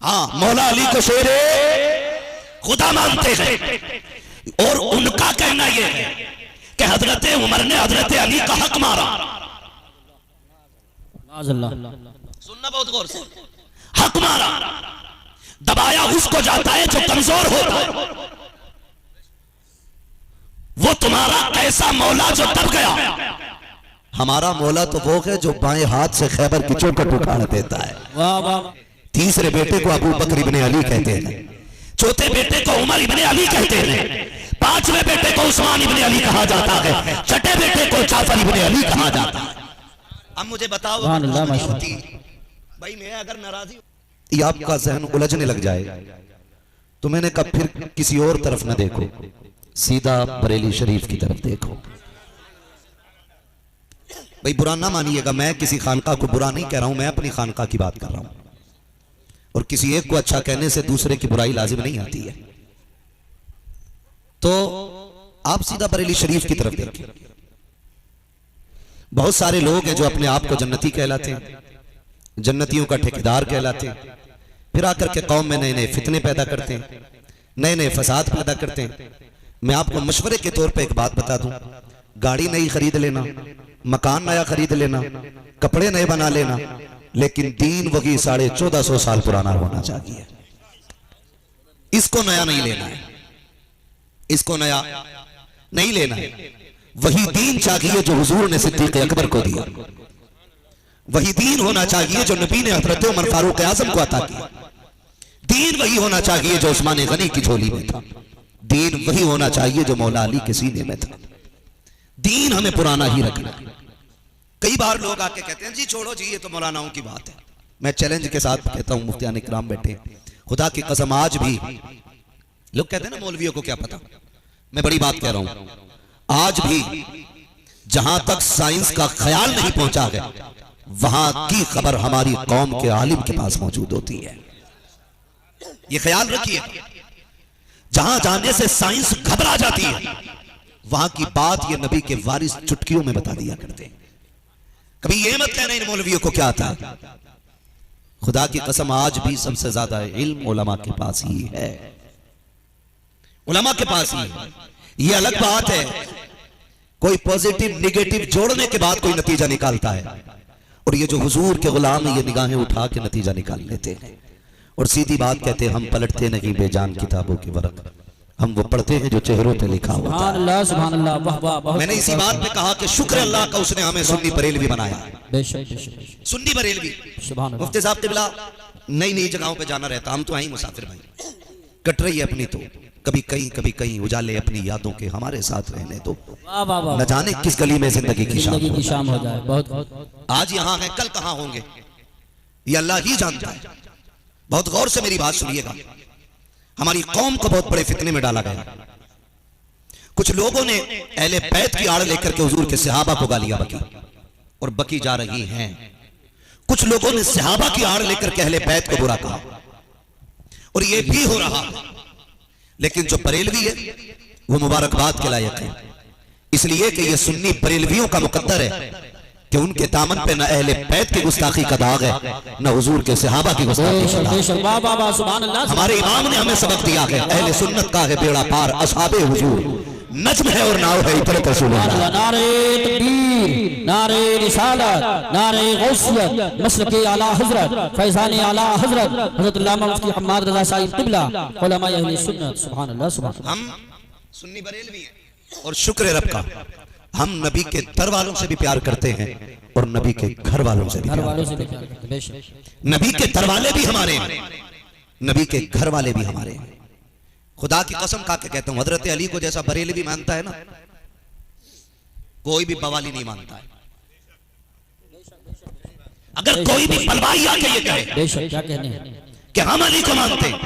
हाँ, मौला अली को शेरे खुदा मानते हैं और उनका कहना यह है कि हजरत उमर ने हजरत अली का हक मारा। सुनना बहुत गौर से, हक मारा, दबाया उसको जाता है जो कमजोर होता है। वो तुम्हारा ऐसा मौला जो दब गया। हमारा मौला तो वो है जो बाएं हाथ से खैबर की चौखट उखाड़ देता है। वाह वाह। तीसरे बेटे को अबू बकर इब्ने अली कहते हैं, चौथे बेटे को उमर इब्ने अली कहते हैं, पांचवें बेटे को उस्मान इब्ने अली कहा जाता है, छठे बेटे को जाफर इब्ने अली कहा जाता है। अब मुझे बताओ भाई, मैं अगर नाराजी आपका जहन उलझने लग जाए तो मैंने कहा फिर किसी और तरफ न देखो, सीधा बरेली शरीफ की तरफ देखो। भाई बुरा ना मानिएगा, मैं किसी खानका को बुरा नहीं कह रहा हूं, मैं अपनी खानका की बात कर रहा हूं। और किसी एक को अच्छा कहने से दूसरे की बुराई लाजिम नहीं आती है। तो आप सीधा बरेली शरीफ की तरफ देखिए। बहुत सारे लोग हैं जो अपने आप को जन्नती कहलाते हैं, जन्नतियों का ठेकेदार कहलाते हैं, फिर आकर के कौम में नए नए फितने पैदा करते हैं, नए नए फसाद पैदा करते हैं। मैं आपको मशवरे के तौर पे एक बात बता दूं, गाड़ी नई खरीद लेना, मकान नया खरीद लेना, कपड़े नए बना लेना, लेकिन दीन वही 1450 साल पुराना होना चाहिए। इसको नया नहीं लेना है, इसको नया नहीं लेना है। वही दीन चाहिए जो हुजूर ने सिद्दीक अकबर को दिया, वही दीन होना चाहिए जो नबी ने हजरत उमर फारूक आजम को अता किया। दीन वही होना चाहिए जो उस्मान गनी की झोली में था, दीन वही होना चाहिए जो मौला अली के सीने में था। दीन हमें पुराना ही रखना है। कई बार लोग आके कहते हैं जी छोड़ो जी, ये तो मौलानाओं की बात है। मैं चैलेंज के साथ कहता हूं, मुफ्तियान इकराम बैठे, खुदा की कसम आज भी लोग कहते हैं ना मौलवियों को क्या पता, मैं बड़ी बात कह रहा हूं, आज भी जहां तक साइंस का ख्याल नहीं पहुंचा है वहां की खबर हमारी कौम के आलिम के पास मौजूद होती है। ये ख्याल रखिए, जहां जाने से साइंस घबरा जाती है वहां की बात ये नबी के वारिस चुटकियों में बता दिया करते हैं। कभी ये मत कहना इन मौलवियों को क्या आता है। खुदा की कसम आज भी सबसे ज्यादा इल्म उलमा के पास ही है, उलमा के पास ही है। ये अलग बात है कोई पॉजिटिव निगेटिव जोड़ने के बाद कोई नतीजा निकालता है, और ये जो हुजूर के गुलाम ये निगाहें उठा के नतीजा निकाल लेते हैं और सीधी बात कहते हैं हम पलटते नहीं बेजान किताबों के वरक, हम वो पढ़ते हैं जो चेहरों पे लिखा हुआ है। मैंने इसी बात पे कहा कि शुक्र अल्लाह का उसने हमें सुन्नी बरेलवी बनाया। सुन्नी बरेलवी मुफ्ती साहब तिबला नई नई जगहों पे जाना रहता, हम तो आई मुसाफिर भाई, कट रही है अपनी तो कभी कहीं उजाले अपनी यादों के हमारे साथ रहने दो, न जाने किस गली में जिंदगी की शाम हो जाए। बहुत आज यहाँ है कल कहाँ होंगे ये अल्लाह ही जानता है। बहुत गौर से मेरी बात सुनिएगा, हमारी कौम को बहुत बड़े फितने में डाला गया। कुछ लोगों ने अहले बैत की आड़ लेकर के हुजूर के सहाबा को गालियां बकी और बकी जा रही हैं। कुछ लोगों ने सहाबा की आड़ लेकर के अहले बैत को बुरा कहा और ये भी हो रहा है। लेकिन जो बरेलवी है वो मुबारकबाद के लायक है, इसलिए कि ये सुन्नी बरेलवियों का मुकद्दर है कि उनके दामन पे न अहले बैत की गुस्ताखी का दाग है न हुजूर के सहाबा की गुस्ताखी का दाग। हमारे इमाम ने हमें सबक दिया है अहले सुन्नत का है बेड़ा पार, असहाबे हुजूर नज्म है और नाव है इतने रसूलुल्लाह। नारे तकबीर, नारे रिसालत, नारे गौसियत, मसलके आला हजरत, फैजान आला हजरत हजरत अल्लामा मुफ्ती हम्माद रज़ा साहिब क़िबला उलमा अहले सुन्नत। सुभान अल्लाह, सुभान अल्लाह। हम सुन्नी बरेलवी हैं और शुक्र है रब का, हम नबी के दर वालों से भी प्यार करते हैं और नबी के घर वालों से भी प्यार करते हैं। नबी के दर वाले भी हमारे हैं, नबी के घर वाले भी हमारे हैं। खुदा की कसम खा के कहता हूं, हजरत अली को जैसा बरेलवी मानता है ना, कोई भी बवाली नहीं मानता है। अगर कोई भी पलवाई आके ये कहे कि हम अली को मानते हैं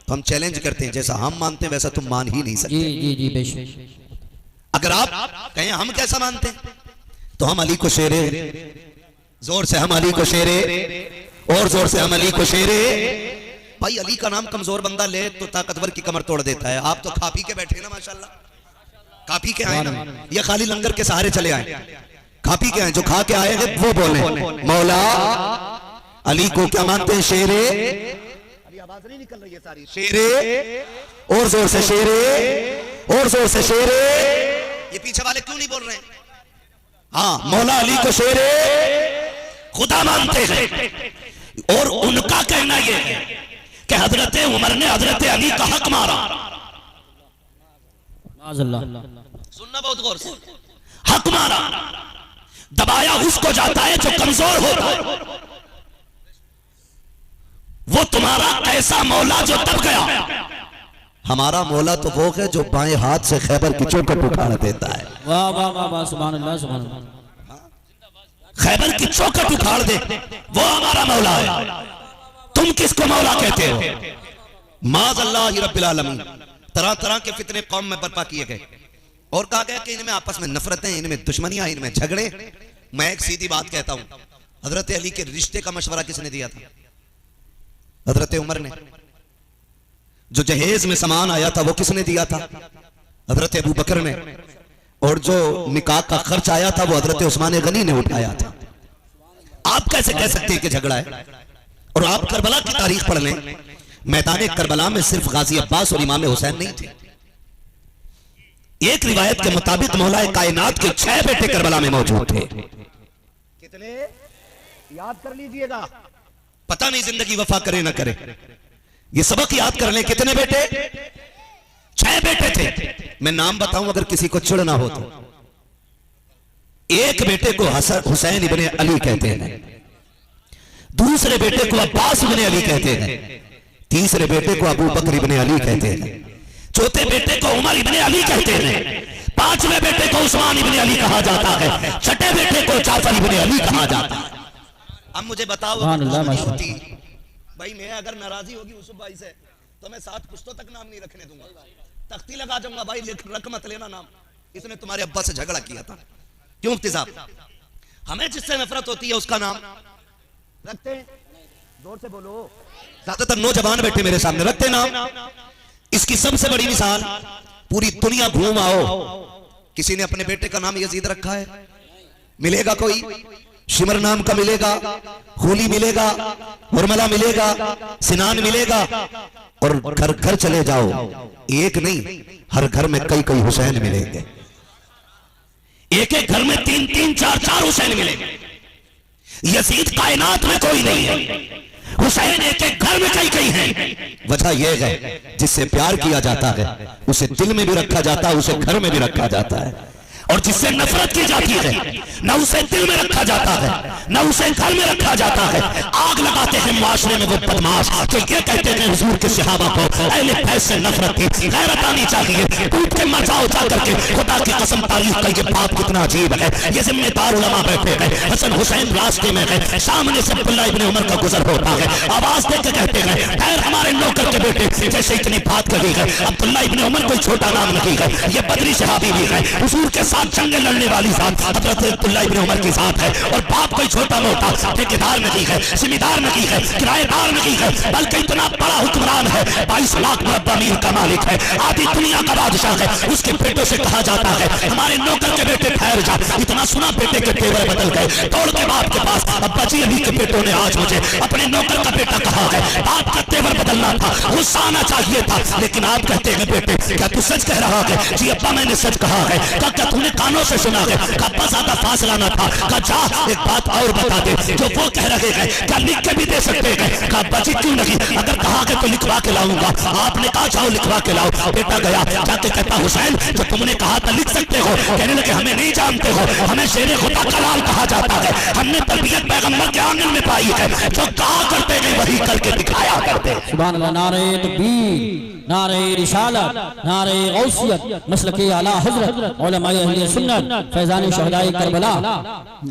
तो हम चैलेंज करते हैं, जैसा हम मानते हैं वैसा तुम मान ही नहीं सकते। अगर आप कहें हम कैसा मानते हैं तो हम अली को शेरे, जोर से हम अली को शेरे, और जोर से हम अली को शेरे। भाई अली का नाम कमजोर बंदा ले तो ताकतवर की कमर तोड़ देता है। आप तो खा पी के बैठे ना, माशाल्लाह खा पी के आए ना, ये खाली लंगर के सहारे चले आए, खा पी के आए। जो खा के आए हैं वो बोले मौला अली को क्या मानते हैं शेरे, आवाज नहीं निकल रही है सारी। शेरे, और जोर से शेरे, और जोर से शेरे। ये पीछे वाले क्यों नहीं बोल रहे? हाँ, मौला अली को शेरे खुदा मानते हैं और उनका कहना यह है कि हजरत उमर ने हजरत अली का हक मारा। सुनना बहुत गौर से, हक मारा, दबाया उसको जाता है जो कमजोर होता है। वो तुम्हारा ऐसा मौला जो दब गया। हमारा मौला तो वो है जो बाएं हाथ से खैबर की चौखट उखाड़ देता है। वाह वाह वाह वाह, सुभान अल्लाह सुभान अल्लाह। खैबर की चौखट उखाड़ दे, वो हमारा मौला है। तुम किसको मौला कहते हो? माज़ अल्लाह रब्बिल आलमीन। तरह तरह के फितने कौम में बर्पा किए गए और कहा गया कि इनमें आपस में नफरतें, इनमें दुश्मनियां, इनमें झगड़े। मैं एक सीधी बात कहता हूं, हजरत अली के रिश्ते का मशवरा किसने दिया था? हजरत उमर ने। जो जहेज में सामान आया था वो किसने दिया था? हजरत अबू बकर ने। और जो निकाह का खर्च आया था वो हजरत उस्मान गनी ने उठाया था। आप कैसे कह सकते हैं कि झगड़ा है? और आप करबला की तारीख पढ़ लें, मैदान करबला में सिर्फ गाजी अब्बास और इमाम हुसैन नहीं थे। एक रिवायत के मुताबिक मौलाए कायनात के 6 बेटे करबला में मौजूद थे। कितने? याद कर लीजिएगा, पता नहीं जिंदगी वफा करे ना करे। ये सबक याद कर लें, कितने बेटे? 6 बेटे थे। मैं नाम बताऊं अगर किसी को चिढ़ ना हो तो। एक बेटे को हुसैन इब्ने अली कहते हैं, दूसरे बेटे को अब्बास इब्ने अली कहते हैं, तीसरे बेटे को अबू बकर इब्ने अली कहते हैं, चौथे बेटे को उमर इब्ने अली कहते हैं, पांचवें बेटे को उस्मान इब्ने अली कहा जाता है, छठे बेटे को जाफर इब्ने अली कहा जाता है। अब मुझे बताओ भाई, मैं अगर नाराजी होगी यूसुफ भाई से तो मैं 7 पुश्तों तक नाम नहीं रखने दूंगा, तख्ती लगा जाऊंगा। भाई रख मत लेना नाम, इसने तुम्हारे अब्बा से झगड़ा किया था। क्यों मुफ्ती साहब? हमें जिससे नफरत होती है उसका नाम रखते हैं। जोर से बोलो, ज्यादातर नौजवान बैठे मेरे सामने, रखते नाम। इसकी सबसे बड़ी मिसाल, पूरी दुनिया घूम आओ, किसी ने अपने बेटे का नाम यजीद रखा है? मिलेगा कोई? शिमर नाम का मिलेगा, खूली मिलेगा, मुरमला मिलेगा, सिनान मिलेगा। और घर घर चले जाओ, एक नहीं हर घर में कई कई हुसैन मिलेंगे। एक एक घर में 3-3, 4-4 हुसैन मिलेंगे। यजीद कायनात में कोई नहीं है, हुसैन एक एक घर में कई कई हैं। वजह यह है, जिससे प्यार किया जाता है उसे दिल में भी रखा जाता है, उसे घर में भी रखा जाता है। और जिससे नफरत की जाती है न उसे दिल में रखा जाता है, न उसे घर में रखा जाता है। आग लगाते हैं मुआशरे में वो बदमाश जो ये कहते हैं हुजूर के सहाबा को अहले फैज़ से नफरत थी। गैरत आनी चाहिए, टूट के मर जाओ जा करके। खुदा की कसम तारीफ का ये बात कितना अजीब है। ये जिम्मेदार उलमा बैठे हैं, हसन हुसैन रास्ते में है, सामने से अब्दुल्लाह इब्ने उमर का गुजर होता है, आवाज देकर कहते हैं खैर हमारे नौकर के बेटे। जैसे इतनी बात कही है, अब्दुल्लाह इब्ने उमर कोई छोटा नाम नहीं है, ये बदरी सहाबी भी है, हुजूर के साथ जंग लड़ने वाली जात हजरत अब्दुल्लाह इब्ने उमर की जात है। और बाप कोई छोटा मोटा ठेकेदार नहीं है, जिम्मेदार नहीं है, किराएदार नहीं है, बल्कि इतना बड़ा हुक्मरान है, 22 लाख मुरब्बा मील का मालिक है, आधी दुनिया का बादशाह है। उसके बेटों से कहा जाता है हमारे नौकर के बेटे ठहर जा। इतना सुना बेटे के तेवर बदल गए, दौड़ के बाप के पास, अब्बा जी अली के बेटों ने आज मुझे अपने नौकर का बेटा कहा है। बाप का तेवर बदलना था, गुस्सा आना चाहिए था, लेकिन आप कहते हैं बेटे क्या तू सच कह रहा है? जी अब्बा मैंने सच कहा है। क्या तूने कानों से सुना है? अब्बा ज्यादा फासला ना था। जा एक बात और बता दे, जो वो कह रहे हैं क्या लिख के भी दे सकते हैं? अब्बा जी क्यों नहीं, अगर कहा के तो लिखवा के लाऊंगा। आपने कहा जाओ लिखवा के लाओ। बेटा गया, जाके कहता हुसैन जो तुमने कहा था लिख सकते हो। कहने लगे हमें नहीं जानते हो, हमें शेरे खुदा का लाल कहा जाता है, हमने तरबियत पैगंबर के आंगन में पाई है, जो कहा करते हैं वही करके दिखाया करते हैं। सुभान अल्लाह। नारे तकबीर, नारे रिसालत, नारे गौसियत, मसलके आला हजरत, उलमाए अहले सुन्नत, फैजान शहदाए करबला।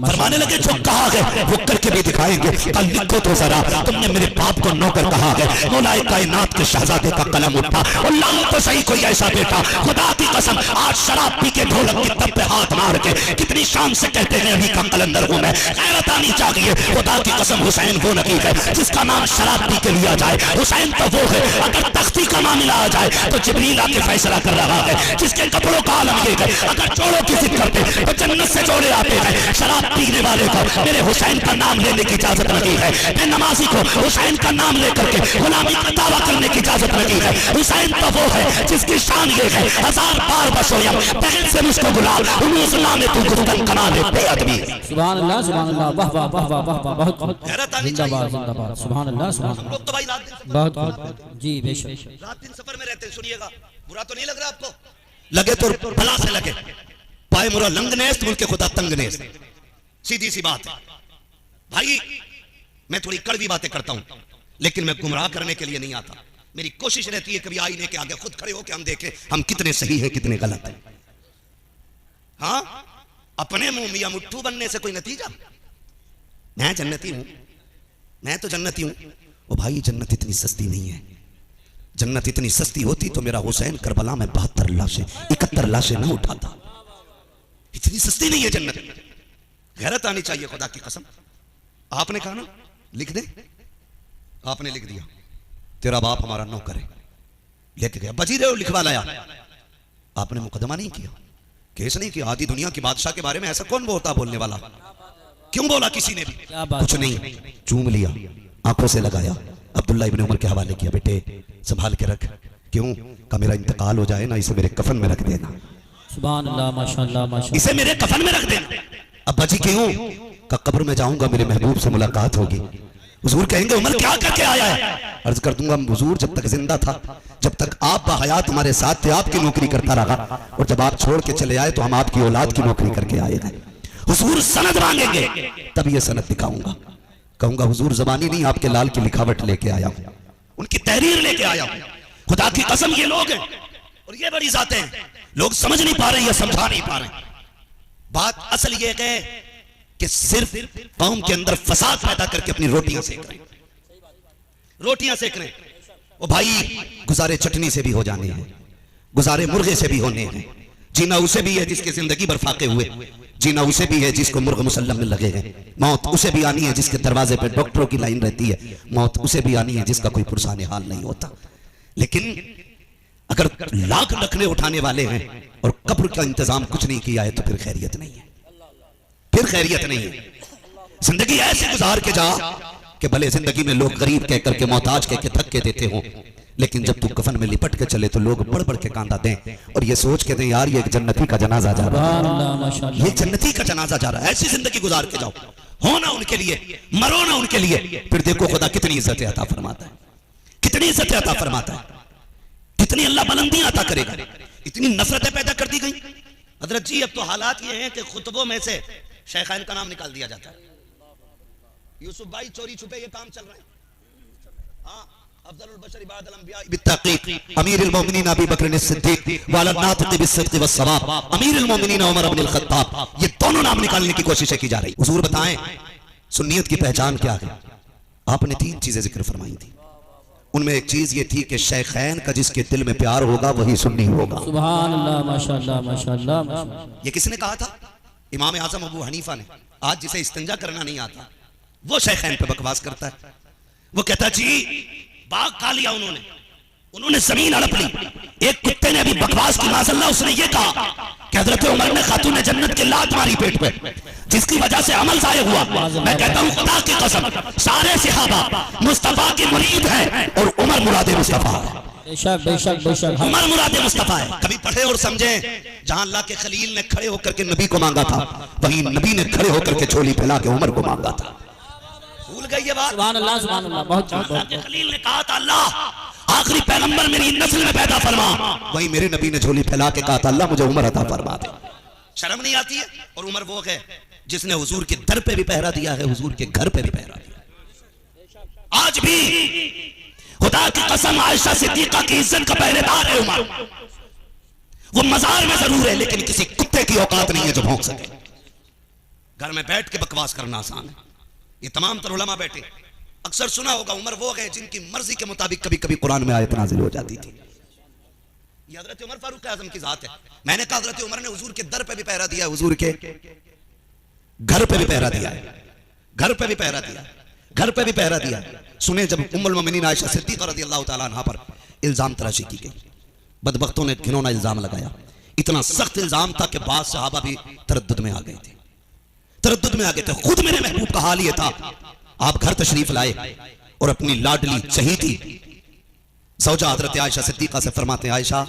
फरमाने लगे जो कहा है वो करके भी दिखाएंगे। कल लिखो तो जरा, तुमने मेरे बाप को नौकर कहा है। मौलाए कायनात के शहजादे का कलम उठा और लाओ तो सही कोई ऐसा बेटा। खुदा की कसम आज शराब पी के ढोलक की तब पे हाथ मार के कितनी शान से कहते हैं अभी का कलंदर हूं मैं। गैरत आनी चाहिए। खुदा की कसम हुसैन वो नहीं है जिसका नाम शराब पी के लिया जाए। हुसैन तो वो है अगर तख्ती का मामला आ जाए तो जिब्रील आके फैसला कर रहा है। जिसके कपड़ों का आलम ये है अगर चोर औरों की जिक्र पे वो जन्नत से जोड़े आते हैं। शराब पीने वाले को मेरे हुसैन का नाम लेने की इजाजत नहीं है। मैं नमाजी को हुसैन का नाम लेकर के गुलामी का दावा करने की इजाजत नहीं है। हुसैन तो वो है जिसकी शान ये है, 1000 बार बसोया पहल से मुझको गुलाल उन्होंने में तू गुफ्तन कमा ले बेअदबी। सुभान अल्लाह, सुभान अल्लाह, वाह वाह वाह वाह वाह वाह, बहुत हैरत आनी जिंदाबाद चाहिए। जिंदाबाद, सुभान अल्लाह, सुभान हम लोग तो भाई रात दिन सफर, बहुत जी बेशक। रात दिन सफर में रहते हैं। सुनिएगा, बुरा तो नहीं लग रहा आपको? लगे तो भला से लगे। पाए मुरा लंगनेस मुल्क खुदा तंगनेस, सीधी सी बात है भाई। मैं थोड़ी कड़वी बातें करता हूं, लेकिन मैं गुमराह करने के लिए नहीं आता। मेरी कोशिश रहती है कभी आईने के आगे खुद खड़े होकर हम देखें हम कितने सही हैं कितने गलत हैं। हाँ, अपने मुंह मियां मुट्ठू बनने से कोई नतीजा? मैं जन्नती हूं, मैं तो जन्नती हूं। ओ भाई, जन्नत इतनी सस्ती नहीं है। जन्नत इतनी सस्ती होती तो मेरा हुसैन करबला में 72 लाशें 71 लाशें ना उठाता। इतनी सस्ती नहीं है जन्नत। गैरत आनी चाहिए खुदा की कसम। आपने कहा ना लिख दे, आपने लिख दिया। तेरा बाप हमारा नौकर है, लेके गया बजीरे और लिखवा लाया। आपने मुकदमा नहीं किया, केस नहीं किया। आधी दुनिया की बादशाह के बारे में ऐसा कौन बोलता बोलने वाला? क्यों बोला किसी ने भी? कुछ नहीं, चूम लिया, आंखों से लगाया, अब्दुल्ला इब्न उमर के हवाले किया, बेटे संभाल के रख। क्यों? का मेरा इंतकाल हो जाए ना, इसे मेरे कफन में रख देना। सुभान अल्लाह, माशाअल्लाह माशाअल्लाह, इसे मेरे कफन में रख देना। अब बजी क्यों? का कब्र में जाऊंगा, मेरे महबूब से मुलाकात होगी। हुजूर कहेंगे उमर क्या करके आया है? अर्ज कर दूंगा, हुजूर जब तक जिंदा था, जब तक आप बाहयात हमारे साथ थे, आपकी नौकरी करता रहा, और जब आप छोड़ के चले आए तो हम आपकी औलाद की नौकरी करके आए हैं। हुजूर सनद मांगेंगे, तब ये सनद दिखाऊंगा। कहूंगा हुजूर जबानी नहीं, आपके लाल की लिखावट लेके आया हूं, उनकी तहरीर लेके आया हूं। खुदा की कसम ये लोग हैं और ये बड़ी जातें हैं, लोग समझ नहीं पा रहे या समझा नहीं पा रहे। बात असल ये है कि सिर्फ कौम के अंदर फसाद पैदा करके अपनी रोटियां सेक रहे, रोटियां सेक रहे। ओ भाई, गुजारे चटनी से भी हो जाने हैं, गुजारे मुर्गे से भी होने हैं। जीना उसे भी है जिसकी जिंदगी पर फाके हुए, जीना उसे भी है जिसको मुर्ग मुसल्लम में लगे हैं। मौत उसे भी आनी है जिसके दरवाजे पर डॉक्टरों की लाइन रहती है। मौत उसे भी आनी है जिसका कोई पुरसाने हाल नहीं होता। लेकिन अगर लाख नखरे उठाने वाले हैं और कब्र का इंतजाम कुछ नहीं किया है तो फिर खैरियत नहीं है, फिर खैरियत नहीं है। जिंदगी ऐसे गुजार के जा कि भले जिंदगी में लोग गरीब कह करके मोहताज कह के धक्के देते हो, लेकिन जब तू कफन में लिपट के चले तो लोग बढ़ बढ़ के कांदा दें और ये सोच के दें यार ये एक जन्नती का जनाजा जा रहा है, ये जन्नती का जनाजा जा रहा है। ऐसी जिंदगी गुजार के जाओ, हो ना उनके लिए, मरो ना उनके लिए। फिर देखो खुदा कितनी इज्जत अता फरमाता है, कितनी इज्जत अता फरमाता है, कितनी अल्लाह बुलंदियां अता करेगा। इतनी नफरतें पैदा कर दी गई। हजरत जी, अब तो हालात ये हैं कि खुतबों में से शेखैन का नाम निकाल दिया जाता है। यूसुफ भाई चोरी छुपे ये काम चल रहा है। हाँ, अफजलुल बशर बादल अंबिया बित्तक़ीक़ अमीरुल मोमिनीन अबू बकर सिद्दीक़ वाला नातिक़ बिस्सिद्क़ वस्सवाब अमीरुल मोमिनीन उमर इब्नुल खत्ताब, ये दोनों नाम निकालने की कोशिशें की जा रही। हुजूर बताएं सुन्नियत की पहचान क्या है? आपने 3 चीजें जिक्र फरमाई थी। उनमें एक चीज ये थी कि शेखैन का जिसके दिल में प्यार होगा वही सुन्नी होगा। सुभान अल्लाह, माशाअल्लाह माशाअल्लाह माशाअल्लाह। ये किसने कहा था? इमाम आजम अबू हनीफा ने। आज जिसे इस्तिंजा करना नहीं आता वो शेखैन पे बकवास करता है। वो कहता जी बाग खा लिया उन्होंने, उन्होंने जमीन हड़प ली। एक कुत्ते ने अभी बकवास की माज़अल्लाह उसने ये कहा कि हज़रत उमर ने खातून जन्नत की लात मारी पेट पे, जिसकी वजह से अमल ज़ाया हुआ। मैं कहता हूँ खुदा की कसम सारे सहाबा मुस्तफा के मुरीद हैं और उमर मुरादे मुस्तफा है। बेशक बेशक बेशक, उमर मुरादे मुस्तफा है। कभी पढ़े और समझे, जहां अल्लाह के खलील ने खड़े होकर के नबी को मांगा था, वहीं नबी ने खड़े होकर के झोली फैला के उमर को मांगा था। भूल गई ये बात? सुभान अल्लाह, सुभान अल्लाह। बहुत अल्लाह के खलील ने कहा था अल्लाह आखिरी पैगंबर मेरी नस्ल में पैदा फरमा, वहीं मेरे नबी ने झोली फैला के कहा था अल्लाह मुझे उमर अता फरमा दे। शर्म नहीं आती है? और उमर वो है जिसने हुजूर के दर पे भी पहरा दिया है, हुजूर के घर पे भी पहरा दिया। आज भी खुदा की कसम आयशा सिद्दीका की इज्जत का पहरेदार है उमर। वो मजार में जरूर है लेकिन किसी कुत्ते की औकात नहीं है जो भौंक सके। घर में बैठ के बकवास करना आसान है। ये तमाम तर उलमा बैठे, अक्सर सुना होगा उमर वो गए जिनकी मर्जी के मुताबिक कभी कभी कुरान में आयत नाजिल हो जाती थी। ये हजरत उमर फारूक आजम की जात है। मैंने कहा हजरत उमर ने हुजूर के दर पे भी पहरा दिया, हुजूर के घर पे भी पहरा दिया है, घर पे भी पहरा दिया, घर पे भी पहरा दिया। सुने जब उम्मुल मोमिनीन आयशा सिद्दीक़ा रज़ियल्लाहु ताला अन्हा पर इल्जाम तराशी की गई, बदबख्तों ने घिनौना इल्जाम लगाया, इतना सख्त इल्जाम था कि बाद सहाबा भी तरद्दुद में आ गए थे, तरद्दुद में आ गए थे। खुद मेरे महबूब का हाल यह था, आप घर तशरीफ लाए और अपनी लाडली चहीती ज़ौजा हज़रत आयशा सिद्दीक़ा से फरमाते हैं, आयशा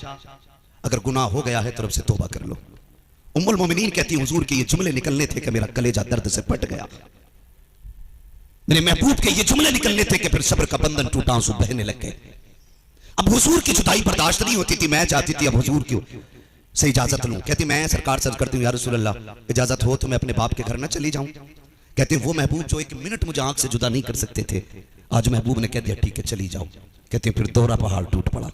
अगर गुनाह हो गया है तो रब से तौबा कर लो। उम्मुल मोमिनीन कहती हुजूर के ये जुमले निकलने थे कि मेरा कलेजा दर्द से फट गया। मेरे महबूब के ये जुमले निकलने थे कि फिर सब्र का बंधन टूटा, आंसू बहने लग गए। अब हुजूर की जुदाई बर्दाश्त नहीं होती थी। मैं चाहती थी अब हुजूर की से इजाजत लूं। कहती मैं सरकार से अर्ज करती हूँ, या रसूल अल्लाह इजाजत हो तो मैं अपने बाप के घर ना चली जाऊं। कहते वो महबूब जो एक मिनट मुझे आंख से जुदा नहीं कर सकते थे, आज महबूब ने कह दिया ठीक है चली जाओ। कहती फिर दोहरा पहाड़ टूट पड़ा।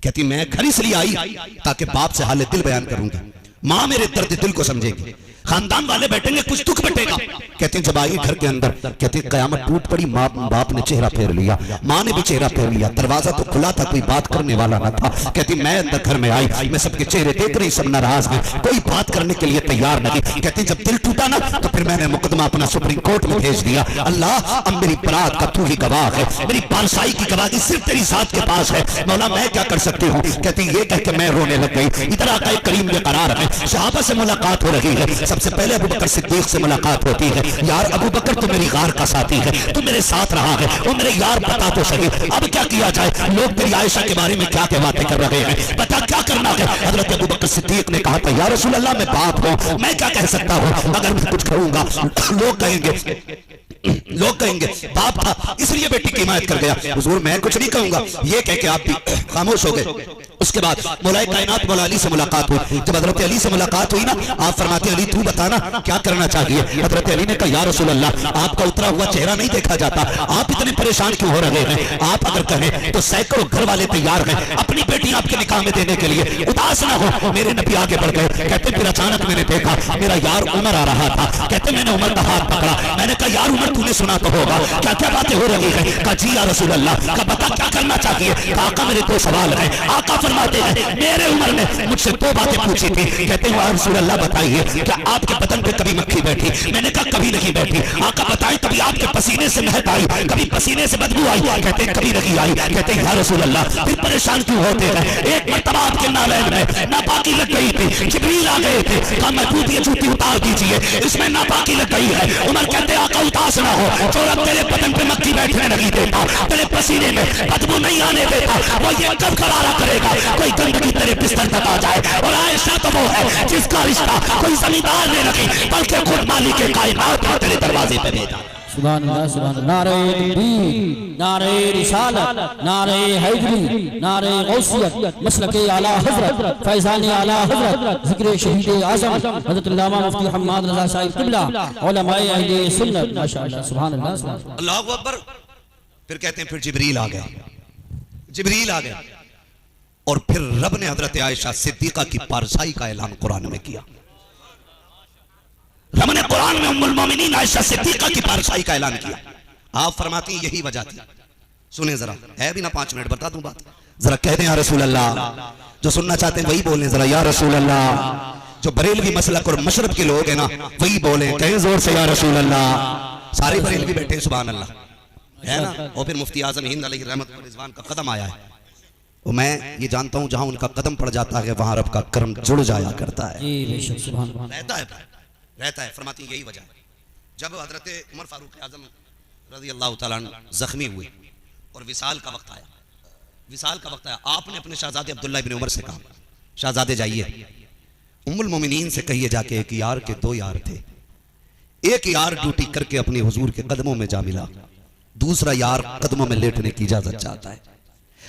कहती मैं घर इसलिए आई ताकि बाप से हाल दिल बयान करूंगी, माँ मेरे दर्द दिल को समझेगी, खानदान वाले बैठेंगे कुछ दुख बटेगा। कहते जब आई घर के अंदर, कहते कयामत टूट पड़ी। माँ बाप ने चेहरा फेर लिया, माँ ने भी चेहरा फेर लिया, दरवाजा तो खुला था, कोई बात करने वाला ना था। कहती मैं अंदर घर में आई, मैं सबके चेहरे देख रही, सब नाराज हैं, कोई बात करने के लिए तैयार नहीं। कहती जब दिल टूटा ना तो फिर मैंने मुकदमा अपना सुप्रीम कोर्ट में भेज दिया। अल्लाह अब मेरी बरात का तू ही गवाह है, मेरी बादशाही की गवाही सिर्फ तेरी जात के पास है, मौला मैं क्या कर सकती हूँ। कहती ये कह के मैं रोने लग गई। इधर आका करीम के करार में सहाबा से मुलाकात हो रही है। सबसे पहले अबू बकर सिद्दीक से मुलाकात होती है। यार अबू बकर तो मेरी गार का साथी है, तू मेरे साथ रहा है, वो मेरे यार बता तो सही अब क्या किया जाए। लोग तेरी आयशा के बारे में क्या क्या बातें कर रहे हैं, बता क्या करना है। हजरत अबू बकर सिद्दीक ने कहा था, या रसूल अल्लाह मैं बाप हूं, मैं क्या कह सकता हूं, अगर मैं कुछ कहूंगा लोग कहेंगे बाप था इसलिए बेटी की हिमायत कर गया। हुजूर मैं कुछ नहीं कहूंगा, ये कह के आप भी खामोश हो गए। उसके बाद मौलाए कायनात मौला अली से मुलाकात हुई। जब हजरत अली से मुलाकात हुई ना, आप फरमाते अली तू बताना क्या करना चाहिए। हजरत अली ने कहा या रसूल अल्लाह आपका उतरा हुआ चेहरा नहीं देखा जाता, आप इतने परेशान क्यों हो रहे हैं। आप अगर कहें तो सैकड़ों घर वाले तैयार हैं अपनी बेटी आपके निकाह में देने के लिए, उदास ना हो। मेरे नबी आगे बढ़ गए। कहते फिर अचानक मैंने देखा मेरा यार उमर आ रहा था। कहते मैंने उमर का हाथ पकड़ा, मैंने कहा यार उमर तूने सुना तो होगा क्या क्या बातें हो रही है। कहा जी या रसूल अल्लाह, का बता क्या करना चाहिए। आका मेरे दो सवाल है। आका फरमाते हैं मेरे उमर ने मुझसे दो बातें पूछी थी। कहते हैं रसूल अल्लाह बताइए क्या आपके बदन पे कभी मक्खी बैठी। मैंने कहा कभी नहीं बैठी। आका बताए कभी आपके पसीने से महक आई, कभी पसीने से बदबू आई। कहते हैं कभी नहीं आई। कहते हैं या रसूल अल्लाह फिर परेशान क्यों होते हैं। एक मरतबा आपके नालैन में नापाकी लग गई थी, जिब्रील आ गए थे, कहा महबूब ये जूती उतार दीजिए, इसमें नापाकी लग गई है। उमर कहते आका उदास ना हो, जो रब तेरे बदन पे मक्खी बैठने नहीं देता, तेरे पसीने में बदबू नहीं आने देता, वो ये कब करारा करेगा कोई गंदगी तेरे बिस्तर तक आ जाए। और आयशा तो वो है जिसका रिश्ता कोई जमींदार ने नहीं बल्कि खुद मालिक के कायनात ने तेरे दरवाजे पे भेजा। सुभान अल्लाह सुभान अल्लाह। नारे तकबीर, नारे रिसालत, नारे हैदरी, नारे गौसियत, मसलके आला हजरत, फैज़ान आला हजरत, जिक्र शहीद आज़म हज़रत अल्लामा मुफ्ती हम्माद रज़ा साहिब क़िबला, उलमाए अहले सुन्नत, माशाअल्लाह सुभान अल्लाह सुभान अल्लाह। अल्लाहु अकबर। फिर कहते हैं फिर जिब्रील आ गए, जिब्रील आ गए और फिर रब ने हजरत आयशा सिद्दीका की पारसाई का ऐलान कुरान में किया। रब ने कुरान में उम्मुल मोमिनीन आयशा सिद्दीका की पारसाई का ऐलान किया। आप फरमाती हैं यही वजह थी। सुने जरा, है भी ना 5 मिनट बता दूं बात, जरा कह दें या रसूल अल्लाह। जो सुनना चाहते हैं वही बोलें जरा या रसूल अल्लाह। जो बरेलवी मसलक और मशरब के लोग हैं ना वही बोलें, कहें जोर से या रसूल अल्लाह। सारे बरेलवी बैठे हैं सुभान अल्लाह, है ना। और फिर मुफ्ती आजम हिंद अलैहि रहमत व रिज़वान का कदम आया है। और मैं ये जानता हूं जहां उनका कदम पड़ जाता है वहां रब का करम जुड़ जाया करता है। जी बेशक सुभान अल्लाह। रहता है फरमाती यही वजह। जब हजरत उमर फारूक आजम रज़ी अल्लाह तआला अन्हु जख्मी हुए और विसाल का वक्त आया, विसाल का वक्त आया, आपने अपने शहजादे अब्दुल्ला इब्न उमर से कहा शहजादे जाइए उम्मुल मोमिनीन से कहिए जाके एक यार के 2 यार थे, एक यार ड्यूटी करके अपने हुजूर के कदमों में जा मिला, दूसरा यार कदमों में लेटने की इजाजत चाहता है।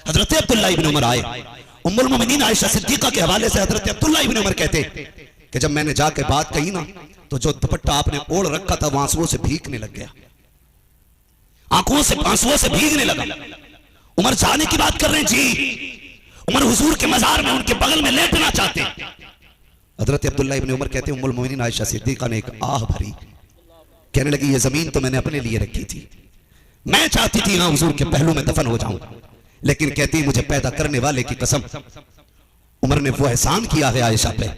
हजरत अब्दुल्ला इब्न उमर आए, उम्मुल मोमिनीन आयशा सिद्दीका के हवाले से हजरत अब्दुल्ला इब्न उमर कहते कि जब मैंने जाके बात कही ना तो जो दुपट्टा आपने ओढ़ रखा था वो आंसुओं से भीगने लग गया, आंखों से आंसुओं से भीगने लगा। उमर जाने की बात कर रहे हैं जी, उमर हुजूर के मजार में उनके बगल में लेटना चाहते हैं। हजरत अब्दुल्ला इब्न उमर कहते हैं उम्मुल मोमिनीन आयशा सिद्दीका ने एक आह भरी, कहने लगी ये जमीन तो मैंने अपने लिए रखी थी, मैं चाहती थी यहां हुजूर के पहलू में दफन हो जाऊं, लेकिन कहती मुझे पैदा करने वाले की कसम उमर ने वो एहसान किया है आयशा पे,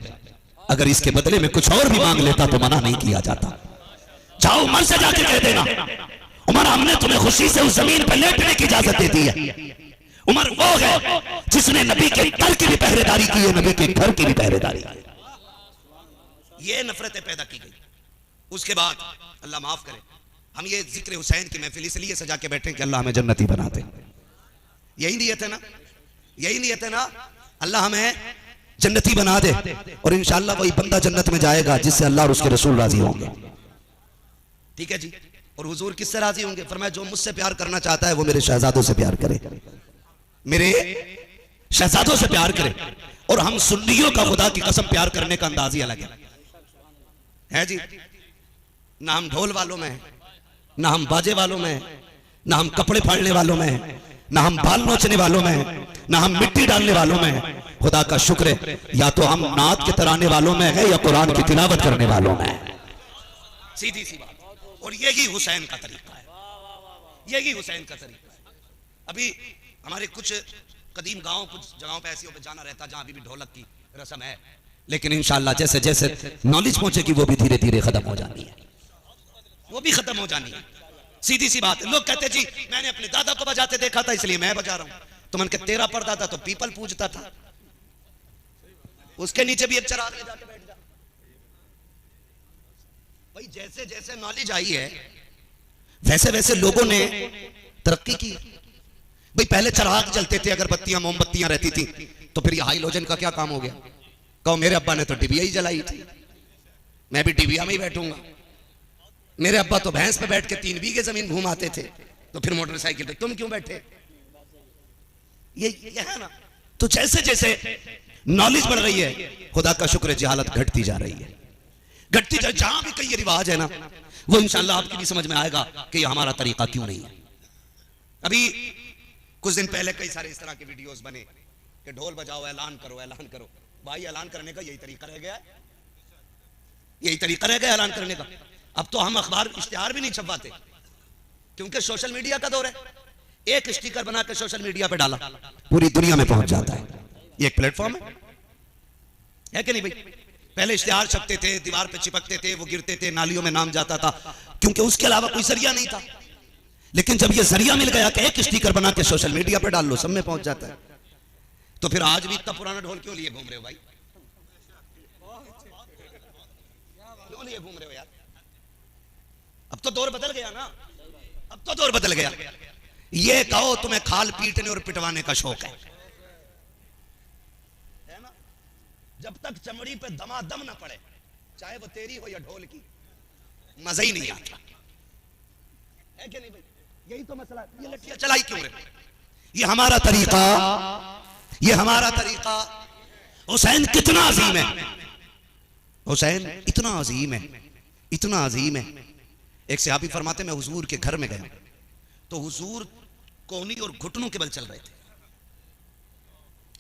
अगर इसके बदले में कुछ और भी मांग लेता तो मना नहीं किया जाता। जाओ उमर से जाके कह देना उमर हमने तुम्हें खुशी से उस जमीन पर लेटने की इजाजत दे दी है। उमर वो है जिसने नबी के दर की भी पहरेदारी की है, नबी के घर की भी पहरेदारी की। ये नफरतें पैदा की गई। उसके बाद अल्लाह माफ करे, हम ये जिक्र हुसैन की महफिल इसलिए सजा के बैठे कि अल्लाह हमें जन्नती बनाते। यही नियत है ना, यही नियत है ना, अल्लाह हमें जन्नती बना दे और इंशाअल्लाह वही बंदा जन्नत में जाएगा जिससे अल्लाह और उसके रसूल राजी होंगे। ठीक है जी। और हुजूर किससे राजी होंगे? फरमाया जो मुझसे प्यार करना चाहता है वो मेरे शहजादों से प्यार करे, मेरे शहजादों से प्यार करे। और हम सुन्नियों का खुदा की कसम प्यार करने का अंदाज ही अलग है जी। ना हम ढोल वालों में है, ना हम बाजे वालों में है, ना हम कपड़े फाड़ने वालों में है, ना हम बाल नोचने वालों में है, ना हम मिट्टी डालने वालों में है। खुदा का शुक्र है, या तो हम नात के तराने वालों में है या कुरान की तिलावत करने वालों में है। सीधी सी बात। और यही हुसैन का तरीका है, यही हुसैन का तरीका है। अभी हमारे कुछ कदीम गांव, कुछ जगहों पे ऐसी पे जाना रहता जहां अभी भी ढोलक की रस्म है, लेकिन इंशाअल्लाह जैसे जैसे नॉलेज पहुंचेगी वो भी धीरे धीरे खत्म हो जानी है, वो भी खत्म हो जानी है। सीधी सी बात है। लोग कहते जी मैंने अपने दादा को बजाते देखा था इसलिए मैं बजा रहा हूं। तो मन के तेरा पड़ता था तो पीपल पूजता था, उसके नीचे भी एक चराग ले जाके बैठ जा। भाई जैसे जैसे नॉलेज आई है वैसे वैसे लोगों ने तरक्की की। भाई पहले चराग जलते थे, अगरबत्तियां मोमबत्तियां रहती थी, तो फिर ये हाइलोजन का क्या काम हो गया? कहो मेरे अब्बा ने तो डिबिया ही जलाई थी, मैं भी डिबिया में ही बैठूंगा। मेरे अब्बा तो भैंस पे बैठ के 3 बीघे जमीन घुमाते थे, तो फिर मोटरसाइकिल पे तुम क्यों बैठे? ये है ना। तो जैसे जैसे नॉलेज बढ़ रही है, खुदा का शुक्र है जहालत घटती जा रही है, घटती जा। जहां भी कई रिवाज है ना, वो इंशाल्लाह आपकी भी समझ में आएगा कि ये हमारा तरीका क्यों नहीं है। अभी कुछ दिन पहले कई सारे इस तरह के वीडियोस बने कि ढोल बजाओ, ऐलान करो, ऐलान करो। भाई ऐलान करने का यही तरीका रह गया है, यही तरीका रह गया ऐलान करने का। अब तो हम अखबार इश्तिहार भी नहीं छपवाते, क्योंकि सोशल मीडिया का दौर है। एक स्टिकर बना के सोशल मीडिया पे डाला, पूरी दुनिया में पहुंच जाता है। ये एक प्लेटफॉर्म है कि नहीं भाई? पहले इश्तिहार छपते थे, दीवार पे चिपकते थे, वो गिरते थे, नालियों में नाम जाता था, क्योंकि उसके अलावा कोई जरिया नहीं था। लेकिन जब ये जरिया मिल गया कि एक स्टिकर बना के सोशल मीडिया पे डाल लो, सब में पहुंच जाता है। तो फिर आज भी इतना पुराना ढोल क्यों लिए घूम रहे हो भाई? क्यों लिए घूम रहे हो यार? अब तो दौर बदल गया ना, अब तो दौर बदल गया। ये कहो तुम्हें खाल पीटने और पिटवाने का शौक है ना? जब तक चमड़ी पे दमादम ना पड़े, चाहे वो तेरी हो या ढोल की, मजा ही नहीं आता है कि नहीं भाई? यही तो मसला। ये लठियां चलाई क्यों रहे? ये हमारा तरीका, ये हमारा तरीका। हुसैन कितना अजीम है, हुसैन इतना अजीम है, इतना अजीम है। एक सहाबी फरमाते मैं हुजूर के घर में गया तो हुजूर कोहनी और घुटनों के बल चल रहे थे,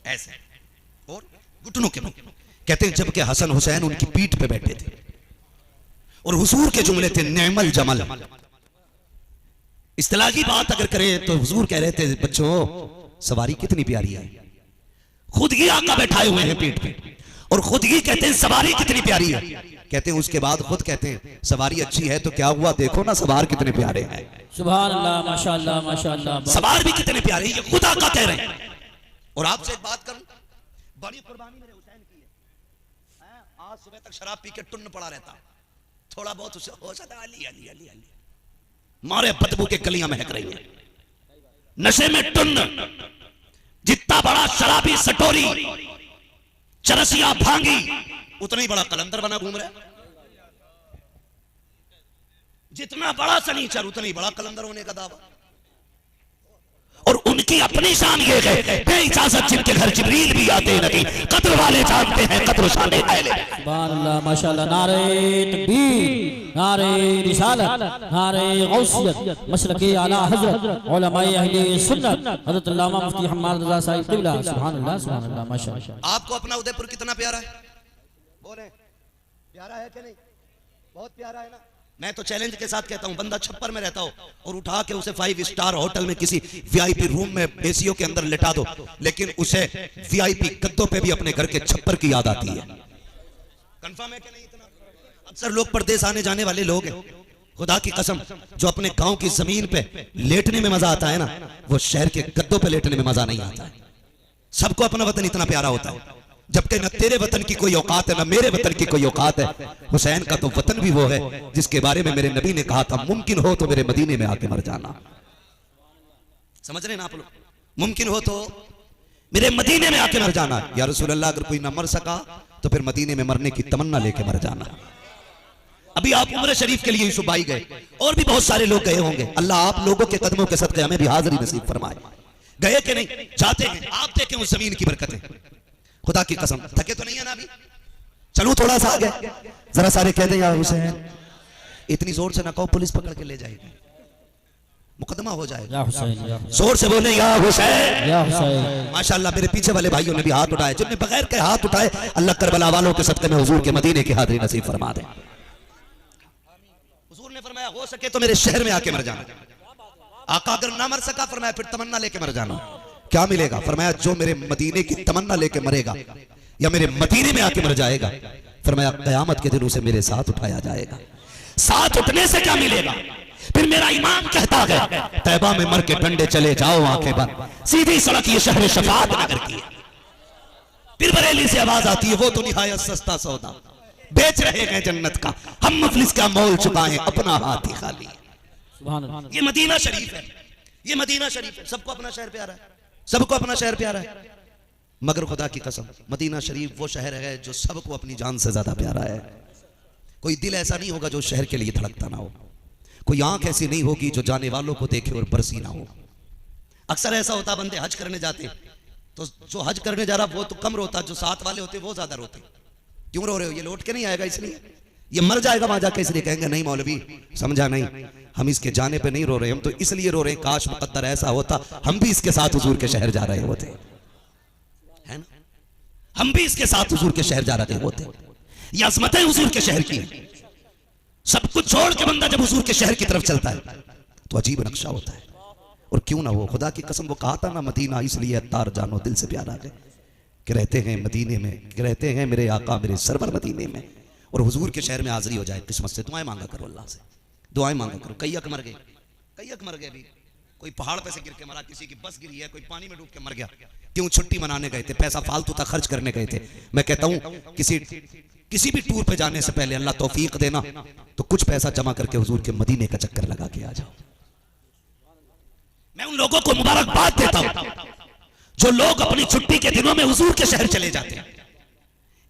ऐसे और घुटनों के बल। कहते हैं जबकि हसन हुसैन उनकी पीठ पे बैठे थे और हुजूर के जुमले थे नेमल जमल। इस्तिलाह की बात अगर करें तो हुजूर कह रहे थे बच्चों सवारी कितनी प्यारी है। खुद ही आका बैठाए हुए हैं पीठ पे और खुद ही कहते हैं सवारी कितनी प्यारी है। कहते हैं उसके बाद खुद कहते हैं सवारी अच्छी है तो क्या हुआ, देखो ना सवार कितने प्यारे हैं। सुभान अल्लाह, माशाअल्लाह, माशाअल्लाह। सवार भी कितने प्यारे हैं, ये खुदा का कह रहे हैं। और आपसे एक बात करूं, बड़ी कुर्बानी मेरे हुसैन की है। आज सुबह तक शराब पी के टुन्न पड़ा रहता, थोड़ा बहुत उसे होश आता, अली अली अली अली मारे बदबू के गलियां महक रही है, नशे में टुन्न। जितना बड़ा शराबी सटोरी चरसिया भांगी उतना ही बड़ा कलंदर बना घूम रहा है। जितना बड़ा सनीचर उतना ही बड़ा कलंदर होने का दावा। और उनकी अपनी शान ये है बेइजाजत जिनके घर जिब्रील भी आते नहीं, कद्र वाले जानते हैं कद्र शान अहले। सुभान अल्लाह, माशाअल्लाह। नारे तकबीर, नारे रिसालत, नारे गौसियत, मसलके आला हजरत, उलमाए अहले सुन्नत, हजरत अल्लामा मुफ्ती हम्माद रज़ा साहिब क़िबला। सुभान अल्लाह, सुभान अल्लाह, माशाअल्लाह। आपको अपना उदयपुर कितना प्यारा है? बोले प्यारा है कि नहीं? बहुत प्यारा है ना। मैं तो चैलेंज के साथ कहता हूं, बंदा छप्पर में रहता हो और उठा के उसे 5 स्टार होटल में किसी वीआईपी रूम में एसीओ के अंदर लेटा दो, लेकिन उसे वीआईपी गद्दों पे भी अपने घर के छप्पर की याद आती है। कंफर्म है कि नहीं? इतना अक्सर लोग परदेश आने जाने वाले लोग हैं, खुदा की कसम, जो अपने गांव की जमीन पे लेटने में मजा आता है ना, वो शहर के गद्दों पे लेटने में मजा नहीं आता है। सबको अपना वतन इतना प्यारा होता है, जबकि न तेरे वतन की कोई औकात है न मेरे वतन की कोई औकात है। हुसैन का तो वतन भी वो है जिसके बारे में मेरे नबी ने कहा था, मुमकिन हो तो मेरे मदीने में आके मर जाना। समझ रहे ना आप लोग? मुमकिन हो तो मेरे मदीने में आके मर जाना। या रसूल अल्लाह, अगर कोई न मर सका तो फिर मदीने में मरने की तमन्ना लेके मर जाना। अभी आप उम्र शरीफ के लिए यूसुफाई गए, और भी बहुत सारे लोग गए होंगे। अल्लाह आप लोगों के कदमों के सदके हमें भी हाजिरी नसीब फरमाए। गए कि नहीं? जाते हैं। आप देखें उस जमीन की बरकतें। खुदा की कसम, थके तो नहीं है ना अभी? चलूं थोड़ा सा आगे, जरा सारे कह दें या हुसैन। इतनी जोर से ना कहो, पुलिस पकड़ के ले जाएगी, मुकदमा हो जाएगा। या हुसैन, जोर से बोले या हुसैन। या हुसैन। माशाअल्लाह मेरे पीछे वाले भाइयों ने भी हाथ उठाए, जिनने बगैर के हाथ उठाए, अल्लाह करबला वालों के सदके में हुजूर के मदीने की हाजिरी नसीब फरमा दे। हुजूर ने फरमाया, हो सके तो मेरे शहर में आके मर जाना। आका अगर ना मर सका, फरमाया फिर तमन्ना लेके मर जाना। क्या मिलेगा? फरमाया जो मेरे मदीने की तमन्ना लेके मरेगा या मेरे मदीने में आके मर जाएगा, फरमाया कयामत के दिन उसे मेरे साथ उठाया जाएगा। साथ उठने से क्या मिलेगा? फिर मेरा इमाम कहता है, तैबा में मर के डंडे चले जाओ आंखें बंद, सीधी सड़क ये शहर शफाअत नगर की है। फिर बरेली से आवाज आती है, वो तो निहायत सस्ता सौदा, बेच रहे हैं जन्नत का, हम मुफलिस का मोल चुकाएं, अपना हाथ ही खाली। सुभान अल्लाह। ये मदीना शरीफ है, ये मदीना शरीफ है। सबको अपना शहर प्यारा है, सबको अपना शहर प्यारा है। मगर खुदा की कसम, मदीना शरीफ वो शहर है जो सबको अपनी जान से ज्यादा प्यारा है। कोई दिल ऐसा नहीं होगा जो शहर के लिए धड़कता ना हो, कोई आंख ऐसी नहीं होगी जो जाने वालों को देखे और बरसी ना हो। अक्सर ऐसा होता, बंदे हज करने जाते तो जो हज करने जा रहा वो तो कम रोता, जो साथ वाले होते वो ज्यादा रोते। क्यों रो रहे हो? ये लौट के नहीं आएगा इसलिए, ये मर जाएगा वहां जाके इसलिए। कहेंगे नहीं मौलवी समझा नहीं, हम इसके जाने पे नहीं रो रहे, हम तो इसलिए रो रहे हैं, काश मुकद्दर ऐसा होता हम भी इसके साथ हुजूर के शहर जा रहे होते, है ना? हम भी इसके साथ हुजूर के शहर जा रहे होते। ये अज़मतें हुजूर के शहर की है। सब कुछ छोड़ के बंदा जब हुजूर के शहर की तरफ चलता है तो अजीब नक्शा होता है। और क्यों ना हो, खुदा की कसम, वो कहा था ना, मदीना इसलिए अत्तार जानो दिल से प्यारा है कि रहते हैं मदीने में, कि रहते हैं मेरे आका मेरे सरवर मदीने में। और हुजूर के शहर में हाजिरी हो जाए किस्मत से। दुआएं मांगा करो अल्लाह से, दुआएं मांगा करो। कई अक मर गए, कई अक मर गए। अभी कोई पहाड़ पे से गिर के मरा, किसी की बस गिरी है, कोई पानी में डूब के मर गया। क्यों? छुट्टी मनाने गए थे, पैसा फालतू था खर्च करने गए थे। मैं कहता हूं किसी भी टूर पे जाने से पहले अल्लाह तौफीक देना तो कुछ पैसा जमा करके हुजूर के मदीने का चक्कर लगा के आ जाओ। मैं उन लोगों को मुबारकबाद देता हूं जो लोग अपनी छुट्टी के दिनों में हुजूर के शहर चले जाते हैं,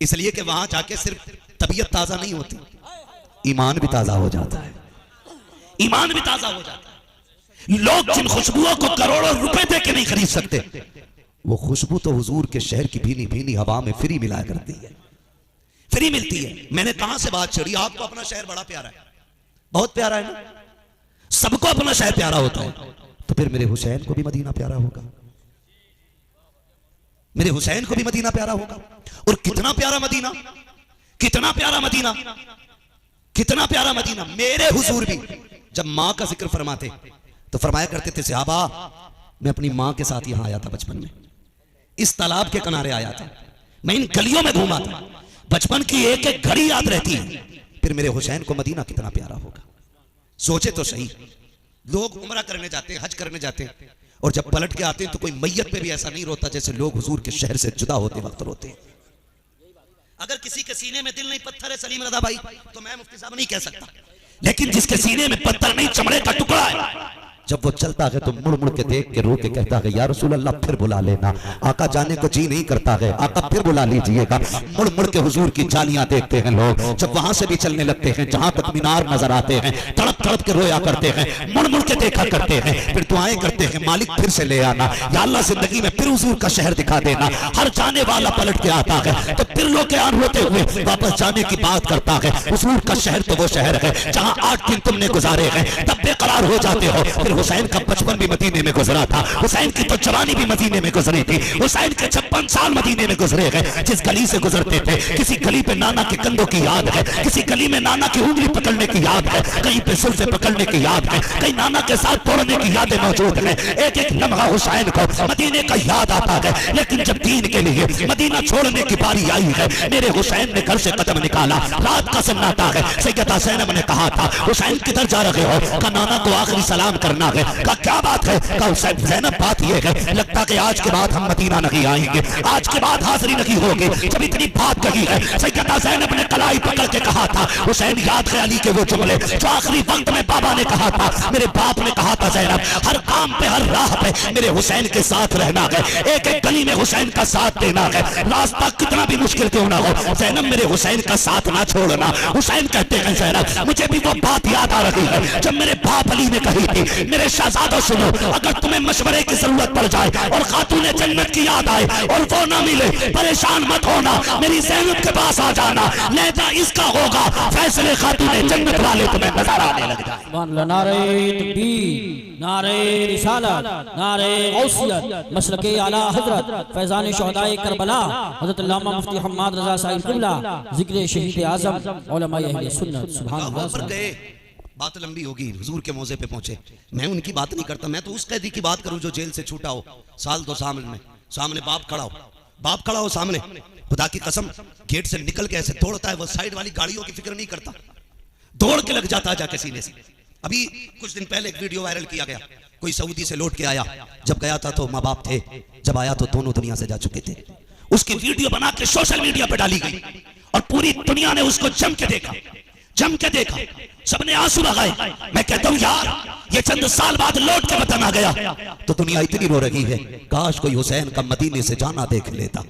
इसलिए कि वहां जाके सिर्फ तबीयत ताजा नहीं होती, ईमान भी ताजा हो जाता है। ईमान भी ताजा हो जाता है। लोग जिन खुशबुओं को करोड़ों रुपए दे के नहीं खरीद सकते, वो खुशबू तो हुजूर के शहर की भीनी भीनी हवा में फ्री मिला करती है, फ्री मिलती है। मैंने कहां से बात छड़ी? आपको अपना शहर बड़ा प्यारा है, बहुत प्यारा है ना? सबको अपना शहर प्यारा होता है, तो फिर मेरे हुसैन को भी मदीना प्यारा होगा, मेरे हुसैन को भी मदीना प्यारा होगा। और कितना प्यारा मदीना, कितना प्यारा मदीना, कितना प्यारा मदीना। मेरे हुजूर भी जब मां का जिक्र फरमाते तो फरमाया करते थे, सहाबा मैं अपनी मां के साथ यहां आया था बचपन में, इस तालाब के किनारे आया था, मैं इन गलियों में घूमा था, बचपन की एक एक घड़ी याद रहती है। फिर मेरे हुसैन को मदीना कितना प्यारा होगा। सोचे तो सही, लोग उम्रा करने जाते हैं, हज करने जाते हैं, और जब पलट के आते हैं तो कोई मैयत पे भी ऐसा नहीं रोता जैसे लोग हुजूर के शहर से जुदा होते वक्त रोते हैं। अगर किसी के सीने में दिल नहीं पत्थर है सलीम रज़ा भाई, तो मैं मुफ्ती साहब नहीं कह सकता, लेकिन जिसके सीने में पत्थर नहीं चमड़े का टुकड़ा है, जब वो चलता है तो मुड़ मुड़ के देख के रो के कहता है, या रसूल अल्लाह फिर बुला लेना। आका जाने को जी नहीं करता है, आका फिर बुला लीजिएगा। मुड़ मुड़ के हुजूर की जालियां देखते हैं लोग, जब वहां से भी चलने लगते हैं जहां तक मीनार नजर आते हैं, तड़प तड़प के रोया करते हैं, मुड़ मुड़ के देखा करते हैं, फिर दुआएं करते हैं, मालिक फिर से ले आना, या अल्लाह जिंदगी में फिर हुजूर का शहर दिखा देना। हर जाने वाला पलट के आता है तो फिर लोग होते हुए वापस जाने की बात करता है। हुजूर का शहर तो वो शहर है जहां 8 दिन तुमने गुजारे हैं, तब बेकरार हो जाते हो, फिर हुसैन का बचपन भी मदीने में गुजरा था, हुसैन की तो जवानी भी मदीने में गुजरी थी, हुसैन के 56 साल मदीने में गुजरे गए। जिस गली से गुजरते थे किसी गली पे नाना के कंधों की याद है, किसी गली में नाना की उंगली पकड़ने की याद है, कहीं पे जुल्फे पकड़ने की याद है, कहीं नाना के साथ तोड़ने की यादें मौजूद है। एक एक लम्हा हुसैन को मदीने का याद आता है। लेकिन जब दीन के लिए मदीना छोड़ने की बारी आई है, मेरे हुसैन ने घर से कदम निकाला, रात का सन्नाटा है। सैयदा ज़ैनब ने कहा था हुसैन किधर जा रहे हो? का नाना को आखिरी सलाम करना है। का क्या बात है? का हुसैन ज़ैनब बात ये है लगता कि आज के बाद हम मदीना नहीं आएंगे, आज के बाद हाजिरी नहीं होगी। जब इतनी बात कही है सैयदा ज़ैनब ने कलाई पकड़ के कहा था हुसैन याद है अली के वो जुमले जो आखिरी वक्त में बाबा ने कहा था, मेरे बाप ने कहा था ज़ैनब हर काम पे हर राह पे मेरे हुसैन के साथ रहना है, एक एक गली में हुसैन का साथ देना है, रास्ता कितना भी मुश्किल क्यों ना हो ज़ैनब मेरे हुसैन का साथ ना छोड़ना। हुसैन कहते हैं ज़ैनब मुझे भी वो बात याद आ रही है जब मेरे बाप अली ने कही थी मेरे शहजादों सुनो, अगर तुम्हें मशवरे की जरूरत पड़ जाए और खातूने जन्नत की याद आए और वो ना मिले परेशान मत होना, मेरी ज़ैनब के पास आ जाना, लहजा इसका होगा फैसले खातूने जन्नत वाले तुम्हें नजर आने लग जाए। नारे तकबीर, नारे रिसालत, नारे गौसियत, मसलके आला हजरत फैजान शुहदाए करबला हजरत अल्लामा मुफ्ती हम्माद रजा साहिब क़िबला, जिक्र शहीद आज़म उलमाए अहले सुन्नत। सुभान अल्लाह। बात लंबी होगी, हुजूर के मौजे पे पहुंचे। मैं उनकी बात नहीं करता, मैं तो उस कैदी की बात करूं जो जेल से छूटा हो, साल 2 साल में, सामने बाप खड़ा हो, बाप खड़ा हो सामने, खुदा की कसम गेट से निकल के ऐसे दौड़ता है, वो साइड वाली गाड़ियों की फिक्र नहीं करता, दौड़ के लग जाता है जाके सीने से। अभी कुछ दिन पहले एक वीडियो वायरल किया गया, कोई सऊदी से लौट के आया, जब गया था तो माँ बाप थे, जब आया तो दोनों दुनिया से जा चुके थे। उसकी वीडियो बना के सोशल मीडिया पे डाली गई और पूरी दुनिया ने उसको जम के देखा, जम के देखा, सबने आंसू लगाए। मैं कहता हूं यार ये चंद साल बाद लौट के वतन आ गया तो दुनिया इतनी रो रही है, काश कोई हुसैन का मदीने से जाना देख लेता,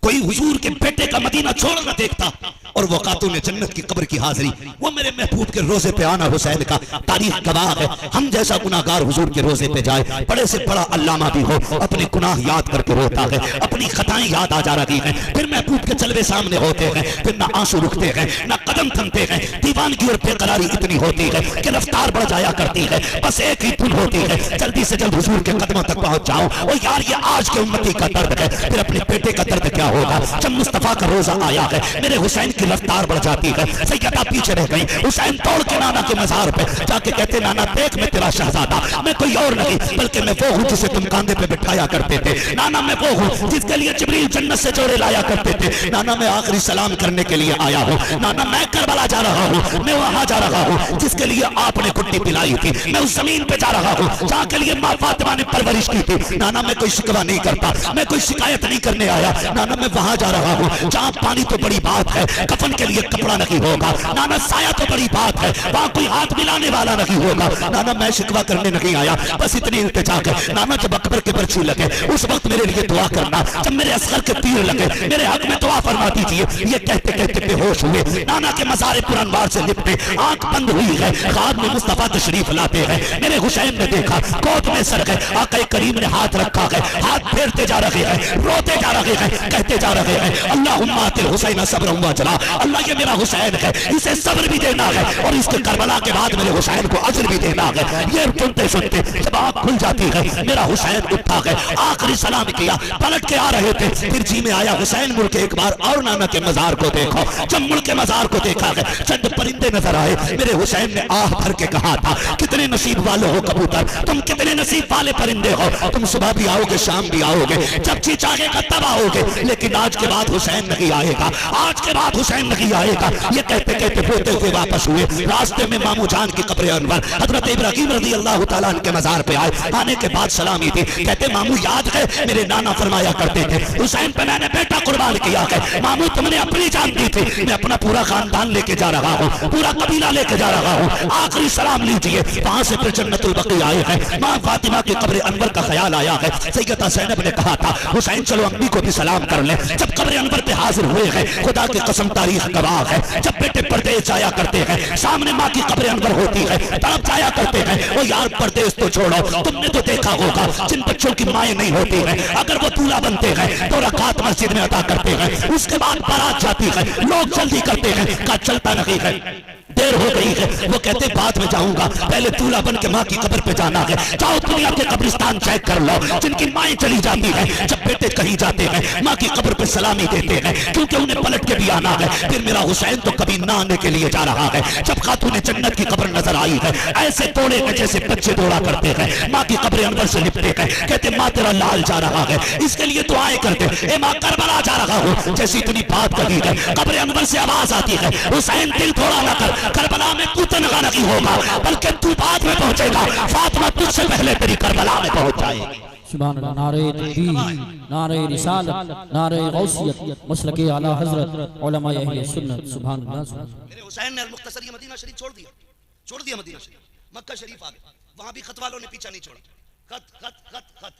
कोई हुजूर के बेटे का मदीना छोड़ना देखता, और वो खातून जन्नत की कब्र की हाजिरी, वो मेरे महबूब के रोजे पे आना हुसैन का तारीख गवाह है। हम जैसा गुनाहगार हुजूर के रोजे पे जाए, बड़े से बड़ा अल्लामा भी हो अपने गुनाह याद करके रोता है, अपनी खताएं याद आ जा रही हैं, फिर महबूब के जलवे सामने होते हैं, फिर ना आंसू रुकते हैं ना कदम थमते हैं, दीवानगी और बेकरारी इतनी होती है कि रफ्तार बढ़ जाया करती है, बस एक ही धुन होती है जल्दी से जल्द हुजूर के कदमों तक पहुंच जाओ। और यार ये आज के उम्मती का दर्द है, फिर अपने बेटे का दर्द क्या होगा जब मुस्तफा का रोजा आया है, मेरे हुसैन की रफ्तार बढ़ जाती है। सैयदा पीछे रह गई, हुसैन दौड़ के नाना के मजार पे जाके कहते नाना देख मैं तेरा शहजादा, मैं कोई और नहीं बल्कि मैं वो हूँ जिसे तुम कांधे पे बिठाया करते थे, नाना मैं वो हूँ जिसके लिए जिब्रील जन्नत से जोड़े लाया करते थे, नाना मैं आखिरी सलाम करने के लिए आया हूँ, नाना मैं करबला जा रहा हूँ, मैं वहां जा रहा हूँ जिसके लिए आपने कुट्टी पिलाई थी, मैं उस जमीन पे जा रहा हूँ जहाँ के लिए माँ फातिमा ने परवरिश की थी, नाना मैं कोई शिकवा नहीं करता, मैं कोई शिकायत नहीं करने आया, नाना मैं वहां जा रहा हूँ जहाँ पानी तो बड़ी बात है, कफन के लिए कपड़ा नहीं होगा, नाना साया तो बड़ी बात है, वहाँ कोई हाथ मिलाने वाला नहीं होगा, नाना मैं शिकवा करने नहीं आया, बस इतनी इल्तिजा है, नाना जब अकबर के पर्ची लगे उस वक्त मेरे लिए दुआ करना, जब मेरे असगर के तीर लगे मेरे हक में दुआ फरमा दीजिए। ये कहते कहते बेहोश हुए, नाना के मज़ार पुरनवार से लिपटे, आंख बंद हुई है, ख्वाब में मुस्तफा तशरीफ लाते हैं, मेरे हुसैन ने देखा, गोद में सर गए, आका करीम ने हाथ रखा है, हाथ फेरते जा रहे हैं, रोते जा रहे हैं, कहते जा रहे हैं अल्लाहुम्मा अतिल हुसैन सब्रन व जला, अल्लाह ये मेरा हुसैन है, इसे सब्र भी देना है और इसके करबला के बाद मेरे हुसैन को अजर भी देना है। ये सुनते सुनते जब आँख खुल जाती है, मेरा हुसैन उठा है, आखिरी सलाम किया, पलट के आ रहे थे, फिर जी में आया हुसैन मुड़ के एक बार और नाना के मजार को देखो, जब मुड़ के मजार को देखा है चंद परिंदे नजर आए, मेरे हुसैन ने आह भर के कहा था कितने नसीब वाले हो कबूतर, तुम कितने नसीब वाले परिंदे हो, तुम सुबह भी आओगे शाम भी आओगे, जब जी चाहेगा तब आओगे, लेकिन आज के बाद हुसैन नहीं आएगा, आज के बाद हुसैन नहीं आएगा। ये कहते कहते रोते हुए वापस हुए, रास्ते में मामू जान की कब्र अनवर हजरत इब्राहिम रज़ी अल्लाह तआला अन्हु के मजार पे आए, आने के बाद सलामी थी, कहते मामू याद है मेरे नाना फरमाया करते थे हुसैन पे मैंने बेटा कुर्बान किया है, मामू तुमने अपनी जान दी थी, मैं अपना पूरा खानदान लेके जा रहा हूँ, पूरा कबीला लेके जा रहा हूँ, आखिरी सलाम लीजिए। वहां से फिर जन्नतुल बकी आए हैं, माँ फातिमा की कब्र अनवर का ख्याल आया है, सैयदा ज़ैनब ने कहा था हुसैन चलो अम्मी को भी सलाम कर ले, जब कब्र अनवर पे हाजिर हुए हैं, खुदा की कसम तारीख गवाह है, जब बेटे परदेश जाया करते हैं, सामने माँ की कब्र अनवर होती है, तड़प जाया करते हैं, वो यार परदेश तो छोड़ो, तुमने तो देखा होगा जिन बच्चों की माएँ नहीं होती हैं, अगर वो दूल्हा बनते हैं तो रकात मस्जिद में अदा करते हैं, उसके बाद बारात जाती है, लोग जल्दी करते हैं, का चलता नहीं है, देर हो गई है। वो कहते बाद में जाऊंगा, पहले दूल्हा बन के माँ की कब्र पे जाना है। जाओ दुनिया के कब्रिस्तान चेक कर लो, जिनकी माएँ चली जाती है, जब बेटे कहीं जाते हैं माँ की कब्र पे सलामी देते हैं, क्योंकि उन्हें पलट के भी आना है। फिर मेरा हुसैन तो कभी ना आने के लिए जा रहा है। जब खातून जन्नत की कब्र नजर आई है, ऐसे तोड़ेंगे जैसे बच्चे दौड़ा करते हैं। माँ की कब्र अंदर से लिपटे हैं, कहते माँ तेरा लाल जा रहा है, इसके लिए दुआएं करते। ए माँ करबला जा रहा हूँ, जैसी इतनी बात कही है, कब्र अंदर से आवाज आती है, हुसैन दिल थोड़ा ना कर, करबला में तू तनखा नहीं होगा, बल्कि तू बाद में पहुंचेगा। फातिमा तुझसे पहले तेरी करबला में पहुंच जाएगी। सुभान अल्लाह। नारे तकबीर, नारे रिसालत, नारे गौसियत, मसलके आला हजरत, उलमा अहले सुन्नत। सुभान अल्लाह। मेरे हुसैन ने मुख्तसर ये मदीना शरीफ छोड़ दिया मदीना शरीफ, मक्का शरीफ आ गया। वहां भी खत वालों ने पीछा नहीं छोड़ा, खत खत खत खत,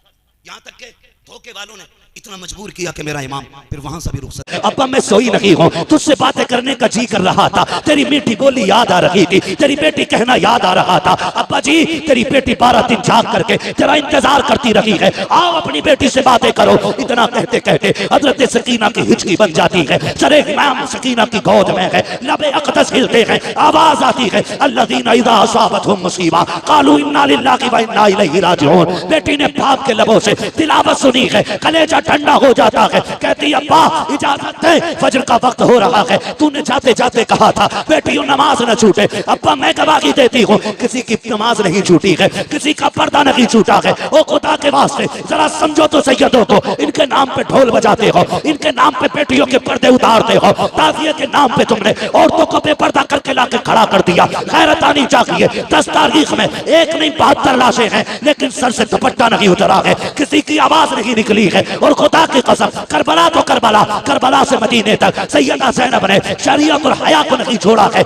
यहाँ तक के धोखे वालों ने इतना मजबूर किया कि मेरा इमाम फिर वहां से भी रुखसत। अब्बा मैं सोई नहीं हूँ, तुझसे बातें करने का जी कर रहा था, तेरी मीठी बोली याद आ रही थी, तेरी बेटी कहना याद आ रहा था। अब्बा जी तेरी बेटी 12 दिन जाग करके तेरा इंतजार करती रही है, आओ अपनी बेटी से बातें करो। इतना कहते कहते हजरत सकीना की हिचकी बन जाती है, सरे इमाम सकीना की गोद में है, लबे अक़दस हिलते हैं, आवाज आती है अल्लज़ीना इज़ा असाबतहुम मुसीबा क़ालू इन्ना लिल्लाहि व इन्ना इलैहि राजिऊन। बेटी ने बाप के लबों से तिलावत सुनी है, कलेजा ठंडा हो जाता है, कहती अब्बा इजाजत दे, फजर का वक्त हो रहा है, तूने जाते जाते कहा था बेटियों नमाज न छूटे। अब्बा मैं गवाही देती हूँ किसी की नमाज नहीं छूटी है, किसी का पर्दा नहीं छूटा है। ओ खुदा के वास्ते जरा समझो तो सैयदों को, इनके नाम पे ढोल बजाते हो, इनके नाम पे बेटियों के पर्दे उतारते हो, ताज़िए के नाम पे तुमने औरतों को बेपर्दा करके लाके खड़ा कर दिया। गैरत आनी चाहिए। 10 तारीख में एक नहीं 72 लाशें हैं, लेकिन सर से दुपट्टा नहीं उतरा है, किसी की आवाज नहीं निकली है। और खुदा की कसम करबला तो करबला, करबला से मदीने तक सैयदा ज़ैनब ने शरीयत और हया को नहीं छोड़ा है।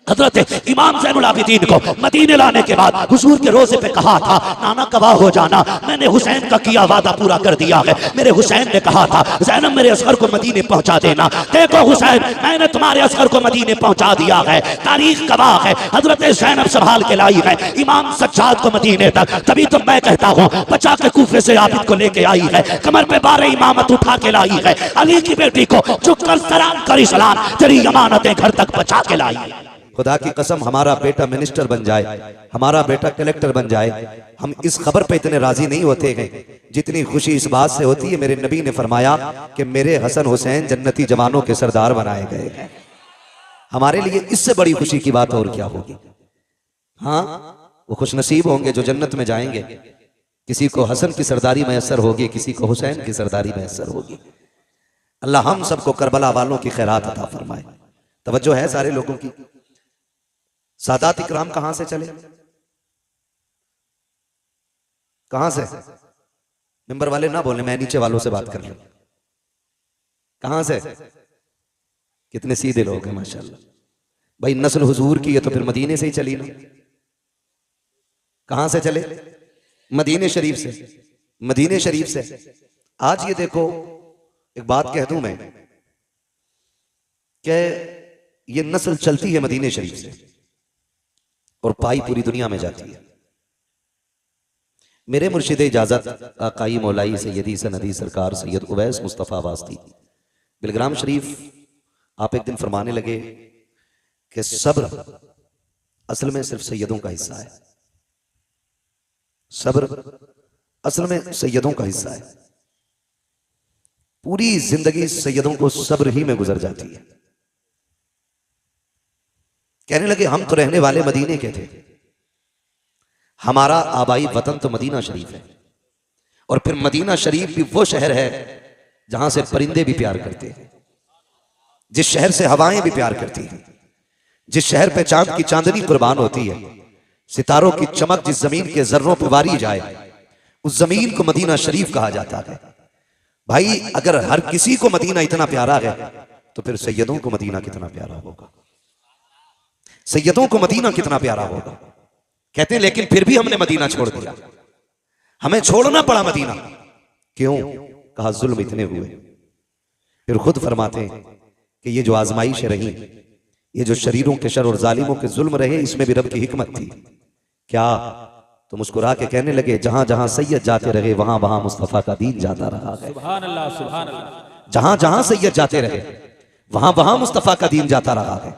हजरत इमाम ज़ैनुल आबिदीन को मदीने लाने के बाद हुजूर के रोजे पे कहा था नाना गवाह हो जाना, मैंने हुसैन का किया वादा पूरा कर दिया है। मेरे हुसैन ने कहा था ज़ैनब मेरे असगर को मदीने पहुंचा देना। देखो हुसैन मैंने तुम्हारे असगर को मदीने पहुंचा दिया है, तारीख गवाह है। हजरत ज़ैनब संभाल के लाई है इमाम सज्जाद को मदीने तक, तभी तो मैं कहता हूँ बचा के कूफे से आबिद को लेके आई है, कमर पे 12 इमामत उठा के लाई है। अली की बेटी को चुप कर सलाम करी सलाम, तेरी अमानतें घर तक बचा के लाई है। खुदा की कसम हमारा बेटा मिनिस्टर बन जाए, हमारा बेटा कलेक्टर बन जाए, हम इस खबर पे इतने राजी नहीं होते हैं जितनी खुशी इस बात से होती है मेरे नबी ने फरमाया कि मेरे हसन हुसैन जन्नती जवानों के सरदार बनाए गए हैं। हमारे लिए इससे बड़ी खुशी की बात और क्या होगी। हाँ वो खुशनसीब होंगे जो जन्नत में जाएंगे। किसी को हसन की सरदारी मैसर होगी, किसी को हुसैन की सरदारी मैसर होगी। अल्लाह हम सबको करबला वालों की खैरात अता फरमाए। तवज्जो है सारे लोगों की। सादात इकराम कहां से चले, कहां से? मिंबर वाले ना बोले, मैं नीचे वालों से बात कर लूं। कहां से? कितने सीधे लोग हैं माशाल्लाह। भाई नस्ल हुजूर की है तो फिर मदीने से ही चली ना। कहां से चले? मदीने शरीफ से। मदीने शरीफ से आज ये देखो एक बात कह दूं मैं कि ये नस्ल चलती है मदीने शरीफ से और पाई पूरी दुनिया में जाती है। मेरे मुर्शिद इजाजत आकाई मौलाई सैयदी सनदी सरकार सैयद उवैस मुस्तफ़ा वास्ती बिलग्राम शरीफ आप एक दिन फरमाने लगे कि सब्र असल में सिर्फ सैयदों का हिस्सा है। सब्र असल में सैयदों का हिस्सा है। पूरी जिंदगी सैयदों को सब्र ही में गुजर जाती है। कहने लगे हम तो रहने वाले मदीने के थे, हमारा आबाई वतन तो मदीना शरीफ है, और फिर मदीना शरीफ भी वो शहर है जहां से परिंदे भी प्यार करते हैं, जिस शहर से हवाएं भी प्यार करती हैं, जिस शहर पे चांद की चांदनी कुर्बान होती है, सितारों की चमक जिस जमीन के जर्रों पर वारी जाए उस जमीन को मदीना शरीफ कहा जाता है। भाई अगर हर किसी को मदीना इतना प्यारा है तो फिर सैयदों को मदीना कितना प्यारा होगा, सैयदों को मदीना कितना प्यारा होगा। कहते हैं लेकिन फिर भी हमने मदीना छोड़ दिया, हमें छोड़ना पड़ा मदीना। क्यों? कहा जुल्म इतने हुए। फिर खुद फरमाते हैं कि ये जो आजमाइशें रही, ये जो शरीरों के शर और जालिमों के जुल्म रहे, इसमें भी रब की हिकमत थी। क्या? तो मुस्कुरा के कहने लगे जहां जहां सैयद जाते रहे वहां वहां मुस्तफा का दीन जाता रहा है। सुभान अल्लाह, सुभान अल्लाह। जहां जहां सैयद जाते रहे वहां वहां मुस्तफा का दीन जाता रहा है।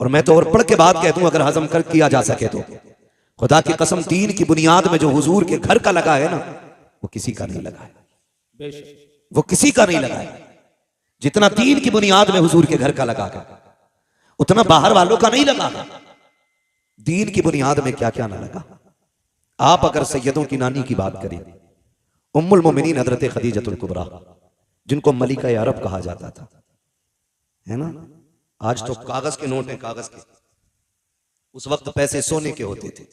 और मैं तो और पढ़ के बात कहता हूं, अगर हजम कर किया जा सके तो खुदा की कसम, दीन की बुनियाद में जो हुजूर के घर का लगा है ना, वो किसी का नहीं लगा है, वो किसी का नहीं लगा है। जितना दीन की बुनियाद में हुजूर के घर का लगा है, उतना बाहर वालों का नहीं लगा है। दीन की बुनियाद में क्या क्या ना लगा। आप अगर सैयदों की नानी की बात करें, उम्मुल मोमिनीन हजरत खदीजतुल कुबरा, जिनको मलिका अरब कहा जाता था, है ना। आज तो कागज के नोट हैं, कागज के। उस वक्त पैसे सोने के होते थे।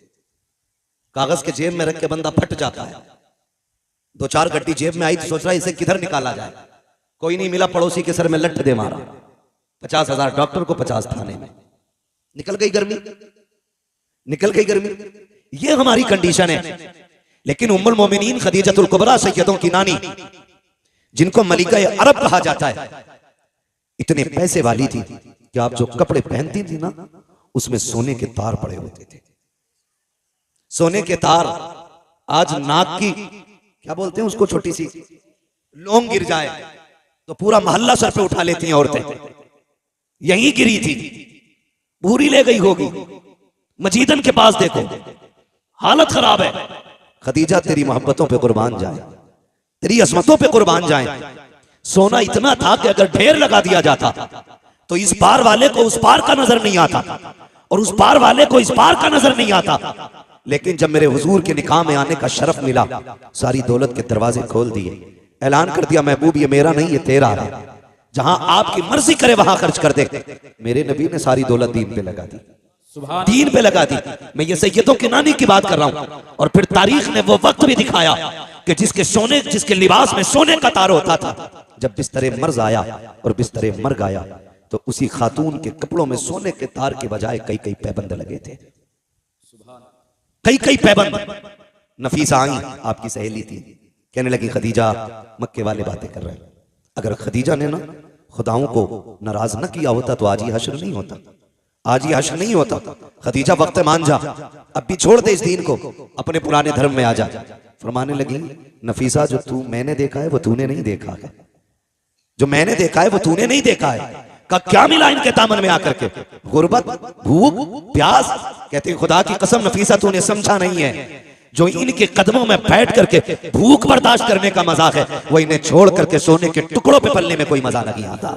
कागज के जेब में रख के बंदा फट जाता है। 2-4 गड्डी जेब में आई तो सोच रहा है इसे किधर निकाला जाए, कोई नहीं मिला, पड़ोसी के सर में लठ दे मारा। 50,000 डॉक्टर को, 50 थाने में। निकल गई गर्मी, निकल गई गर्मी। ये हमारी कंडीशन है। लेकिन उम्मुल मोमिनीन खदीजतुल कुबरा, सैयदों की नानी, जिनको मलिका अरब कहा जाता है, इतने पैसे वाली थी कि आप जो कपड़े पहनती थी ना, उसमें सोने के तार पड़े होते थे। सोने के तार। आज नाक की क्या बोलते हैं उसको, छोटी सी लौंग गिर जाए तो पूरा मोहल्ला सर पे उठा लेती हैं औरतें। यहीं गिरी थी, पूरी ले गई होगी। मजीदन के पास देखो, हालत खराब है। खदीजा तेरी मोहब्बतों पे कुर्बान जाए, तेरी अजमतों पे कुर्बान जाए। सोना इतना था कि अगर ढेर लगा दिया जाता तो इस पार वाले को उस पार का नजर नहीं आता, और उस पार वाले को इस पार का नजर नहीं आता। लेकिन जब मेरे हुजूर के निकाह में आने का शरफ मिला, सारी दौलत के दरवाजे खोल दिए, ऐलान कर दिया, महबूब ये मेरा नहीं, ये तेरा है, जहां आपकी मर्जी करे वहां खर्च कर दे। मेरे नबी ने सारी दौलत दीन पे लगा दी, दीन पे लगा दी। मैं ये सैयदों की नानी की बात कर रहा हूं। और फिर तारीख ने वो वक्त भी दिखाया कि जिसके लिबास में सोने का तार होता था, जब बिस्तरे मर्ज आया और बिस्तरे मर गया, तो उसी खातून के कपड़ों में सोने के तार के बजाय कई कई पैबंद लगे थे, कई कई पैबंद। नफीसा आई, आपकी सहेली थी, कहने लगी खदीजा, मक्के वाले बातें कर रहे हैं। अगर खदीजा ने ना खुदाओं को नाराज न किया होता तो आज ही हश्र नहीं होता, आज ही हश्र नहीं होता। खदीजा वक्त मान जा, अब भी छोड़ दे इस दीन को, अपने पुराने धर्म में आ जा। फरमाने लगी, नफीसा जो तू मैंने देखा है वो तूने नहीं देखा है, जो मैंने देखा है वो तूने नहीं देखा है। का क्या मिला इनके दामन में आकर के, गुर्बत, भूख, प्यास। कहते हैं खुदा की कसम नफीसा तूने समझा नहीं है, जो इनके कदमों में बैठ करके भूख बर्दाश्त करने का मजाक है, वो इन्हें छोड़ करके सोने के टुकड़ों पे पलने में कोई मजा नहीं आता।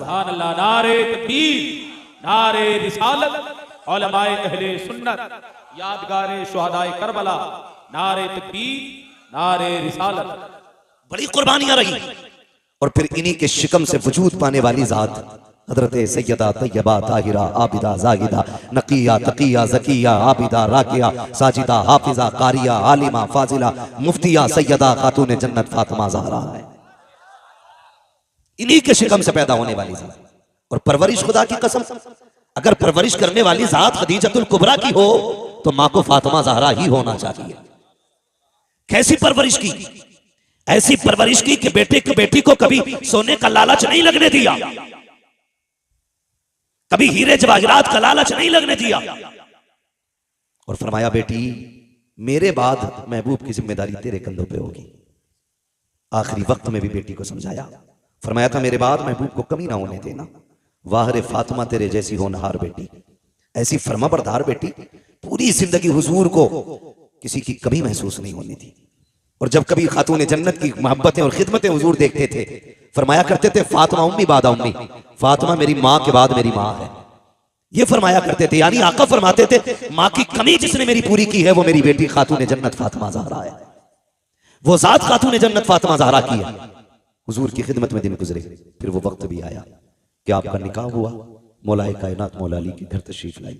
नारे तकबीर, नारे रिसालत, उलमाए अहले सुन्नत, यादगारे शुहदाए करबला, नारे तकबीर, नारे रिसालत। बड़ी कुर्बानियां रही। और फिर इन्हीं के शिकम से वजूद पाने वाली जात हजरत सैयदा तैयबा ताहिरा आबिदा जाहिदा नकिया तकिया जकिया आबिदा राकिया साजिदा हाफिजा कारिया आलिमा फाजिला मुफ्तिया सैयदा खातून जन्नत फातिमा ज़हरा है। इन्हीं के शिकम से पैदा होने वाली जात। और परवरिश, खुदा की कसम, अगर परवरिश करने वाली जात खदीजतुल कुबरा की हो तो मां को फातिमा ज़हरा ही होना चाहिए। कैसी परवरिश की, ऐसी परवरिश की कि बेटी को कभी सोने का लालच नहीं लगने दिया, कभी हीरे जवाहिरात का लालच नहीं लगने दिया। और फरमाया, बेटी मेरे बाद महबूब की जिम्मेदारी तेरे कंधों पे होगी। आखिरी वक्त में भी बेटी को समझाया, फरमाया था मेरे बाद महबूब को कमी ना होने देना। वाह रे फातिमा तेरे जैसी होनहार बेटी, ऐसी फरमाबरदार बेटी, पूरी जिंदगी हुजूर को किसी की कमी महसूस नहीं होनी थी। और जब कभी खातून जन्नत की मोहब्बतें और खिदमतें हुजूर देखते थे, फरमाया करते थे, फातिमा उम्मी बादा उम्मी, फातिमा मेरी माँ के बाद मेरी माँ है। ये फरमाया करते थे, यानी आका फरमाते थे, माँ की कमी जिसने मेरी पूरी की है वो मेरी बेटी खातून जन्नत फातिमा ज़हरा है। वो जात खातून जन्नत फातिमा ज़हरा की है। हुजूर की खिदमत में दिन गुजरे, फिर वो वक्त भी आया कि आपका निकाह हुआ, मौलाए कायनात मौला अली की घर तशरीफ लाई।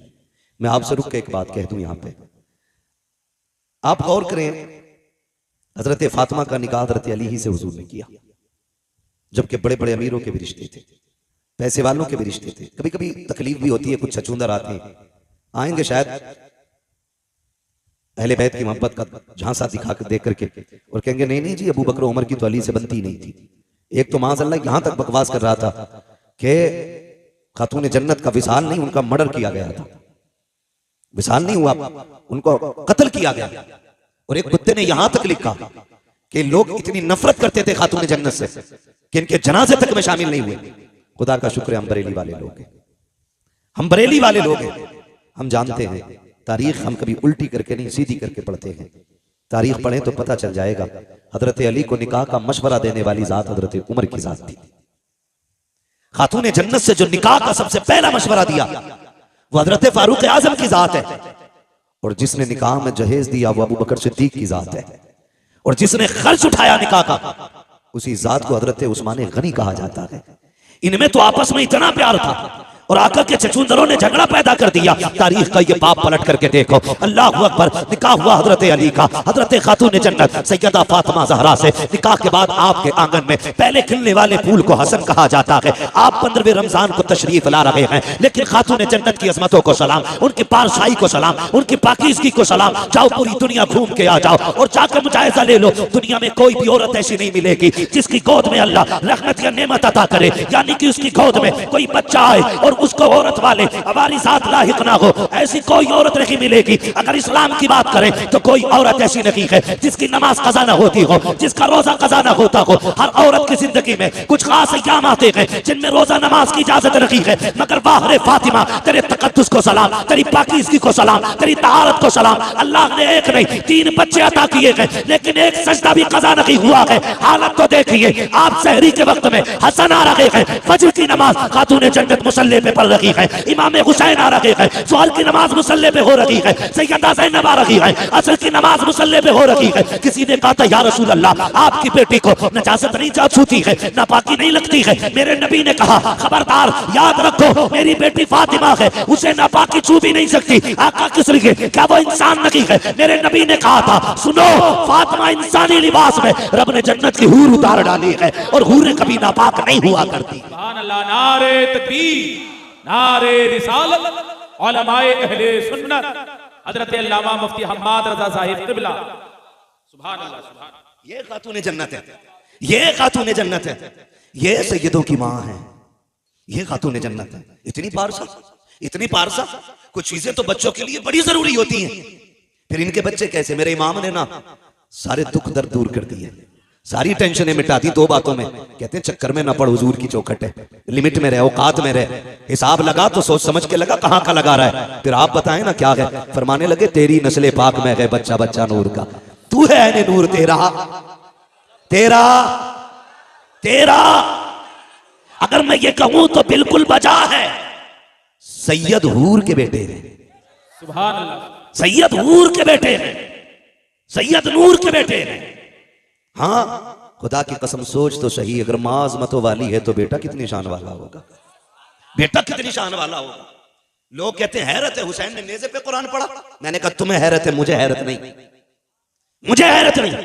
मैं आपसे रुक के एक बात कह दूं, यहां पे आप गौर करें, हजरत फातिमा का निकाह हजरत अली ही से हुजूर ने किया, जबकि बड़े बड़े अमीरों के भी रिश्ते थे, पैसे वालों के भी रिश्ते थे। कभी कभी तकलीफ भी होती है, कुछ छछूंदर आते हैं, आएंगे शायद अहले बैत की मोहब्बत का झांसा दिखा कर देख करके और कहेंगे नहीं नहीं जी, अबू बकर उमर की तो अली से बनती नहीं थी। एक तो माज़अल्लाह यहां तक बकवास कर रहा था कि खातून जन्नत का विसाल नहीं, उनका मर्डर किया गया था। विसाल नहीं हुआ, उनको कत्ल किया गया। और एक कुत्ते ने यहां तक लिखा कि लोग इतनी नफरत करते थे खातून जन्नत से कि इनके जनाजे तक में शामिल नहीं हुए। खुदा का शुक्र है हम बरेली वाले लोग हैं, हम बरेली वाले लोग हैं, हम जानते हैं तारीख हम कभी उल्टी करके नहीं सीधी करके पढ़ते हैं। तारीख पढ़ें तो पता चल जाएगा। हजरत अली को निकाह का मशवरा देने वाली जात हजरत उमर की जात थी। खातून जन्नत से जो निकाह का सबसे पहला मशवरा दिया वो हजरत फारूक आजम की जात है, और जिसने निकाह में जहेज दिया वो अबू बकर सिद्दीक की जात है, और जिसने खर्च उठाया निकाह का उसी जात को हजरत उस्मान गनी कहा जाता है। इनमें तो आपस में इतना प्यार था और आकर के चचुंदरों ने झगड़ा पैदा कर दिया। तारीख का ये बाप पलट करके देखो, अल्लाह अकबर, निकाह हुआ हजरत अली का हजरत खातून जन्नत सैयदा फातिमा ज़हरा से। निकाह के बाद आपके आंगन में पहले खिलने वाले फूल को हसन कहा जाता है। आप 15वें रमजान को तशरीफ ला रहे हैं, लेकिन खातून जन्नत की अजमतों को सलाम, उनकी पारसाई को सलाम, उनकी पाकीज़गी को सलाम। जाओ पूरी दुनिया घूम के आ जाओ और जाकर मुजायजा ले लो। दुनिया में कोई भी औरत ऐसी नहीं मिलेगी जिसकी गोद में अल्लाह रहमत या नेमत अता करे, यानी कि उसकी गोद में कोई बच्चा आए और उसको औरत वाले हमारी साथ लाहिक ना हो। ऐसी कोई औरत नहीं मिलेगी। अगर इस्लाम की बात करें तो कोई औरत ऐसी नहीं है जिसकी नमाज कज़ा ना होती हो, जिसका रोजा कज़ा ना होता हो। हर औरत की जिंदगी में कुछ खास अय्याम आते हैं जिनमें रोजा नमाज की इजाजत नहीं है, मगर बाहर फातिमा तेरे तकद्दुस को सलाम, तेरी पाकीज़गी को सलाम, तेरी तहारत को सलाम। अल्लाह ने एक नहीं 3 बच्चे अता किए हैं, लेकिन एक सजदा भी कज़ा नहीं हुआ है। हालत को देखिए, आप सहरी के वक्त में हसन आ रहे हैं, फजर की नमाज खातून जन्नत मुसल्ले पे पढ़ रही है, इमाम हुसैन आ रहे हैं, ज़ोहर की नमाज मुसल्ले पे हो रही है, सैयदा ज़ैनब आ रही है, असर की नमाज मुसल्ले पे हो रही है। किसी ने कहा था या रसूल अल्लाह, आपकी बेटी को नजासत नहीं जा छूती है, नापाकी नहीं लगती है। मेरे नबी ने कहा खबरदार, याद रखो मेरी बेटी फातिमा है, उसे नापाकी छू भी नहीं सकती। आका किस लिए? क्या वो इंसान नहीं है? मेरे नबी ने कहा था सुनो, फातिमा इंसानी लिबास में रब ने जन्नत की हूर उतार डाली है, और हूरें कभी नापाक नहीं हुआ करती। सुभान अल्लाह, नारे तकबीर, नारे रिसालत, उलमाए अहले सुन्नत, हजरत अल्लामा मुफ्ती हम्माद रजा साहिब क़िबला। सुभान अल्लाह, सुभान अल्लाह। ये खातून जन्नत है, ये खातून जन्नत है, ये सैयदों की माँ है, ये खातून जन्नत है। इतनी पारसा, इतनी पारसा। कुछ चीजें तो बच्चों के लिए बड़ी जरूरी होती हैं, फिर इनके बच्चे कैसे? मेरे इमाम ने ना सारे दुख दर्द दूर कर दिए, सारी टेंशनें मिटा दी 2 बातों में। कहते हैं चक्कर में न पड़, हुजूर की चौखट है, लिमिट में रहे, औकात में रहे। हिसाब लगा तो सोच समझ के लगा, कहां का लगा रहा है। फिर आप बताएं ना क्या है। फरमाने लगे तेरी नस्ले पाक में है बच्चा बच्चा नूर का, तू है नूर तेरा तेरा तेरा। अगर मैं ये कहूं तो बिल्कुल बजा है, सैयद हूर के बेटे हैं, सुभान अल्लाह, सैयद हूर के बेटे हैं, सैयद नूर के बेटे हैं। हाँ, खुदा की कसम सोच तो सही, अगर माँ अज़मतों वाली है तो बेटा कितनी शान वाला होगा, बेटा कितनी शान वाला होगा। लोग कहते हैं हैरत है, हुसैन ने नेज़े पे कुरान पढ़ा। मैंने कहा तुम्हें हैरत है, मुझे हैरत नहीं, मुझे हैरत नहीं।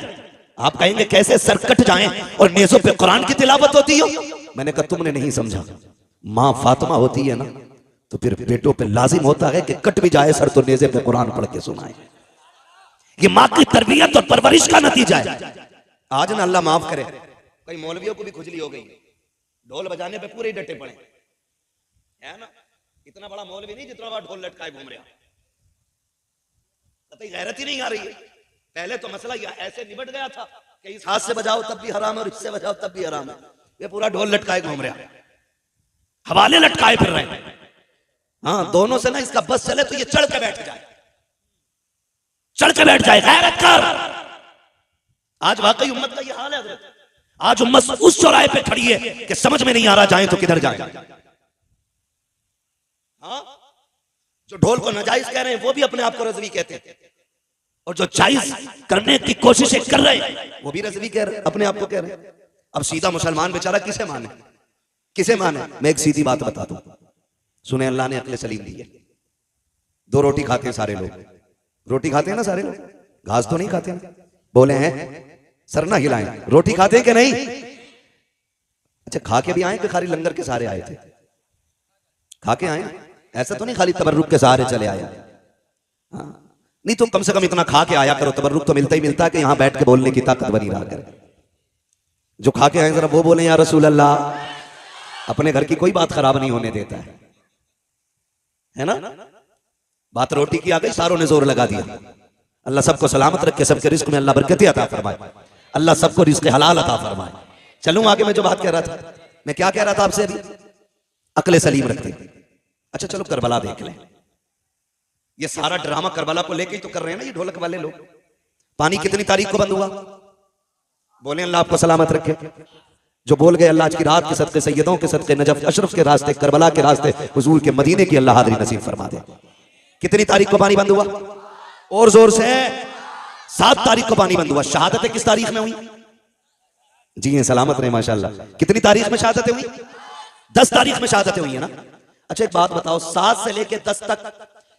आप कहेंगे कैसे सर कट जाएं और नेज़ों पे कुरान की तिलावत होती हो। मैंने कहा तुमने नहीं समझा, माँ फातिमा होती है ना तो फिर बेटों पे लाजिम होता है कि कट भी जाए सर तो नेज़े पे कुरान पढ़ के सुनाए। ये माँ की तरबियत और परवरिश का नतीजा है। आज ना अल्लाह माफ करे, कई मौलवियों को भी खुजली हो गई, ढोल बजाने पे पूरे डटे पड़े, है ना। इतना बड़ा मौलवी नहीं जितना बड़ा ढोल लटकाए घूम रहा, कतई गैरत ही नहीं आ रही है। पहले तो मसला ऐसे निबट गया था कि इस हाथ से बजाओ तब भी हराम है और इससे बजाओ तब भी हराम है। ये पूरा ढोल लटकाए घूम रहा, हवाले लटकाए फिर रहे हैं। हाँ, दोनों से ना इसका बस चले तो ये चढ़ के बैठ जाए, चढ़ के बैठ जाए। गैरत कर। आज वाकई उम्मत का ये हाल है हज़रत। आज उम्मत उस चौराहे पे खड़ी है कि समझ में नहीं आ रहा जाए तो किधर जाए। हाँ, जो ढोल को नाजायज कह रहे हैं वो भी अपने आप को रज़वी कहते हैं, और जो जायज करने की कोशिशें कर रहे हैं वो भी रज़वी कह रहे हैं, अपने आप को कह रहे हैं। अब सीधा मुसलमान बेचारा किसे माने, किसे माने? मैं एक सीधी बात बता दूं, सुने, अल्लाह ने अक्ल सलीम दी है। 2 रोटी खाते हैं सारे लोग, रोटी खाते हैं ना सारे लोग, घास तो नहीं खाते हैं। बोले हैं सर ना हिलाएं, रोटी खाते हैं कि नहीं? अच्छा, खा के भी आए कि खाली लंगर के सहारे आए थे? खा के आए, ऐसा तो नहीं खाली तबर्रुक के सहारे चले आए। हाँ, नहीं तो कम से कम इतना खा के आया करो। तबर्रुक तो मिलता ही मिलता है कि यहां बैठ के बोलने की ताकत बनी रहा करे। जो खा के आए जरा वो बोले या रसूल अल्लाह। अपने घर की कोई बात खराब नहीं होने देता है ना। बात रोटी की आ गई, सारों ने जोर लगा दिया। अल्लाह सबको सलामत रखे, सबके रिस्क में अल्लाह बरकत अता फरमाए, अल्लाह सबको रिस्क हलाल अता फरमाए। चलूं आगे, मैं जो बात कह रहा था, मैं क्या कह रहा था आपसे अभी? अक्ल सलीम रखते। अच्छा चलो करबला देख लें। ये सारा ड्रामा करबला को लेके ही तो कर रहे हैं ना ये ढोलक वाले लोग। पानी कितनी तारीख को बंद हुआ? बोले अल्लाह आपको सलामत रखे। जो बोल गए अल्लाह आज की रात के सदके, सैयदों के सदके, नजफ अशरफ के रास्ते, करबला के रास्ते, हुजूर के मदीने की अल्लाह हाज़िरी नसीब फरमा दे। कितनी तारीख को पानी बंद हुआ? और जोर से 7 तारीख को पानी बंद हुआ। शहादतें किस तारीख में हुई? जी हैं, सलामत रहे माशाल्लाह। कितनी तारीख में शहादतें हुई? 10 तारीख में शहादतें हुई है ना। अच्छा एक बात बताओ, 7 से लेके 10 तक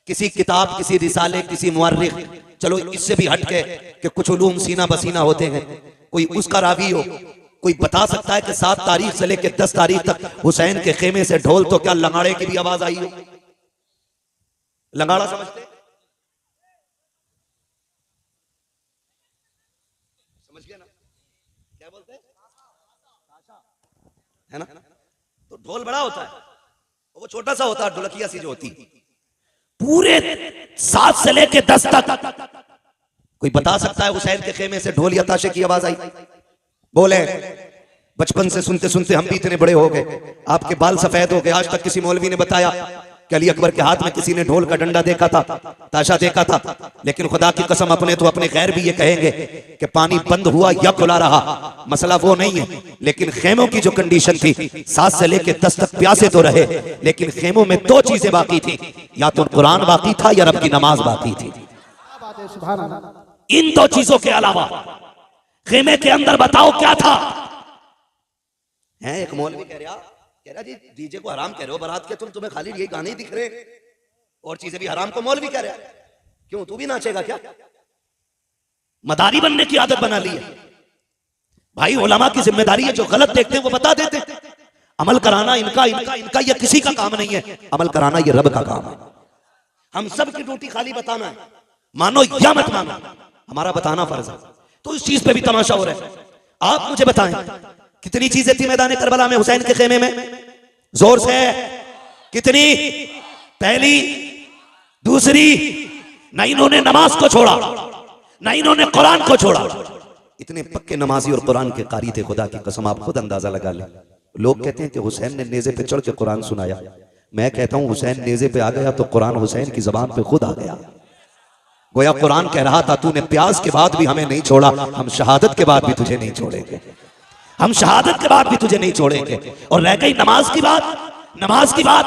किसी किताब, किसी रिसाले, किसी मुअर्रिख, चलो इससे भी हट के कि कुछ उलूम सीना बसीना होते हैं, कोई उसका रावी हो, कोई बता सकता है कि 7 तारीख से लेके 10 तारीख तक हुसैन के खेमे से ढोल तो क्या लंगाड़े की भी आवाज आई हो? लंगाड़ा समझते? समझ गया ना क्या बोलते हैं? है ना? तो ढोल बड़ा होता है, वो छोटा सा होता है, ढोलकिया सी जो होती। पूरे 7 से लेके 10 तक कोई बता सकता है हुसैन के खेमे से ढोल या ताशे की आवाज आई? बोले बचपन से सुनते सुनते हम भी इतने बड़े हो गए, आपके बाल सफेद हो गए, आज तक किसी मौलवी ने बताया कि अली अकबर के हाथ में किसी ने ढोल का डंडा देखा था, ताशा देखा था? लेकिन खुदा की कसम अपने तो अपने गैर भी ये कहेंगे कि पानी बंद हुआ या खुला रहा, मसला वो नहीं है। लेकिन खेमों की जो कंडीशन थी, 7 से लेके 10 तक प्यासे तो रहे, लेकिन खेमों में 2 चीजें बाकी थी, या तो कुरान बाकी था या रब की नमाज बाकी थी। इन 2 चीजों के अलावा खेमे के अंदर बताओ क्या था? है एक मौलवी कह रहा जी डीजे को हराम कह रहे हो बारात के, तुम्हें खाली ये गाने ही दिख रहे और चीजें भी हराम को मौलवी कह रहा है, क्यों तू भी नाचेगा क्या? मदारी बनने की आदत बना ली है भाई। उलमा की जिम्मेदारी है, जो गलत देखते हैं वो बता देते। अमल कराना इनका इनका इनका ये किसी का काम नहीं है, अमल कराना ये रब का काम है। हम सब की ड्यूटी खाली बताना है, मानो या मत मानो, हमारा बताना फर्ज है। तो इस चीज पे भी तमाशा हो रहा है। आप मुझे बताएं कितनी चीजें थी मैदान करबला में हुसैन के खेमे में? जोर से कितनी? पहली, दूसरी, ना इन्होंने नमाज को छोड़ा, ना इन्होंने कुरान को छोड़ा। इतने पक्के नमाजी और कुरान के कारी थे, खुदा की कसम आप खुद अंदाजा लगा लें। लोग कहते हैं कि हुसैन ने नेज़े पे चढ़ के कुरान सुनाया, मैं कहता हूं हुसैन नेज़े पे आ गया तो कुरान हुसैन की जबान पे खुद आ गया। गोया कुरान कह रहा था तूने प्यास के बाद भी हमें नहीं छोड़ा, हम शहादत के बाद भी तुझे नहीं छोड़ेंगे, हम शहादत के बाद भी तुझे नहीं छोड़ेंगे। और रह गई नमाज की बात, नमाज की बात,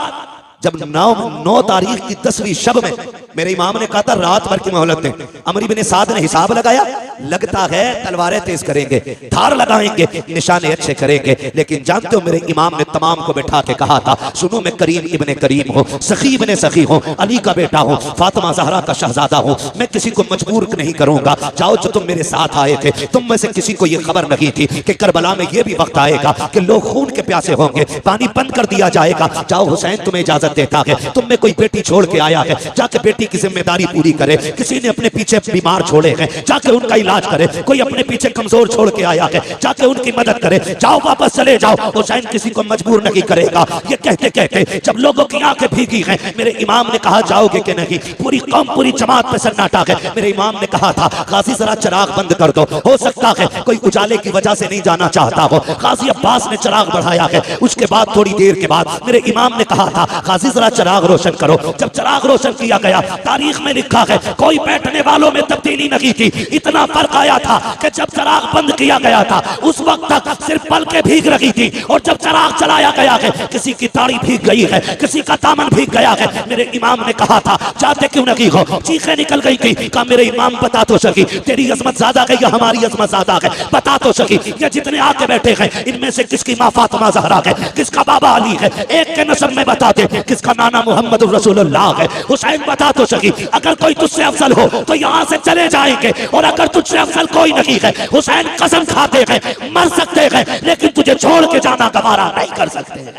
जब 9 तारीख की 10वीं शब में मेरे इमाम ने कहा था रात भर की मोहलत में, अमर इब्न साद ने हिसाब लगाया, लगता है तलवारें तेज करेंगे, धार लगाएंगे, निशाने अच्छे करेंगे। लेकिन जानते हो मेरे इमाम ने तमाम को बैठा के कहा था सुनो मैं करीम इब्ने करीम हूँ, सखी इब्ने सखी हूँ, अली का बेटा हूँ, फातिमा ज़हरा का शहजादा हूँ, मैं किसी को मजबूर नहीं करूंगा। जाओ जो तुम मेरे साथ आए थे, तुम में से किसी को ये खबर नहीं थी कि करबला में ये भी वक्त आएगा कि लोग खून के प्यासे होंगे, पानी बंद कर दिया जाएगा। जाओ हुसैन तुम्हें इजाजत देता है, तुम में कोई बेटी छोड़ के आया है, जाके बेटी की जिम्मेदारी पूरी करे। किसी ने अपने पीछे बीमार छोड़े हैं, जाके उनका इलाज करे। कोई अपने पीछे कमजोर छोड़ के आया है, जाके उनकी मदद करे। जाओ वापस चले जाओ, हुसैन किसी को मजबूर नहीं करेगा। ये कहते कहते जब लोगों की आंखें भीगी हैं, मेरे इमाम ने कहा जाओगे कि नहीं? पूरी कौम पूरी जमात पे सन्नाटा है। मेरे इमाम ने कहा था गाजी जरा चिराग बंद कर दो, हो सकता है कोई उजाले की वजह से नहीं जाना चाहता हो। गाजी अब्बास ने चिराग बढ़ाया है। उसके बाद थोड़ी देर के बाद मेरे इमाम ने कहा था गाजी जरा चिराग रोशन करो। जब चिराग रोशन किया गया, तारीख में लिखा है कोई बैठने वालों में तब्दीली नहीं थी। इतना फर्क आया था कि जब चिराग बंद किया गया था उस वक्त तक सिर्फ पलकें भीग रही थी, और जब चिराग चलाया गया है किसी की दाढ़ी भीग गई है, किसी का दामन भीग गया है। मेरे इमाम ने कहा था जाते क्यों नहीं हो? चीखें निकल गई थी। कहा मेरे इमाम बता तो सकी तेरी अजमत ज्यादा है या हमारी अजमत ज्यादा है? बता तो सकी ये जितने आके बैठे हैं इनमें से किसकी माँ फातिमा ज़हरा है, किसका बाबा अली है? एक के नस्ब में बता दे किसका नाना मोहम्मद रसूलुल्लाह है। हुसैन बता तो सकी अगर कोई तुझसे अफजल हो तो यहाँ से चले जाएंगे, और अगर तुझसे अफजल कोई नहीं है, हुसैन कसम खाते हैं मर सकते हैं लेकिन तुझे छोड़ के जाना गवारा नहीं कर सकते हैं।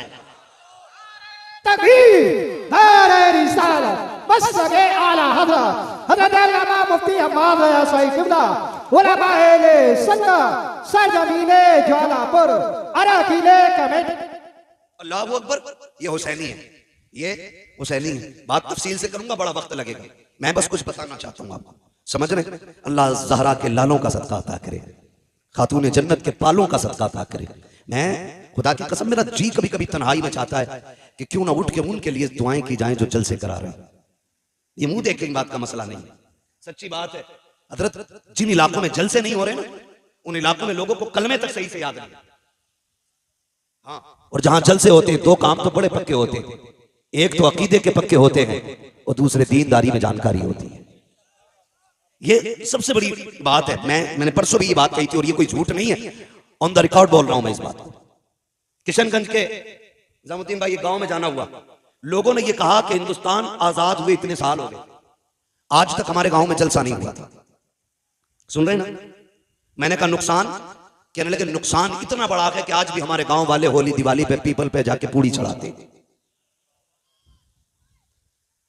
तकबीर, नारे रिसालत, मसलके आला हज़रत हज़रत अल्लामा मुफ्ती हम्माद रज़ा साहिब क़िबला, उलमाए अहले सुन्नत, सरजमीने ज्वालापुर, अराकीने कमेटी। अल्लाह अकबर। ये हुसैनी है, ये हुसैनी है। बात तफसील से करूंगा, बड़ा वक्त लगेगा। मैं बस कुछ बताना चाहता हूँ आपको, समझ रहे? अल्लाह ज़हरा के लालों का सदका अता करे, खातून जन्नत के पालों का सदका अता करे। मैं खुदा की कसम, मेरा जी कभी कभी तन्हाई में चाहता है कि क्यों ना उठ के उनके लिए दुआएं की जाएं जो जलसे करा रहे हैं। ये मुंह देख के बात का मसला नहीं है, सच्ची बात है। हजरत जिन इलाकों में जलसे नहीं हो रहे ना, उन इलाकों में लोगों को कलमे तक सही से याद नहीं। हाँ, और जहां जलसे होते हैं दो काम तो बड़े पक्के होते हैं, एक तो अकीदे के पक्के होते हैं और दूसरे दीनदारी में जानकारी होती है। ये सबसे बड़ी बात है। मैंने परसों भी ये बात कही थी और ये कोई झूठ नहीं है, ऑन द रिकॉर्ड बोल रहा हूं मैं इस बात को। किशनगंज के निजामुद्दीन भाई गांव में जाना हुआ, लोगों ने ये कहा कि हिंदुस्तान आजाद हुए इतने साल हो गए, आज तक हमारे गांव में जलसा नहीं हुआ था। सुन रहे ना? मैंने कहा नुकसान, कहने लगे नुकसान इतना बड़ा है कि आज भी हमारे गांव वाले होली दिवाली पे पीपल पे जाके पूड़ी चढ़ाते।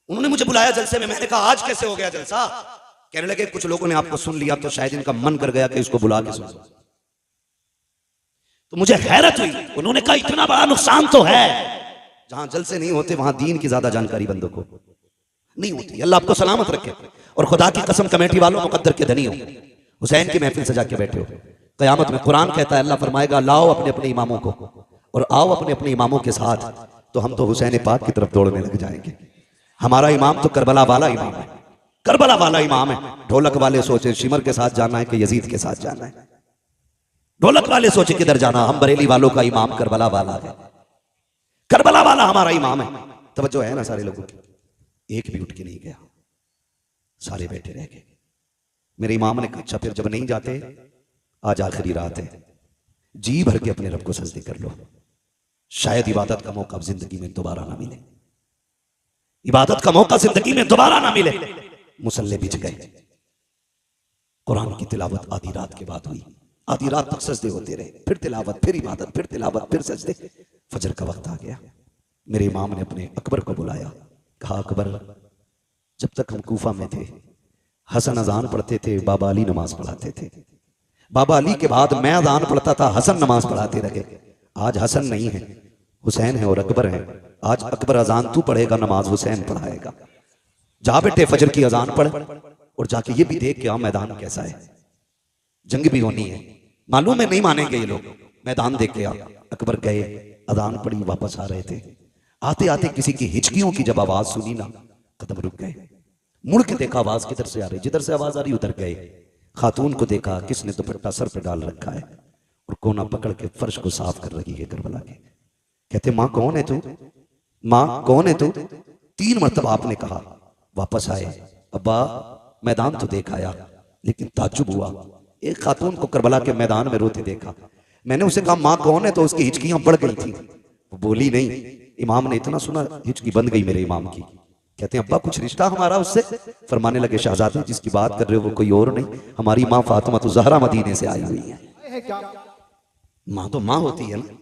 उन्होंने मुझे बुलाया जलसे में, मैंने कहा आज कैसे हो गया जलसा? कहने लगे कुछ लोगों ने आपको सुन लिया तो शायद इनका मन कर गया कि इसको बुला के सुन। तो मुझे हैरत हुई, उन्होंने कहा इतना बड़ा नुकसान तो है। जहां जलसे नहीं होते वहां दीन की ज्यादा जानकारी बंदों को नहीं होती। अल्लाह आपको सलामत रखे। और खुदा की कसम कमेटी वालों मुकद्दर के धनी हो, हुसैन की महफिल सजा के बैठे हो, कयामत में कुरान कहता है, अल्लाह फरमाएगा लाओ अपने अपने इमामों को और आओ अपने अपने इमामों के साथ, तो हम तो हुसैन पाक की तरफ दौड़ने लग जाएंगे। हमारा इमाम तो करबला वाला इमाम है, करबला वाला इमाम है। ढोलक वाले सोचे शिमर के साथ जाना है कि यजीद के साथ जाना है, ढोलक वाले सोचे किधर जाना। हम बरेली वालों का इमाम करबला वाला है, करबला वाला हमारा इमाम है। तवज्जो है ना सारे लोगों की? एक भी उठ के नहीं गया, सारे बैठे रह गए। मेरे इमाम ने कहा अच्छा फिर जब नहीं जाते, आज आखिरी रात है, जी भर के अपने रब को सजदे कर लो, शायद इबादत का मौका जिंदगी में दोबारा ना मिले, इबादत का मौका जिंदगी में दोबारा ना मिले। मुसल्ले बिछ गए, कुरान की तिलावत आधी रात के बाद हुई, आधी रात तक सजदे होते रहे, फिर तिलावत, फिर इबादत, फिर तिलावत, फिर सजदे। फजर का वक्त आ गया, मेरे इमाम ने अपने अकबर को बुलाया, कहा अकबर जब तक हम कूफा में थे हसन अजान पढ़ते थे, बाबा अली नमाज पढ़ाते थे, बाबा अली के बाद मैं अजान पढ़ता था, हसन नमाज पढ़ाते रहे। आज हसन नहीं है, हुसैन है और अकबर है। आज अकबर अजान तू पढ़ेगा, नमाज हुसैन पढ़ाएगा। जा बेटे फजर की अजान पढ़ और जाके ये भी देख के आ मैदान कैसा है, जंग भी होनी है। मालूम है नहीं मानेंगे ये लोग, मैदान देख के आ। अकबर गए, अजान पढ़ी, वापस आ रहे थे। आते आते किसी की हिचकियों की जब आवाज सुनी ना, कदम रुक गए, मुड़ के देखा आवाज किधर से आ रही, जिधर से आवाज आ रही उधर गए। खातून को देखा, किसने दुपट्टा सर पे डाल रखा है और कोना पकड़ के फर्श को साफ कर रही है करबला के। कहते माँ कौन है तू, माँ कौन है तू? 3 मरतबा आपने कहा। वापस आए, अब्बा मैदान तो देख आया, लेकिन ताज्जुब हुआ, एक खातून को करबला के मैदान में रोते देखा। मैंने उसे कहा माँ कौन है, तो उसकी हिचकियां बढ़ गई थी, वो बोली नहीं। इमाम ने इतना सुना, हिचकी बंद गई मेरे इमाम की। कहते हैं अब्बा कुछ रिश्ता हमारा उससे? फरमाने लगे शहजादे जिसकी बात कर रहे हो वो कोई और नहीं, हमारी माँ फातिमा तो ज़हरा मदीने से आई हुई है। माँ तो माँ होती है ना,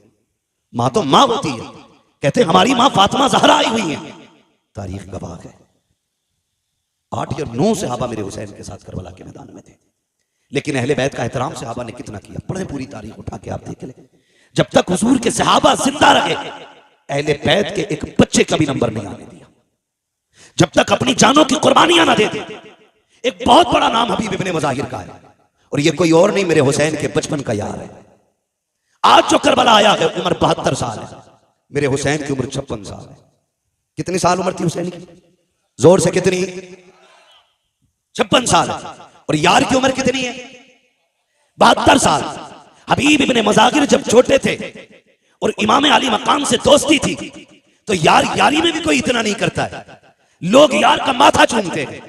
माँ तो माँ होती है। कहते हमारी माँ फातिमा ज़हरा आई हुई है। तारीख गवाह है, 8 या 9 सहाबा मेरे हुसैन के साथ करबला के मैदान में थे, लेकिन अहले बैत का एहतराम सहाबा ने कितना किया। पढ़े पूरी तारीख उठा के आप देख ले। जब तक हुजूर के सहाबा जिंदा रहे, अहले बैत के एक बच्चे का भी नंबर नहीं आने दिया, जब तक अपनी जानों की कुर्बानियां ना दे दे। एक बहुत बड़ा नाम हबीब इब्ने मज़ाहिर का है, और ये कोई और नहीं, मेरे हुसैन के बचपन का यार है। आज जो करबला आया है उम्र 72 साल है, मेरे हुसैन की उम्र 56 साल है। कितनी साल उम्र थी हुसैन की? जोर से कितनी? 56 साल। और यार की उम्र कितनी है? 72 साल। हबीब इब्ने मज़ाहिर जब छोटे थे और इमाम अली मकाम से दोस्ती थी, तो यार यारी में भी कोई इतना नहीं करता है। लोग यार का माथा चूमते हैं,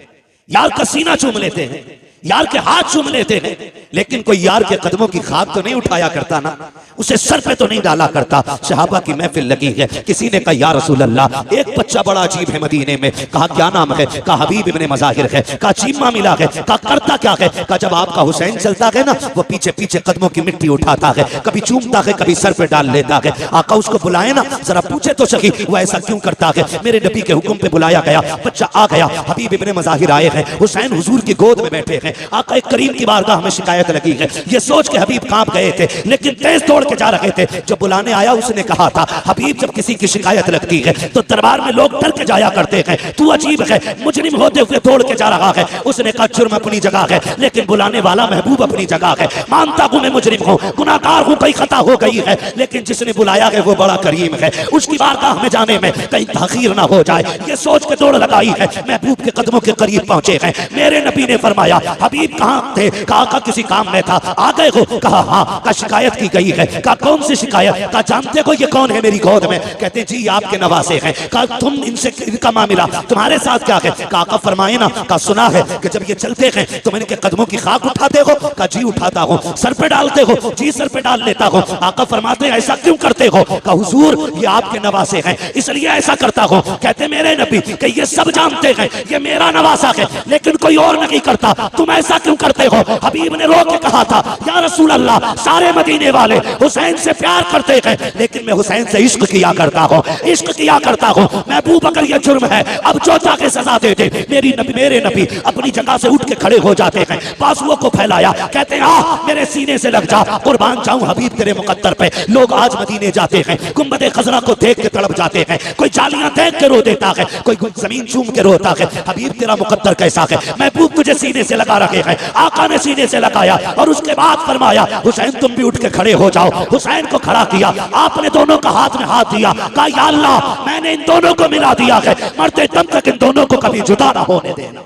यार का सीना चूम लेते हैं, यार के हाथ चूम लेते हैं, लेकिन कोई यार के कदमों की खाक तो नहीं उठाया करता ना, उसे सर पे तो नहीं डाला करता। सहाबा की महफिल लगी है, किसी ने कहा या रसूल अल्लाह, एक बच्चा बड़ा अजीब है मदीने में। कहा क्या नाम है? कहा हबीब इब्ने मज़ाहिर है। कहा चीमा मिला है? कहा करता क्या है? कहा जब आपका हुसैन चलता है ना, वो पीछे पीछे कदमों की मिट्टी उठाता है, कभी चूमता है, कभी सर पे डाल लेता है। आका उसको बुलाए ना, जरा पूछे तो सही वो ऐसा क्यों करता है। मेरे नबी के हुक्म पे बुलाया गया, बच्चा आ गया, हबीब इब्ने मज़ाहिर आए हैं, हुसैन हुजूर की गोद में बैठे हैं। आका करीम की बारगाह में शिकायत लगी है, ये सोच के हबीब कांप गए थे, लेकिन तेज दौड़ के जा रहे थे, जब बुलाने आया उसने कहा था हबीब जब किसी की शिकायत लगती है तो दरबार में लोग डर के जाया करते हैं, तू अजीब है, मुजरिम होते हुए दौड़ के जा रहा है। उसने कहा जुर्म अपनी जगह है लेकिन बुलाने वाला महबूब अपनी जगह है। मानता हूं मैं मुजरिम हूं, गुनाहगार हूं, कहीं खता हो गई है, लेकिन जिसने बुलाया है वो बड़ा करीम है, उसकी बारगाह में जाने में कहीं ताखीर ना हो जाए, ये सोच के दौड़ लगाई है। महबूब के कदमों के करीब पहुंचे हैं। मेरे नबी ने फरमाया हबीब कहाँ थे? कहा किसी काम में था। आ गए हो? कहा हाँ। का शिकायत की गई है। कहा कौन सी शिकायत? का जानते हो ये कौन है मेरी गोद में? कहते जी आपके नवासे हैं। कहा तुम इनसे इनका मामला तुम्हारे साथ क्या है? कहा फरमाए ना। कहा सुना है कि जब ये चलते हैं तुम इनके कदमों की खाक उठाते हो? कहा जी उठाता हूँ। सर पे डालते हो? जी सर पे डाल लेता हूँ। आका फरमाते हैं ऐसा क्यों करते हो? कहा हुजूर ये आपके नवासे हैं इसलिए ऐसा करता हूँ। कहते मेरे नबी कि ये सब जानते हैं ये मेरा नवासा है लेकिन कोई और नहीं करता, तुम ऐसा क्यों करते हो? हबीब ने रो के कहा था या रसूल अल्लाह सारे मदीने वाले हुसैन से प्यार करते हैं लेकिन मैं हुसैन से इश्क किया करता हूँ, इश्क किया करता हूँ। महबूब अगर ये जुर्म है अब जो जाके सजा दे दे। मेरे नबी अपनी जगह से उठ के खड़े हो जाते हैं, बाजुओं को फैलाया, कहते हैं आ मेरे सीने से लग जा, कुर्बान जाऊं हबीब तेरे मुकद्दर पे। लोग आज मदीने जाते हैं, गुंबद खजरा को देख के तड़प जाते हैं, कोई जालियां देख के रो देता है, कोई जमीन चूम के रोता है। हबीब तेरा मुकद्दर कैसा है? महबूब तुझे सीने से लगा रखे हैं। आका ने सीने से लगाया और उसके बाद फरमाया हुसैन तुम भी उठ के खड़े हो जाओ। हुसैन को खड़ा किया, आपने दोनों का हाथ में हाथ दिया, कहा या अल्लाह मैंने इन दोनों को मिला दिया है, मरते दम तक इन दोनों को कभी जुदा ना होने देना।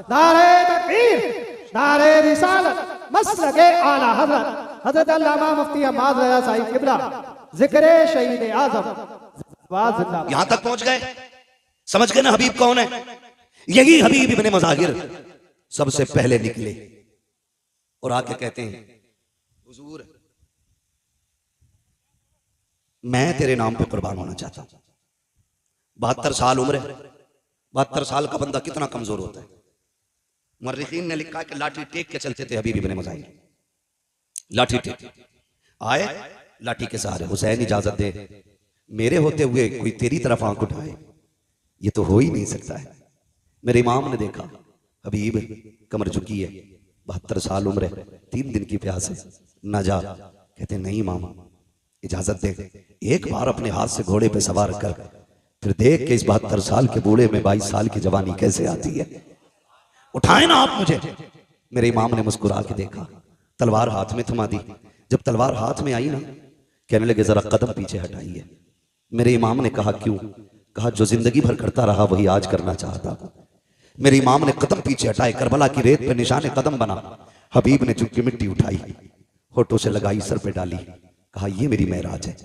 नारे तकबीर, नारे रिसालत, मसलके आला हज़रत हज़रत अल्लामा मुफ्ती हम्माद रज़ा साहिब किबला, जिक्र शहीद आज़म। यहां तक पहुंच गए, समझ गए ना हबीब कौन है? यही हबीब इब्ने मज़ाहिर सबसे पहले निकले और आके कहते हैं हुजूर मैं तेरे नाम पे कुर्बान होना चाहता हूं। 72 साल उम्र है, 72 साल का बंदा कितना कमजोर होता है। मुर्रिखीन ने लिखा है कि लाठी टेक के चलते थे हबीब इब्ने मज़ाहिर, लाठी टेक आए, लाठी के सहारे। हुसैन इजाजत दे, मेरे होते हुए कोई तेरी तरफ आंख उठाए, ये तो हो ही नहीं सकता है। मेरे इमाम ने देखा हबीब कमर झुकी है, 72 साल उम्र है, 3 दिन की प्यास है, ना जा। कहते नहीं इमाम इजाजत दे, एक बार अपने हाथ से घोड़े पे सवार कर फिर देख के इस 72 साल के बूढ़े में 22 साल की जवानी कैसे आती है, उठाए ना आप मुझे। मेरे इमाम ने मुस्कुरा के देखा, तलवार हाथ में थमा दी। जब तलवार हाथ में आई ना, कहने लगे जरा कदम पीछे हटाइए। मेरे इमाम ने कहा क्यों? कहा जो जिंदगी भर करता रहा वही आज करना चाहता। मेरे इमाम ने कदम पीछे हटाए, करबला की रेत पे निशाने कदम बना। हबीब ने झुक के मिट्टी उठाई, होठों से लगाई, सर पे डाली, कहा ये मेरी मेराज है।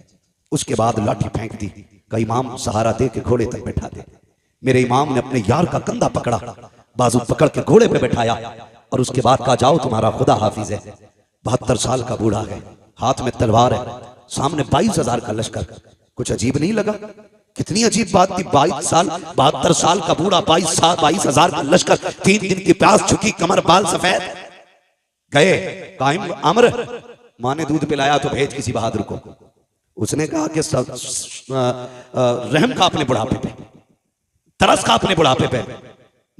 उसके बाद लाठी फेंक दी, कहा इमाम सहारा दे के घोड़े तक बैठा दे। मेरे इमाम ने अपने यार का कंधा पकड़ा, बाजू पकड़ के घोड़े पे बैठाया और उसके बाद कहा जाओ तुम्हारा खुदा हाफिज है। 72 साल का बूढ़ा है, हाथ में तलवार है, सामने 22,000 का लश्कर। कुछ अजीब नहीं लगा? कितनी अजीब बात थी। 72 साल का बूढ़ा, 22,000 का लश्कर, 3 दिन की प्यास, झुकी कमर, बाल सफेद। गए कायम अमर, माँ ने दूध पिलाया तो भेज किसी बहादुर को। उसने कहा कि रहम का अपने बुढ़ापे पे, तरस का अपने बुढ़ापे पे,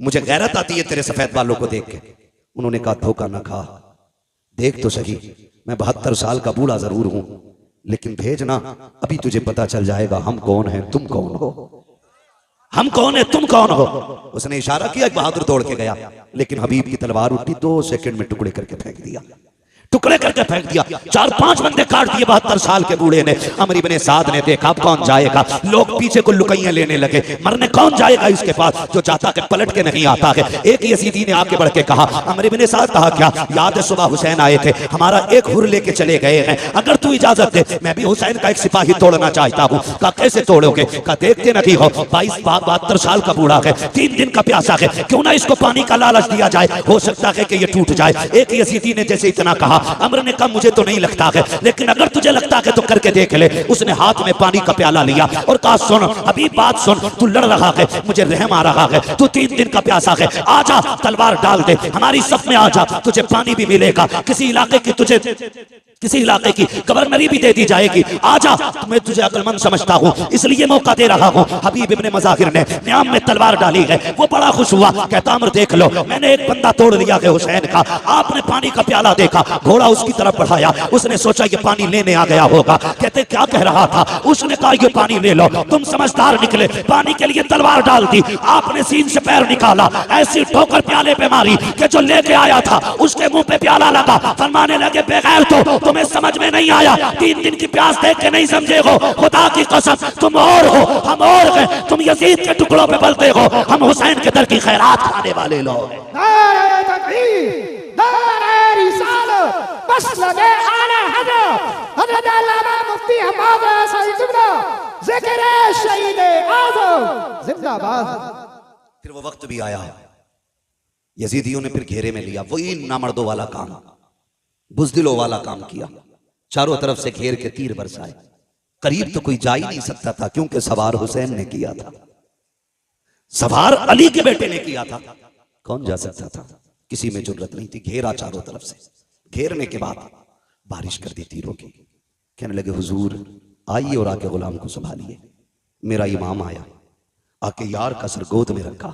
मुझे गैरत आती है तेरे सफेद बालों को देख के। उन्होंने कहा धोखा ना खा, देख तो सही, मैं 72 साल का बूढ़ा जरूर हूं लेकिन भेजना, अभी तुझे पता चल जाएगा हम कौन हैं, तुम कौन हो, हम कौन है, तुम कौन हो। उसने इशारा किया, बहादुर दौड़ के गया, लेकिन हबीब की तलवार उठी, 2 सेकंड में टुकड़े करके फेंक दिया, टुकड़े करके फेंक दिया। 4-5 बंदे काट दिए 72 साल के बूढ़े ने। अमर इब्ने साद ने देखा अब कौन जाएगा, लोग पीछे को लुकैयां लेने लगे, मरने कौन जाएगा इसके पास, जो जाता के पलट के नहीं आता है। एक यजीदी ने आके बढ़ के कहा, अमर इब्ने साद कहा क्या याद है सुबह हुसैन आए थे, हमारा एक हुर लेके चले गए हैं, अगर तू इजाजत दे मैं भी हुसैन का एक सिपाही तोड़ना चाहता हूँ। कहा कैसे तोड़ोगे? कहा देखते नहीं हो 72 साल का बूढ़ा है, 3 दिन का प्यासा है, क्यों ना इसको पानी का लालच दिया जाए, हो सकता है कि ये टूट जाए। एक यजीदी ने जैसे इतना कहा, अमर ने कहा मुझे तो नहीं लगता है, लेकिन अगर तुझे लगता है तो करके देख ले। उसने हाथ में पानी का प्याला लिया और कहा सुन अभी बात सुन, तू लड़ रहा है, मुझे रहम आ रहा है, तू 3 दिन का प्यासा है, आजा तलवार डाल दे, हमारी सफ में आजा, तुझे पानी भी मिलेगा, किसी इलाके की गवर्नरी भी दे दी जाएगी, आजा, मैं तुझे अक्लमंद समझता हूँ इसलिए मौका दे रहा हूँ। हबीब इब्ने मज़ाहिर ने न्याम में तलवार डाली है, वो बड़ा खुश हुआ, कहता अमर देख लो मैंने एक बंदा तोड़ लिया है हुसैन का। आपने पानी का प्याला देखा, घोड़ा उसकी तरफ बढ़ाया। उसने सोचा ये पानी लेने आ गया होगा। कहते क्या कह रहा था? उसने कहा ये पानी ले लो। तुम समझदार निकले, पानी के लिए तलवार डाल दी, आपने सीन से पैर निकाला, ऐसी ठोकर प्याले पे मारी कि जो लेके आया था उसके मुंह पे प्याला लगा। फरमाने लगे बेगैर तो तुम्हें समझ में नहीं आया, 3 दिन की प्यास देख के नहीं समझे हो? खुदा की कसम तुम और हो, हम और हैं। तुम यजीद के टुकड़ों पे पलते हो, हम हुसैन के दर की खैरात खाने वाले लोग हैं। नारे तकबीर, नारे रिसालत, बस लगे आला हज़रत हज़रत अल्लामा मुफ्ती हम्माद साहिब क़िबला, ज़िक्र शहीद आज़म जिंदाबाद। फिर वो वक्त भी आया, यजीदियों ने फिर घेरे में लिया, वही नामर्दों वाला काम, बुज़दिलों वाला काम किया। चारों तरफ से घेर के तीर बरसाए। करीब तो कोई जा ही नहीं सकता था, क्योंकि सवार हुसैन ने किया था, सवार अली के बेटे ने किया था। कौन जा सकता था? किसी में जुर्रत नहीं थी। घेरा चारों तरफ से। घेरने के बाद बारिश कर दी तीरों की। कहने लगे हुजूर आइए और आके गुलाम को संभालिए। मेरा इमाम आया, आके यार का सर गोद में रखा।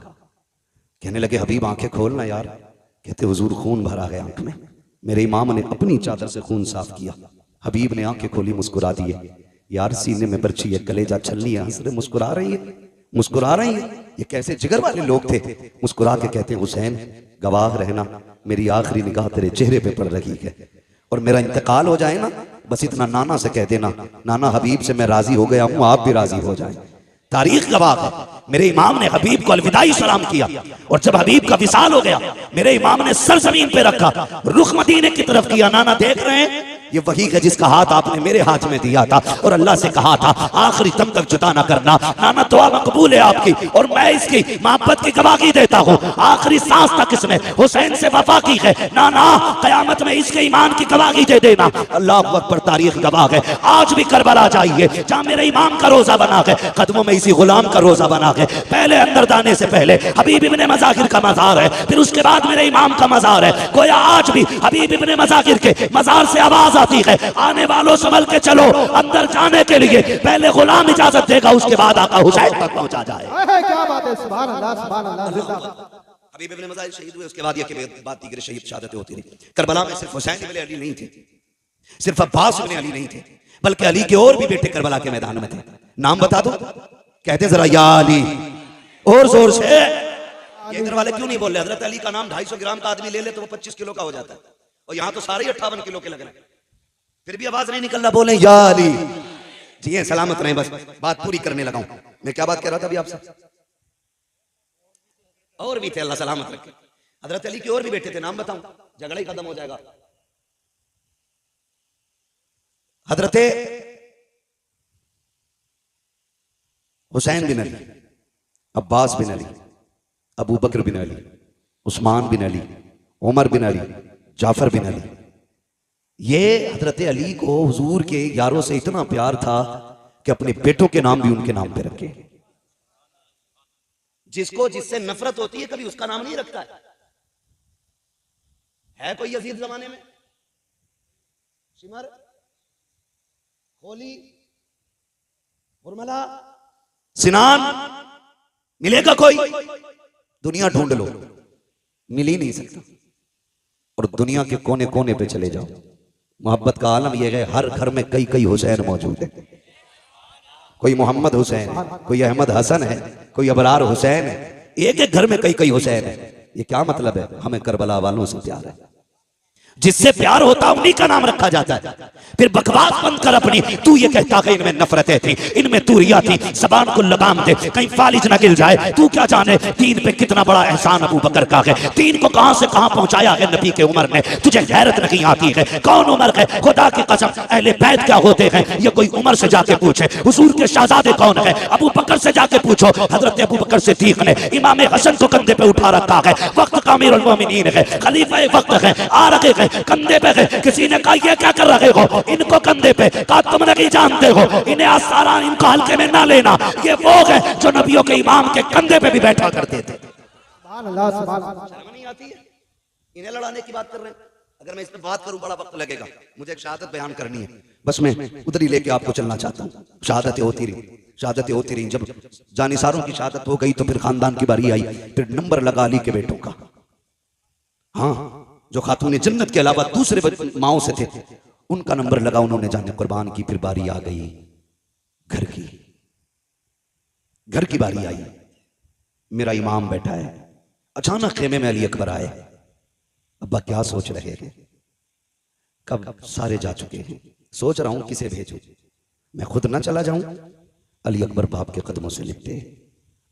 कहने लगे हबीब आंखें खोलना यार। कहते हुजूर खून भरा गया आंख में। मेरे इमाम ने अपनी चादर से खून साफ किया। हबीब ने आंखें खोली, मुस्कुरा दिए। यार सीने में बर्छी है, कलेजा छलनी है, हंस रहे, मुस्कुरा रही है, मुस्कुरा रही है। ये कैसे जिगर वाले लोग थे। मुस्कुरा के कहते हुसैन गवाह रहना, मेरी आखिरी निगाह तेरे चेहरे पे पड़ रही है, और मेरा इंतकाल हो जाए ना, बस इतना नाना से कह देना, नाना हबीब से मैं राजी हो गया हूं, आप भी राजी हो जाए। तारीख गवाह है, मेरे इमाम ने हबीब को अलविदाई सलाम किया, और जब हबीब का विसाल हो गया मेरे इमाम ने सर जमीन पे रखा, रुख मदीने की तरफ किया। नाना देख रहे हैं ये वही है जिसका हाथ आपने मेरे हाथ में दिया था और अल्लाह से कहा था आखिरी दम तक जुदा ना करना। नाना दुआ मकबूल है आपकी, और मैं इसकी मोहब्बत की गवाही देता हूँ। आखिरी सांस तक इसने हुसैन से वफा की है। नाना कयामत में इसके ईमान की गवाही दे देना। अल्लाह अकबर, तारीख गवाह है। आज भी करबला जाइए, जहाँ मेरे इमाम का रोजा बना है, कदमों में इसी गुलाम का रोजा बना है। पहले अंदर जाने से पहले हबीब इब्ने मज़ाहिर का मज़ार है, फिर उसके बाद मेरे इमाम का मज़ार है। गोया आज भी हबीब इब्ने मज़ाहिर के मज़ार से आवाज आती है, आने वालों संभल के चलो। अंदर जाने के लिए पहले गुलाम इजाजत देगा, उसके बाद आका हुसैन तक पहुंचा जाए। क्या बात है, सुभान अल्लाह, सुभान अल्लाह, जिंदाबाद। हबीब इब्ने मज़ाहिर शहीद हुए, उसके बाद ये बात दीगर शहीद शहादतें होती रही। करबला में सिर्फ हुसैन इब्ने अली नहीं थे, सिर्फ अब्बास इब्ने अली नहीं थे, बल्कि अली के और भी बेटे करबला के मैदान में थे। नाम बता दो, कहते जरा या अली, और जोर से। ये इधर वाले क्यों नहीं बोल रहे? हजरत अली का नाम 250 ग्राम का आदमी ले ले तो वो 25 किलो का हो जाता है, और यहाँ तो सारे 58 किलो के लग रहे हैं, फिर भी आवाज नहीं निकल रहा। बोले या अली। जी सलामत रहे, बस बात पूरी करने लगा हूं। मैं क्या बात कर रहा था अभी आपसे? और भी थे, अल्लाह सलामत रखे। हजरत अली के और भी बेटे थे, नाम बताऊं, झगड़ा ही खत्म हो जाएगा। हजरत हुसैन बिन अली, अब्बास बिन अली, अबू बकर बिन अली, उस्मान बिन अली, उमर बिन अली, जाफर बिन अली। ये हजरत अली को हुजूर के यारों से इतना प्यार था कि अपने बेटों के नाम भी उनके नाम पे रखे। जिसको जिससे नफरत होती है कभी उसका नाम नहीं रखता है कोई यजीद जमाने में? शिमर, होली, उर्मला, सिनान मिलेगा कोई? दुनिया ढूंढ लो, मिल ही नहीं सकता। और दुनिया के कोने कोने पे चले जाओ, मोहब्बत का आलम यह है, हर घर में कई कई हुसैन मौजूद है। कोई मोहम्मद हुसैन है, कोई अहमद हसन है, कोई अबरार हुसैन है, एक एक घर में कई कई हुसैन है। ये क्या मतलब है? हमें करबला वालों से प्यार है, जिससे प्यार होता उन्हीं का नाम रखा जाता है। फिर बकवास बंद कर अपनी। तू ये कहता कि इनमें नफरतें थी, इनमें दूरियां थी, जबान को लगाम दे, कहीं फालिज न गिर जाए। तू क्या जाने दीन पे कितना बड़ा एहसान अबू बकर का है, दीन को कहां से कहां पहुंचाया है नबी के उमर ने। तुझे गैरत नहीं आती है? कौन उमर है? खुदा की कसम, अहले बैत क्या होते हैं ये कोई उमर से जाके पूछे। हुजूर के शहजादे कौन है? अबू बकर से जाके पूछो। हजरत अबू बकर सिद्दीक ने इमाम हसन को कंधे पे उठा रखा है, वक्त का अमीरुल मोमिनीन है, खलीफा वक्त है, आ रखे है, कंधे पे है। किसी ने कहा ये क्या कर रहे हो? इनको कंधे पे। कहा तुम नहीं जानते हो, इन्हें आसारा इनको हल्के में ना लेना। ये वो है जो नबियों के इमाम के कंधे पे भी बैठा करते थे। सुभान अल्लाह, सुभान अल्लाह। शर्म नहीं आती है? इन्हें लड़ाने की बात कर रहे हैं। अगर मैं इस पे बात करूं बड़ा वक्त लगेगा, मुझे एक शहादत बयान करनी है, बस मैं उधर ही लेके आपको चलना चाहता हूँ। शहादतें होती रही, शहादतें होती रही। जब जानिसारों की शहादत हो गई तो फिर खानदान की बारी आई, फिर नंबर लगा अली के बेटों का। हाँ, जो खातून जन्नत के अलावा दूसरे माओं से थे, उनका नंबर लगा, उन्होंने जाने कुर्बान की। फिर बारी आ गई घर की बारी आई। मेरा इमाम बैठा है, अचानक खेमे में अली अकबर आए। अब्बा क्या सोच रहे हैं? कब सारे जा चुके हैं, सोच रहा हूं किसे भेजूं, मैं खुद ना चला जाऊं। अली अकबर बाप के कदमों से लिपटे।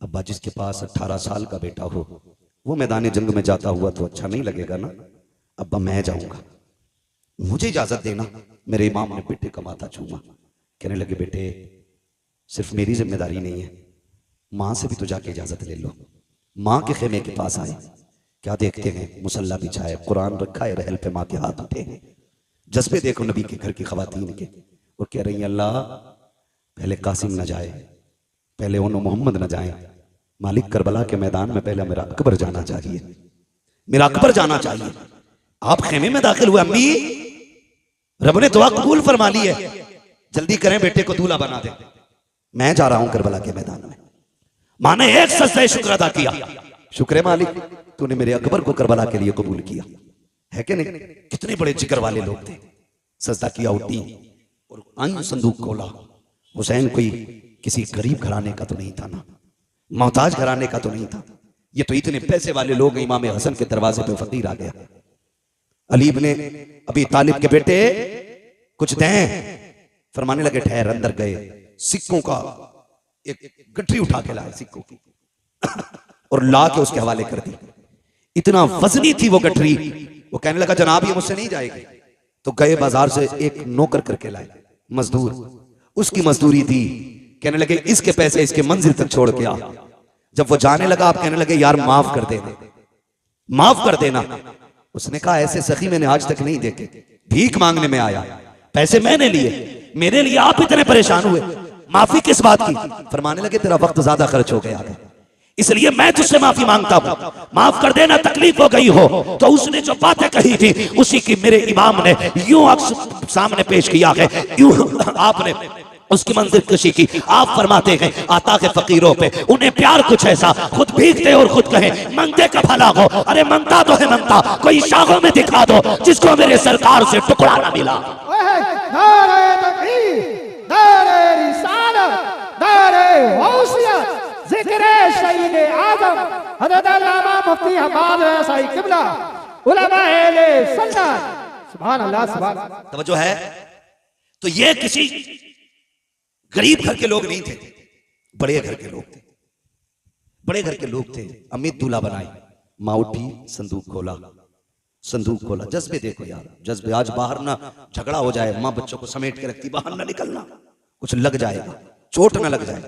अब्बा, जिसके पास 18 साल का बेटा हो वो मैदान जंग में जाता हुआ तो अच्छा नहीं लगेगा ना। अब्बा, मैं जाऊंगा, मुझे इजाजत देना। मेरे इमाम ने बेटे का माथा छूमा। कहने लगे, बेटे सिर्फ मेरी जिम्मेदारी नहीं है, माँ से भी तो जाके इजाजत ले लो। माँ के खेमे के पास आए, क्या देखते हैं? मुसल्ला बिछाए, कुरान रखा है, रहल पे माँ के हाथ उठे हैं। जज्बे देखो नबी के घर की खवातीन के। वो कह रही हैं, अल्लाह पहले कासिम न जाए, पहले उन मोहम्मद न जाए, मालिक करबला के मैदान में पहले मेरा अकबर जाना चाहिए, मेरा अकबर जाना चाहिए। आप खेमे में दाखिल हुए। अम्मी, रब ने दुआ कबूल फरमा ली है, जल्दी करें, बेटे को दूल्हा बना दे, मैं जा रहा हूं करबला के मैदान में। माँ ने एक सजदा शुक्र अदा किया। शुक्र है मालिक, तूने मेरे अकबर को करबला के लिए कबूल किया है कि नहीं। कितने बड़े जिक्र वाले लोग थे। सजदा किया, उठी और आई, संदूक खोला। हुसैन कोई किसी गरीब घराने का तो नहीं था ना, मोहताज घराने का तो नहीं था, ये तो इतने पैसे वाले लोग। इमाम हसन के दरवाजे पे फकीर आ गया। अली इब्ने अबी तालिब के बेटे कुछ दें, फरमाने लगे। ठहर, अंदर गए, सिक्कों का एक गठरी उठा के लाए, सिक्कों की, और ला के उसके हवाले कर दी। इतना वजनी थी वो गठरी। वो कहने लगा, जनाब ये मुझसे नहीं जाएगी। तो गए बाजार से एक नौकर करके लाए, मजदूर, उसकी मजदूरी दी। कहने लगे, इसके पैसे इसके मंजिल तक छोड़ के आ। जब वो जाने लगा, आप कहने लगे, यार माफ कर देना, माफ कर देना। उसने कहा, ऐसे सखी मैंने आज तक नहीं देखे, भीख मांगने में आया, पैसे मैंने लिए, मेरे लिए आप इतने परेशान हुए, माफी किस बात की? फरमाने लगे, तेरा वक्त ज्यादा खर्च हो गया है, इसलिए मैं तुझसे माफी मांगता हूं, माफ कर देना, तकलीफ हो गई हो। तो उसने जो बातें कही थी उसी की मेरे इमाम ने यूं अक्स सामने पेश किया है, यूं आपने उसकी मंजिल कशी की। आप फरमाते हैं, आता के फकीरों पे उन्हें प्यार कुछ ऐसा, खुद भीगते और खुद कहे मंगते का भला हो। अरे मंगता तो है मंगता, कोई शाखों में दिखा दो जिसको मेरे सरकार से टुकड़ा ना मिला। नारे तकबीर, नारे रिसालत, नारे गौसियत, जिक्र शहीद आजम हज़रत अल्लामा मुफ्ती हम्माद साहिब किबला, उलमाए अहले सुन्नत। सुभान अल्लाह, सुभान। तवज्जो है। तो ये किसी गरीब घर के लोग नहीं थे, बड़े घर के लोग थे, बड़े घर के लोग थे। अम्मी दूल्हा बनाई, माँ उठी, संदूक खोला, संदूक खोला। जज्बे देखो यार, जज्बे। आज बाहर ना झगड़ा हो जाए, माँ बच्चों को समेट के रखती, बाहर ना निकलना, कुछ लग जाएगा, चोट ना लग जाए,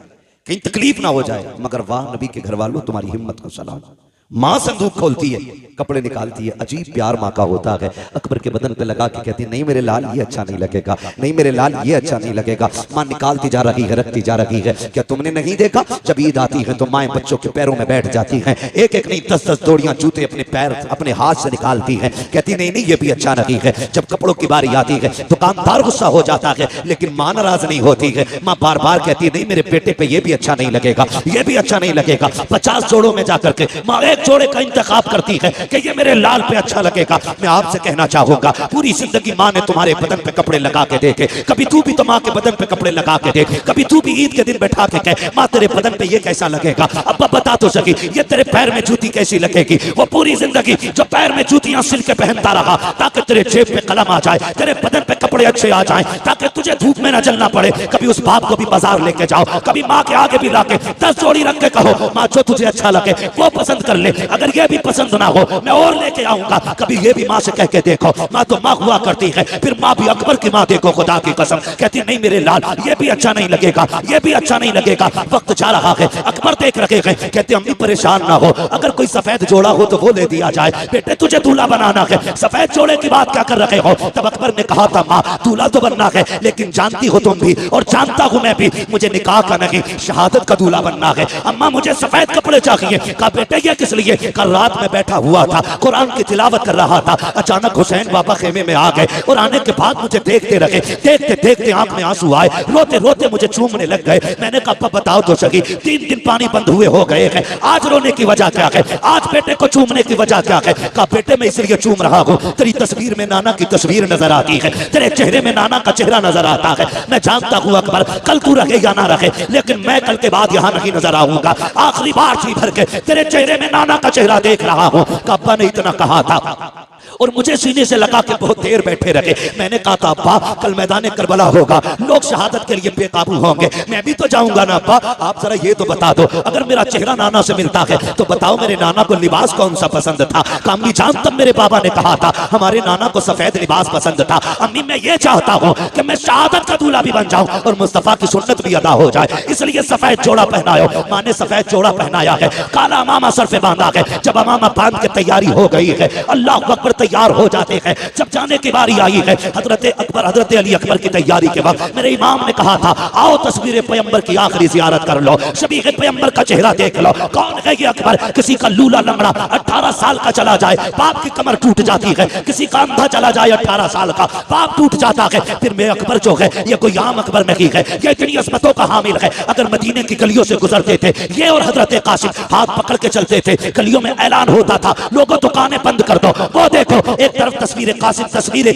कहीं तकलीफ ना हो जाए। मगर वाह नबी के घर वालों, तुम्हारी हिम्मत को सलाम। माँ संदूक खोलती है, कपड़े निकालती है। अजीब प्यार माँ का होता है। अकबर के बदन पे लगा के कहती है, नहीं मेरे लाल ये अच्छा नहीं लगेगा, नहीं मेरे लाल ये अच्छा नहीं लगेगा। माँ निकालती जा रही है, रखती जा रही है। क्या तुमने नहीं देखा, जब ईद आती है तो माएँ बच्चों के पैरों में बैठ जाती हैं, एक एक नहीं 10-10 जोड़ियां जूते अपने पैर अपने हाथ से निकालती हैं। कहती नहीं नहीं ये भी अच्छा नहीं है। जब कपड़ों की बारी आती है दुकानदार गुस्सा हो जाता है, लेकिन माँ नाराज नहीं होती है। माँ बार बार कहती नहीं मेरे बेटे पे ये भी अच्छा नहीं लगेगा, ये भी अच्छा नहीं लगेगा। 50 जोड़ों में जाकर के माँ एक जोड़े का इंतखाब करती है कि ये मेरे लाल पे अच्छा लगेगा। मैं आपसे कहना चाहूंगा, पूरी जिंदगी माँ ने तुम्हारे बदन पे कपड़े लगा के देखे, कभी तू भी तो माँ के बदन पे कपड़े लगा के देख, कभी तू भी ईद के दिन बैठा के कह माँ तेरे बदन पे ये कैसा लगेगा। अब बता तो सकी ये तेरे पैर में जूती कैसी लगेगी। वो पूरी जिंदगी जो पैर में जूतियां सिल के पहनता रहा ताकि तेरे जेब पे कलम आ जाए, तेरे बदन पे कपड़े अच्छे आ जाए, ताकि तुझे धूप में न जलना पड़े। कभी उस बाप को भी बाजार लेके जाओ, कभी माँ के आगे भी लाके 10 जोड़ी रख के कहो माँ जो तुझे अच्छा लगे वो पसंद कर ले, अगर ये भी पसंद ना हो मैं और लेके आऊंगा। कभी ये भी माँ से कह के देखो, माँ तो माँ हुआ करती है। फिर माँ भी अकबर की माँ देखो, खुदा की कसम कहती नहीं मेरे लाल ये भी अच्छा नहीं लगेगा, ये भी अच्छा नहीं लगेगा। वक्त जा रहा है, अकबर देख रखे हैं, कहते अम्मी परेशान ना हो, अगर कोई सफेद जोड़ा हो तो वो ले दिया जाए, बेटे तुझे दूल्हा बनाना है, सफेद जोड़े की बात क्या कर रहे हो। तब अकबर ने कहा था माँ दूल्हा तो बनना है, लेकिन जानती हो तुम भी और जानता हूं मैं भी, मुझे निकाह का नहीं शहादत का दूल्हा बनना है। अम्मा मुझे सफेद कपड़े चाहिए। कहा बेटे ये किस इसलिए कल रात में बैठा हुआ था, कुरान की तिलावत कर रहा था, अचानक हुसैन बाबा खेमे में आ गए और आने के बाद मुझे देखते रहे। देखते देखते आंख में आंसू आए, रोते रोते मुझे चूमने लग गए। मैंने कहा अब्बा बताओ तो सही, 3 दिन पानी बंद हुए हो गए हैं, आज रोने की वजह क्या है, आज बेटे को चूमने की वजह क्या है? कहा बेटे मैं इसलिए चूम रहा हूँ, तेरी तस्वीर में नाना की तस्वीर नजर आती है, तेरे चेहरे में नाना का चेहरा नजर आता है। मैं जानता हूँ अकबर कल तू रहे या ना रहे, लेकिन मैं कल के बाद यहाँ नहीं नजर आऊंगा। आखिरी बार जी भर के तेरे चेहरे में नाना का चेहरा देख रहा हूँ। अब्बा ने इतना कहा था और मुझे सीने से लगा के बहुत देर बैठे रहे। मैंने कहा था अब्बा कल मैदान करबला होगा, लोग शहादत के लिए बेकाबू होंगे, मैं भी तो जाऊंगा ना अब्बा। आप जरा ये तो बता दो, अगर मेरा चेहरा नाना से मिलता है तो बताओ मेरे नाना को लिबास कौन सा पसंद था? अम्मी जान तब मेरे बाबा ने कहा था हमारे नाना को सफेद लिबास पसंद था। अम्मी मैं ये चाहता हूँ कि मैं शहादत का दूल्हा भी बन जाऊं और मुस्तफा की सुन्नत भी अदा हो जाए, इसलिए सफेद जोड़ा पहनायो। माँ ने सफेद जोड़ा पहनाया है, काला अमामा सर पे बांधा है। जब अमामा बांध के तैयारी हो गई है, अल्लाह अकबर तैयार हो जाते हैं। जब जाने की बारी आई है, हजरत अकबर हजरत अली अकबर की तैयारी के वक्त मेरे इमाम ने कहा था आओ तस्वीर पैगंबर की आखिरी जियारत कर लो, शबीह पैगंबर का चेहरा देख लो। कौन है ये अकबर? किसी का लूला लंगड़ा 18 साल का चला जाए बाप की कमर टूट जाती है, किसी का अंधा चला जाए 18 साल का बाप टूट जाता है। फिर मेरे अकबर जो है ये कोई आम अकबर नहीं है, ये इतनी अजमतों का हामिल है। अगर मदीने की गलियों से गुजरते थे ये और हजरत कासिम हाथ पकड़ के चलते थे, गलियों में ऐलान होता था लोगों दुकानें बंद कर दो। वो देखो एक तरफ तस्वीर कासिम, तस्वीर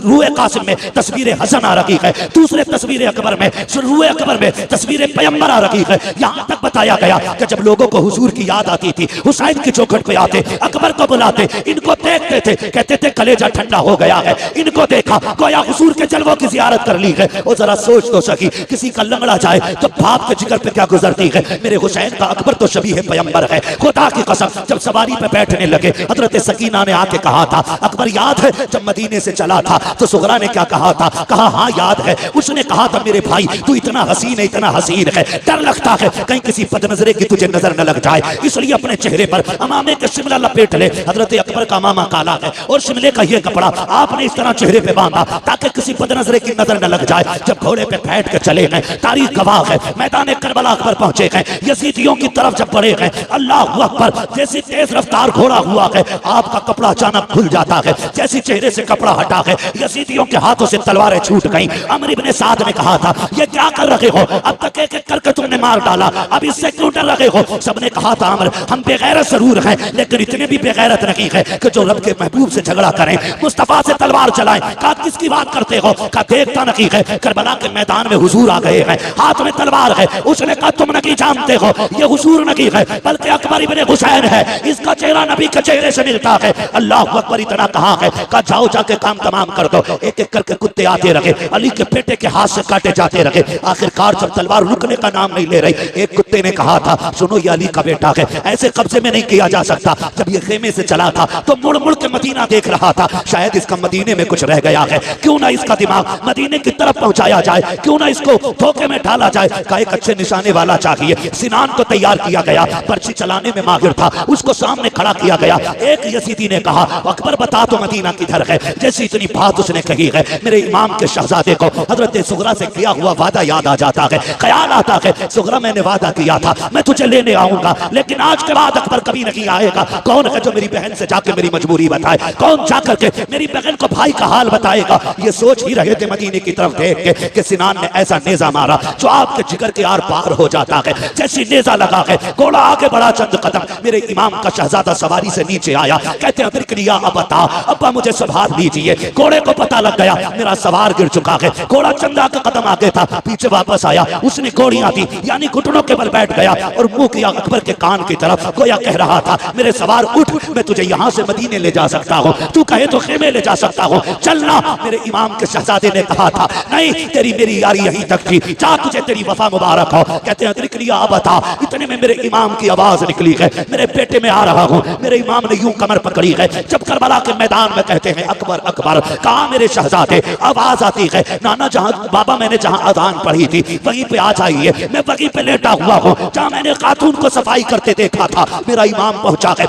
रूए कासिम में तस्वीर हसन आ रही है, दूसरे तस्वीर अकबर में रूए अकबर में तस्वीर पैगंबर आ रही है। यहाँ तक बताया गया कि जब लोगों को हुजूर की याद आती थी हुसैन की चौखट पे आते, अकबर को बुलाते, इनको देखते थे, कहते थे कलेजा ठंडा हो गया है, इनको देखा गोया हुजूर के जलवों की जियारत कर ली है। और जरा सोच तो सकी किसी का लंगड़ा जाए तो बाप के जिगर पे क्या गुजरती है। मेरे हुसैन का अकबर तो शबीह पैगंबर है, खुदा की कसम। जब सवारी पे बैठने लगे हजरत सकीना ने आके कहा था अकबर याद है जब मदीने से चला था तो सुगरा ने क्या कहा था? कहा हाँ याद है। उसने कहा था मेरे भाई तू इतना हसीन है, इतना हसीन है, डर लगता है कहीं किसी बदनजरे की तुझे नजर न लग जाए, इसलिए अपने चेहरे पर अमामे के शिमला लपेट ले। हजरत अकबर का अमामा काला है और शिमले का ये कपड़ा आपने इस तरह चेहरे पे बांधा ताकि किसी बदनजरे की नजर न लग जाए। जब घोड़े पे बैठ के चले गए, तारीख गवाह है, मैदान करबला अकबर पहुंचे गए, यजीदियों की तरफ जब बढ़े गए, अल्लाह अकबर, जैसी तेज रफ्तार घोड़ा हुआ है आपका कपड़ा अचानक खुल जाता है, जैसी चेहरे से कपड़ा हटा है यजीदियों के हाथों से तलवारें छूट गईं। अमर इब्ने साद ने कहा था ये क्या कर रहे हो, अब तक एक एक करके तुमने मार डाला, अब इससे क्यों डर रहे हो? सबने कहा था अमर हम बेगैरत जरूर हैं लेकिन इतने भी बेगैरत नहीं है कि जो रब के महबूब से झगड़ा करें, मुस्तफा से तलवार चलाएं। कहा किसकी बात करते हो? कहा देखता नहीं है करबला के मैदान में हुजूर आ गए हैं, हाथ में तलवार है। उसने कहा तुम नहीं जानते हो ये हुजूर नहीं है बल्कि अकबर इब्ने हुसैन है, इसका चेहरा नबी के चेहरे से मिलता है। अल्लाह अकबर इतना कहा है, कहा जाओ जाके काम तमाम कर दो। एक एक करके कुत्ते आते रहे, अली के बेटे के हाथ से काटे जाते रहे। आखिरकार जब तलवार रुकने का नाम नहीं ले रही, एक कुत्ते ने कहा था सुनो ये अली का बेटा है, ऐसे कब्जे में नहीं किया जा सकता। जब ये खेमे से चला था तो मुड़ मुड़ के मदीना देख रहा था, शायद इसका मदीने में कुछ रह गया है, क्यों ना इसका दिमाग मदीने की तरफ पहुंचाया जाए, क्यों ना इसको धोखे में डाला जाए। का एक अच्छे निशाने वाला चाहिए। सिनान को तैयार किया गया, पर्ची चलाने में माहिर था, उसको सामने खड़ा किया गया। एक यजीदी ने कहा अकबर बता तो मदीना किधर है। जैसी इतनी बात उसने कही है मेरे इमाम के शहजादे को हजरत सुगरा से किया हुआ वादा याद आ जाता है, ख्याल आता है सुगरा मैंने वादा किया था मैं तुझे लेने आऊंगा, लेकिन आज के बाद अकबर कभी नहीं आएगा। कौन है जो मेरी बहन से जाके मेरी मजबूरी बताए, कौन जाकर के मेरी बहन को भाई का हाल बताएगा। ये सोच ही रहे थे मदीने की तरफ देख के कि सिनान ने ऐसा नेजा मारा जो आपके जिगर के आर पार हो जाता है। जैसी नेजा लगा है घोड़ा आगे बढ़ा चंद कदम, मेरे इमाम का शहजादा सवारी से नीचे आया, कहते हैं अदरिकनिया अबता, अब्बा मुझे संभाल लीजिए। घोड़े को पता लग गया मेरा सवार गिर चुका है, घोड़ा चंदा का कदम आगे था, पीछे वापस आया, उसने घोड़ियां दी यानी घुटनों के बल बैठ गया और मुंह किया अकबर के कान की तरफ, गोया कह रहा था मेरे सवार उठ, मैं तुझे यहाँ से मदीने ले जा सकता हूँ, तू कहे तो खेमे ले जा सकता हूँ, चलना। मेरे इमाम के शहजादे ने कहा था नहीं तेरी मेरी यारी यहीं तक थी, जा तुझे तेरी वफा मुबारक हो। कहते हैं अदरिकनिया अबता, इतने में मेरे इमाम की आवाज निकली है मेरे बेटे में आ रहा हूँ। मेरे इमाम ने यूं कमर पकड़ी है, जब करबला के मैदान में कहते हैं अकबर अकबर, कहा मेरे शहजादे, आवाज आती है नाना जहां बाबा मैंने जहां अजान पढ़ी थी वहीं पे आ जाइए, मैं वहीं पे लेटा हुआ हूँ जहां मैंने खातून को सफाई करते देखा था। मेरा इमाम पहुंचा है,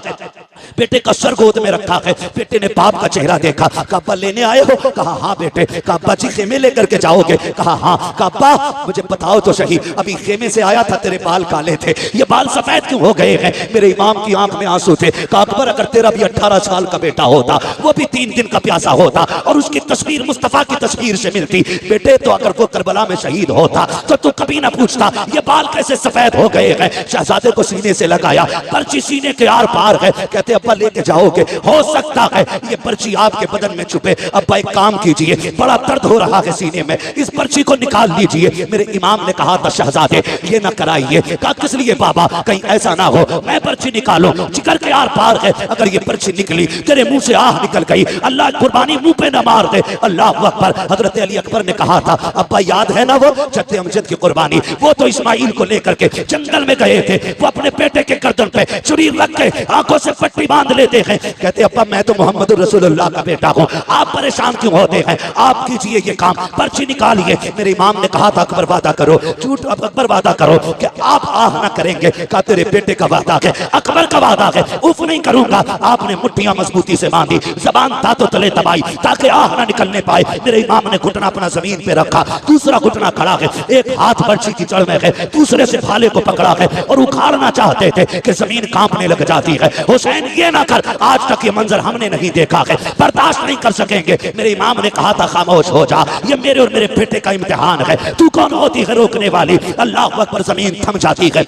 बेटे का सर गोद में रखा है। बेटे ने बाप का चेहरा देखा, कहा अब्बा लेने आए हो? कहा हाँ बेटे। कहा अब्बा जी खेमे लेकर के जाओगे? कहा हाँ। कहा अब्बा मुझे बताओ तो सही, अभी खेमे से आया था, तेरे बाल काले थे, ये बाल सफेद क्यों हो गए हैं? मेरे इमाम की आंख में आंसू थे। कहा अकबर अगर तेरा भी 18 साल का बेटा होता, वो भी 3 दिन का प्यासा होता और उसकी तस्वीर मुस्तफा की तस्वीर से मिलती बेटे, तो अगर वो करबला में शहीद होता तो तू कभी ना पूछता ये बाल कैसे सफेद हो गए हैं। शहजादे को सीने से लगाया, पर्ची सीने के आर पार है। कहते अब्बा लेके जाओगे? हो सकता है ये पर्ची आपके बदन में छुपे। अब्बा एक काम कीजिए, बड़ा दर्द हो रहा है सीने में, इस पर्ची को निकाल लीजिए। मेरे इमाम ने कहा था शहजादे ये ना कराइए। कहा किस लिए बाबा? कहीं ऐसा ना हो मैं पर्ची निकालूं, जिगर के आर पार है, अगर ये पर्ची निकली तेरे मुंह से आह निकल गई, अल्लाह कुर्बानी मुंह पे ना मार दे। अल्लाह अकबर। हजरत अली अकबर ने कहा था अब्बा याद है ना वो जद्दे अमजद की कुर्बानी, वो तो इस्माइल को लेकर के जंगल में गए थे, वो अपने बेटे के गर्दन पे छुरी रख के आंखों से पट्टी बांध लेते हैं। कहते अब्बा मैं तो मोहम्मद रसूलुल्लाह का बेटा हूँ, आप परेशान क्यों होते हैं? आप कीजिए ये काम, पर्ची निकालिए। मेरे इमाम ने कहा था अकबर वादा करो, झूठ अकबर वादा करो कि आप आह ना करेंगे। कहा तेरे बेटे का वादा है, अकबर का वादा है, उफ नहीं करूंगा। आपने मुट्ठियां मजबूती से बांधी, जबान दांतों तले दबाई ताकि आह ना निकलने पाए। मेरे इमाम ने घुटना अपना जमीन पे रखा, दूसरा घुटना खड़ा है, एक हाथ पर्ची की जड़ में है, दूसरे से भाले को पकड़ा है और उखाड़ना चाहते थे कि जमीन कांपने लग जाती है। हुसैन ये ना कर, आज तक ये मंजर हमने नहीं देखा है, बर्दाश्त नहीं कर सकेंगे। मेरे इमाम ने कहा था खामोश हो जा, ये मेरे और मेरे बेटे का इम्तिहान है, तू कौन होती है रोकने वाली? अल्लाह अकबर, जमीन थम जाती है।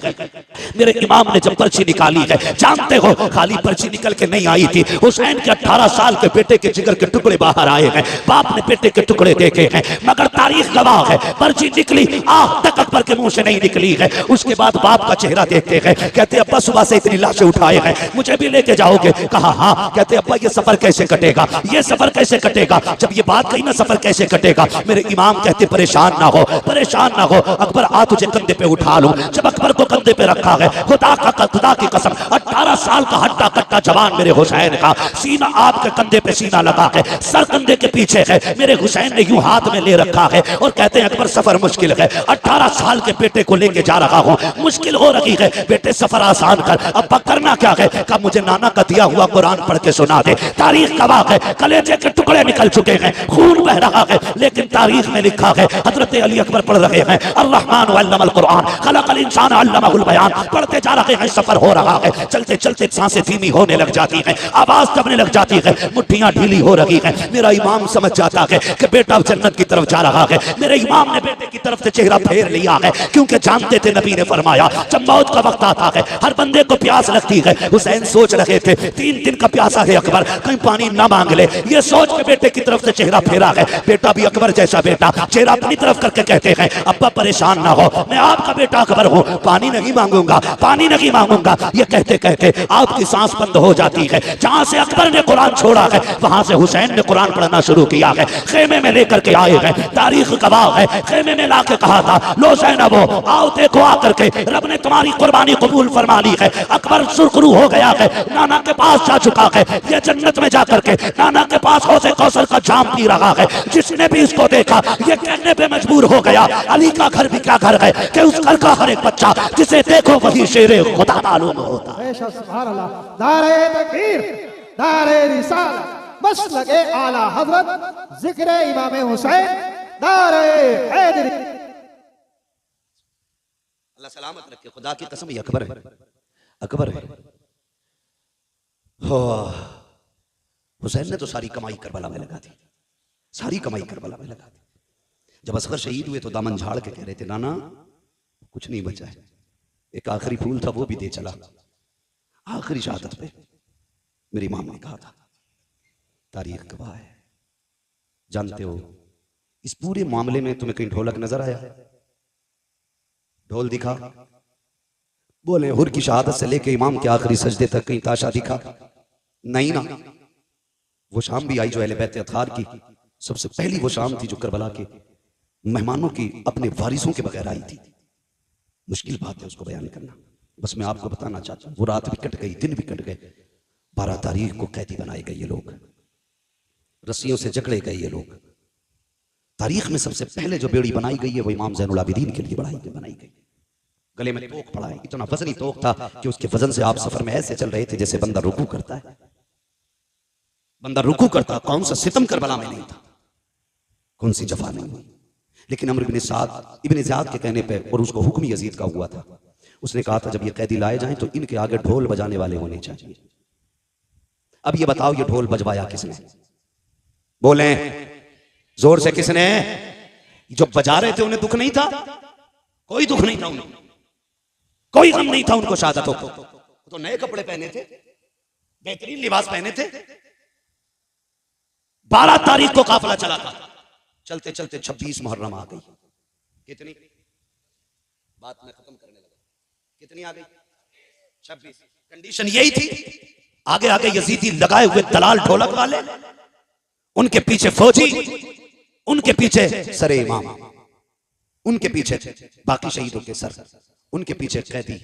मेरे इमाम ने जब पर्ची निकाली है, जानते हो खाली पर्ची निकल के नहीं आई थी, हुसैन के 18 साल के बेटे के जिगर के टुकड़े बाहर आए हैं। बाप ने बेटे के टुकड़े देखे हैं, मगर तारीख गवाह है पर्ची निकली आह तक अकबर के मुंह से नहीं निकली है। उसके बाद बाप का चेहरा देखते हैं, कहते अब्बा सुबह से इतनी लाशें उठाए हैं, मुझे भी लेके जाओगे? कहा हाँ। कहते अब्बा ये सफर कैसे कटेगा? ये सफर कैसे कटेगा? जब ये बात कही ना सफर कैसे कटेगा, मेरे इमाम कहते परेशान ना हो, परेशान ना हो, अकबर आ तुझे कंधे पे उठा लूं। जब अकबर को कंधे पे रखा है, खुदा की कसम 18 साल का हट्टा कट्टा जवान मेरे हुसैन का, सीना आपके कंधे पे सीना लगा है, सर कंधे के पीछे है, मेरे हुसैन ने यूं हाथ में ले रखा है और कहते हैं अकबर सफर मुश्किल है, 18 साल के बेटे को लेके जा रहा हूं, मुश्किल हो रही है, बेटे सफर आसान कर। अब करना क्या है? कहा मुझे नाना का दिया हुआ कुरान पढ़ के सुना दे। तारीख गवाह है, कलेजे के टुकड़े निकल चुके हैं, खून बह रहा है, लेकिन तारीख में लिखा है हजरत अली अकबर पढ़ रहे हैं अर्रहमान अल्लमल कुरान खलकल इंसान अल्लमहुल बयान, पढ़ते जा रहे हैं, सफर हो रहा है, चलते चलते सांसें धीमी होने लग जाती हैं, आवाज दबने लग जाती है, मुट्ठियां ढीली हो रही हैं। मेरा इमाम समझ जाता है कि बेटा जन्नत की तरफ जा रहा है। मेरे इमाम ने बेटे की तरफ से चेहरा फेर लिया है, क्योंकि जानते थे नबी ने फरमाया जब मौत का वक्त आता है हर बंदे को प्यास लगती है। हुसैन सोच रहे थे 3 दिन का प्यासा है अकबर, कहीं पानी ना मांग ले, ये सोच के बेटे की तरफ से चेहरा फेरा है। बेटा भी अकबर जैसा बेटा, चेहरा अपनी तरफ करके कहते हैं अब्बा परेशान ना हो, मैं आपका बेटा अकबर हूं, पानी नहीं मांगूंगा, पानी नहीं मांगूंगा। ये कहते कहते आपकी सांस बंद हो जाती है। जहां से अकबर ने कुरान छोड़ा है वहां से हुसैन ने कुरान पढ़ना शुरू किया है, खेमे में लेकर के आए हैं, तारीख गवाह है, खेमे में लाके कहा था लो ज़ैनबो आओ देखो आकर के रब ने तुम्हारी कुर्बानी कबूल फरमा ली है। अकबर सुरखरू हो गया है, नाना के पास जा चुका है, ये जन्नत में जाकर के नाना के पास हौज़े कौसर का जाम पी रहा है। जिसने भी इसको देखा ये कहने पे मजबूर हो गया अली का घर भी क्या घर है कि उस घर का हर एक बच्चा जिसे देखो वही शेरे खुदा मालूम होता है। सुभान अल्लाह, नारे तकबीर, नारे रिसालत, मसलके आला हज़रत, जिक्र इमाम हुसैन, नारे हैदरी। अल्लाह सलामत रखे, खुदा की कसम ये अकबर है, अकबर है। हुसैन ने तो सारी कमाई करबला में लगा दी, सारी कमाई करबला में लगा दी। जब असगर शहीद हुए तो दामन झाड़ के कह रहे थे नाना कुछ नहीं बचा है, एक आखिरी फूल था वो भी दे चला। आखिरी शहादत पे मेरी इमाम ने कहा था, तारीख गवाह है। जानते हो इस पूरे मामले में तुम्हें कहीं ढोलक नजर आया? ढोल दिखा? बोले हुर की शहादत से लेके इमाम के आखिरी सजदे तक कहीं ताशा दिखा? नहीं ना। वो शाम भी आई जो अहले बैत अतहार की सबसे पहली वो शाम थी जो करबला के मेहमानों की अपने वारिसों के बगैर आई थी। मुश्किल बात है उसको बयान करना, बस मैं आपको बताना चाहता हूँ। वो रात भी कट गई, दिन भी कट गए, 12 तारीख को कैदी बनाए गए ये लोग, रस्सियों से जकड़े गए ये लोग। तारीख में सबसे पहले जो बेड़ी बनाई गई है वो इमाम ज़ैनुल आबिदीन के लिए बनाई गई। गले में तोक पड़ा है, इतना वजनी तोक था कि उसके वजन से आप सफर में ऐसे चल रहे थे जैसे बंदा रुकू करता है। बंदा रुकू करता, कौन सा सितम करबला में नहीं था, कौन सी जफा नहीं हुई। लेकिन अमर इब्न ज़ियाद के कहने पे, और उसको हुक्म यजीद का हुआ था, उसने कहा था जब ये कैदी लाए जाएं तो इनके आगे ढोल बजाने वाले होने चाहिए। अब ये बताओ ये ढोल बजवाया किसने? बोले जोर से, किसने? जो बजा रहे थे उन्हें दुख नहीं था? कोई दुख नहीं था उन्हें, कोई गम नहीं था उनको शहादतों को। तो नए कपड़े पहने थे, बेहतरीन लिबास पहने थे। 12 तारीख को काफिला चला था, चलते चलते 26 मुहर्रम आ गई। कितनी बात मैं खत्म करने लगा, कितनी आ गई? 26। कंडीशन यही थी, आगे आगे यजीदी लगाए हुए दलाल ढोलक वाले, उनके पीछे फौजी, उनके पीछे सरे इमाम, उनके पीछे बाकी शहीदों के सर, उनके पीछे कैदी,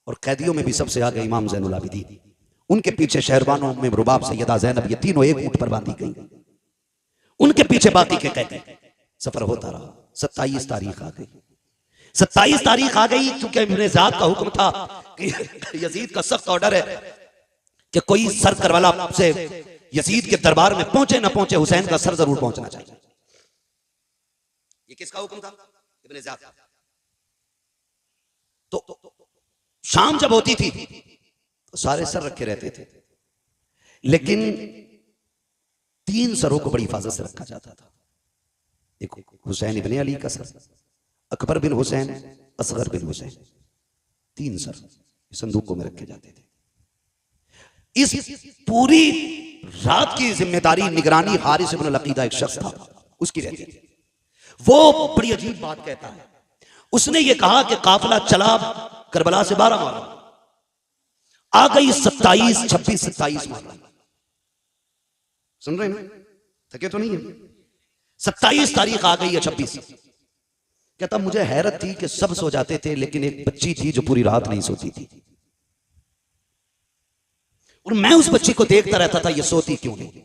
और कैदियों में भी सबसे आगे इमाम ज़ैनुल आबिदीन, उनके पीछे शहरबानों में रुबाब सैयदा ज़ैनब, ये तीनों एक ऊंट पर बांधी गई, उनके पीछे बाकी के कैदी। सफर होता रहा, 27 तारीख आ गई। 27 तारीख आ गई, क्योंकि इब्न ज़ियाद का हुक्म था कि यजीद का सख्त ऑर्डर है कि कोई सर करबला से यजीद के दरबार में पहुंचे ना पहुंचे, हुसैन का सर जरूर पहुंचना चाहिए। ये किसका हुक्म था? इब्न ज़ियाद का। तो शाम जब होती थी तो सारे सर रखे रहते थे, लेकिन 3 सरों को बड़ी हिफाजत से रखा जाता था। एक हुसैन इब्न अली का सर, अकबर बिन हुसैन, असगर बिन हुसैन, 3 सर संदूकों में रखे जाते थे। इस पूरी रात की जिम्मेदारी, निगरानी हारिस इब्न अल-अकीदा एक शख्स था, उसकी रहती थी। वो बड़ी अजीब बात कहता है, उसने ये कहा कि काफिला चला करबला से 12 मुहर्रम, आ गई 27, 26, 27 मुहर्रम। सुन रहे हैं? थके तो नहीं है? 27 तारीख आ गई है, 26। कहता मुझे हैरत थी कि सब सो जाते थे, लेकिन एक बच्ची थी जो पूरी रात नहीं सोती थी, और मैं उस बच्ची को देखता रहता था, ये सोती क्यों नहीं।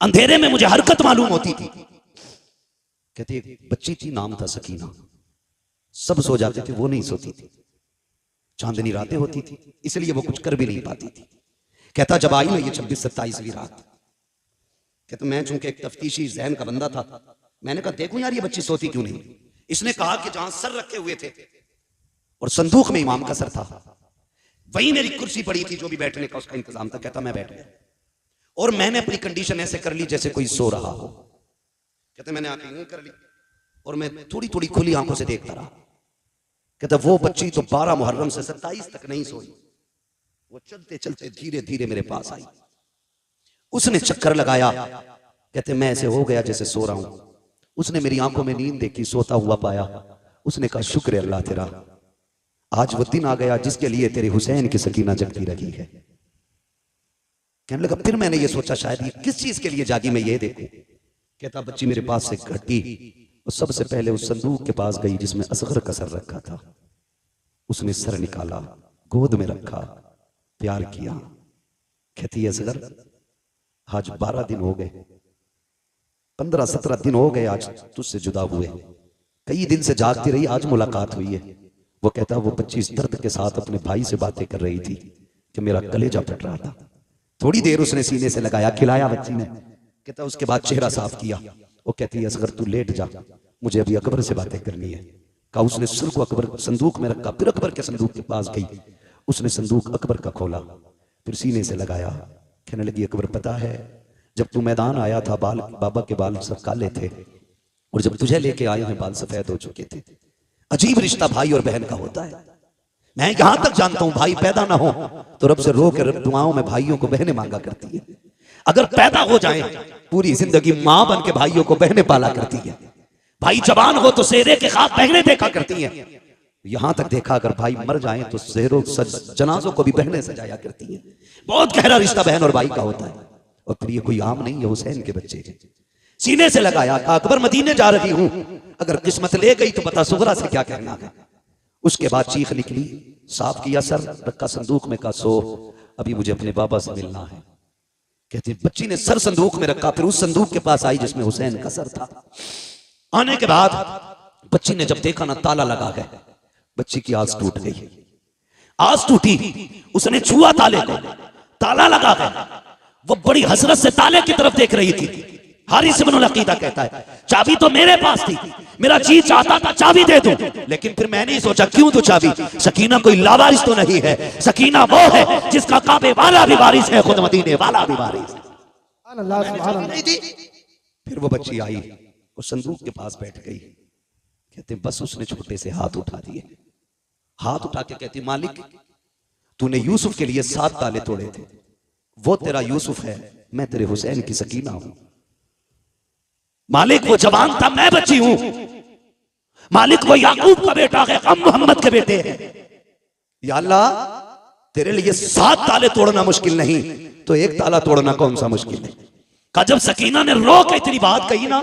अंधेरे में मुझे हरकत मालूम होती थी। कहती एक बच्ची थी, नाम था सकीना, सब सो जाते थे, वो नहीं सोती थी। चांदनी रातें होती थी, इसलिए वो कुछ कर भी नहीं पाती थी। कहता जब आई ना ये 26-27वीं रात, कहता मैं चूंकि एक तफ्तीशी ज़हन का बंदा था, मैंने कहा देखूं यार ये बच्ची सोती क्यों नहीं। इसने कहा कि जहां सर रखे हुए थे और संदूक में इमाम का सर था, वहीं मेरी कुर्सी पड़ी थी, जो भी बैठने का उसका इंतजाम था। कहता मैं बैठ गया और मैंने अपनी कंडीशन ऐसे कर ली जैसे कोई सो रहा हो। कहते मैंने आंखें यूं कर ली और मैं थोड़ी थोड़ी खुली आंखों से देखता रहा। कहता वो बच्ची तो 12 मुहर्रम से 27 तक नहीं सोई, वो चलते चलते धीरे धीरे मेरे पास आई, उसने चक्कर लगाया। कहते मैं ऐसे हो गया जैसे सो रहा हूं, उसने मेरी आंखों में नींद देखी, सोता हुआ पाया। उसने कहा शुक्र है अल्लाह तेरा, आज वो दिन आ गया जिसके लिए तेरे हुसैन की सकीना जगती रही है। कहने लगा फिर मैंने ये सोचा शायद ये किस चीज के लिए जागी, मैं ये देखूं। कहता बच्ची मेरे पास से घटी और सबसे पहले उस संदूक के पास गई जिसमें असगर का सर रखा था। उसने सर निकाला, गोद में रखा, प्यार किया। कहती है असगर आज 12 दिन हो गए, 15-17 दिन हो गए आज तुझसे जुदा हुए, कई दिन से जागती रही, आज मुलाकात हुई है। वो कहता वो बच्ची इस दर्द के साथ अपने भाई से बातें कर रही थी कि मेरा कलेजा फट रहा था। थोड़ी देर उसने सीने से लगाया, खिलाया बच्ची ने। कहता उसके बाद चेहरा साफ किया। वो कहती है असगर तू लेट जा, मुझे अभी अकबर से बातें करनी है। कहा उसने सिर को अकबर संदूक में रखा, फिर अकबर के संदूक के पास गई, उसने संदूक अकबर का खोला, फिर सीने से लगाया। कहने लगी अकबर पता है जब तू मैदान आया था बाबा के बाल सब काले थे, और जब तुझे लेके आए हैं बाल सफेद हो चुके थे। अजीब रिश्ता भाई और बहन का होता है। मैं यहां तक जानता हूं भाई पैदा ना हो तो रब से रो के दुआओं में भाइयों को बहनें मांगा करती है, अगर पैदा हो जाए पूरी जिंदगी मां बन के भाइयों को बहनें पाला करती है। भाई जवान हो तो सेहरे के खाब बहनें देखा करती हैं। यहां तक देखा अगर भाई मर जाए तो सेहरों जनाजों को भी बहनें सजाया करती हैं। बहुत गहरा रिश्ता बहन और भाई का होता है। और फिर ये कोई आम नहीं है, हुसैन के बच्चे हैं। सीने से लगाया, कहा अकबर मदीने जा रही हूं, अगर किस्मत ले गई तो बता सुगरा से क्या कहना है। उसके बाद चीख निकली, साफ किया सर, रखा संदूक में, कहा सो अभी मुझे अपने बाबा से मिलना है। कहते बच्ची ने सर संदूक में रखा, फिर उस संदूक के पास आई जिसमें हुसैन का सर था। आने के बाद बच्ची ने जब देखा ना ताला लगा है, बच्ची की आस टूट गई। आस टूटी, उसने छुआ ताले को, ताला लगा है। वो बड़ी हसरत से ताले की तरफ देख रही थी। हारिस इब्न अकीदा कहता है चाबी तो मेरे पास थी, मेरा जी चाहता था चाबी दे दूं, लेकिन फिर मैंने सोचा क्यों दूं चाबी, सकीना कोई लावारिस तो नहीं है, सकीना वो है जिसका काबे वाला भी वारिस है, खुद मदीने वाला भी वारिस है। फिर वो बच्ची आई, वो संदूक के पास बैठ गई। कहते बस उसने छोटे से हाथ उठा दिए, हाथ उठा के कहती मालिक तूने यूसुफ के लिए 7 ताले तोड़े थे, वो तेरा यूसुफ है, मैं तेरे हुसैन की सकीना हूं। मालिक वो जवान था, मैं बच्ची हूं। मालिक वो याकूब का बेटा है, हम मोहम्मद के बेटे हैं। या अल्लाह तेरे लिए 7 ताले तोड़ना मुश्किल नहीं, तो एक ताला तोड़ना कौन सा मुश्किल है। का जब सकीना ने रो के इतनी बात कही ना,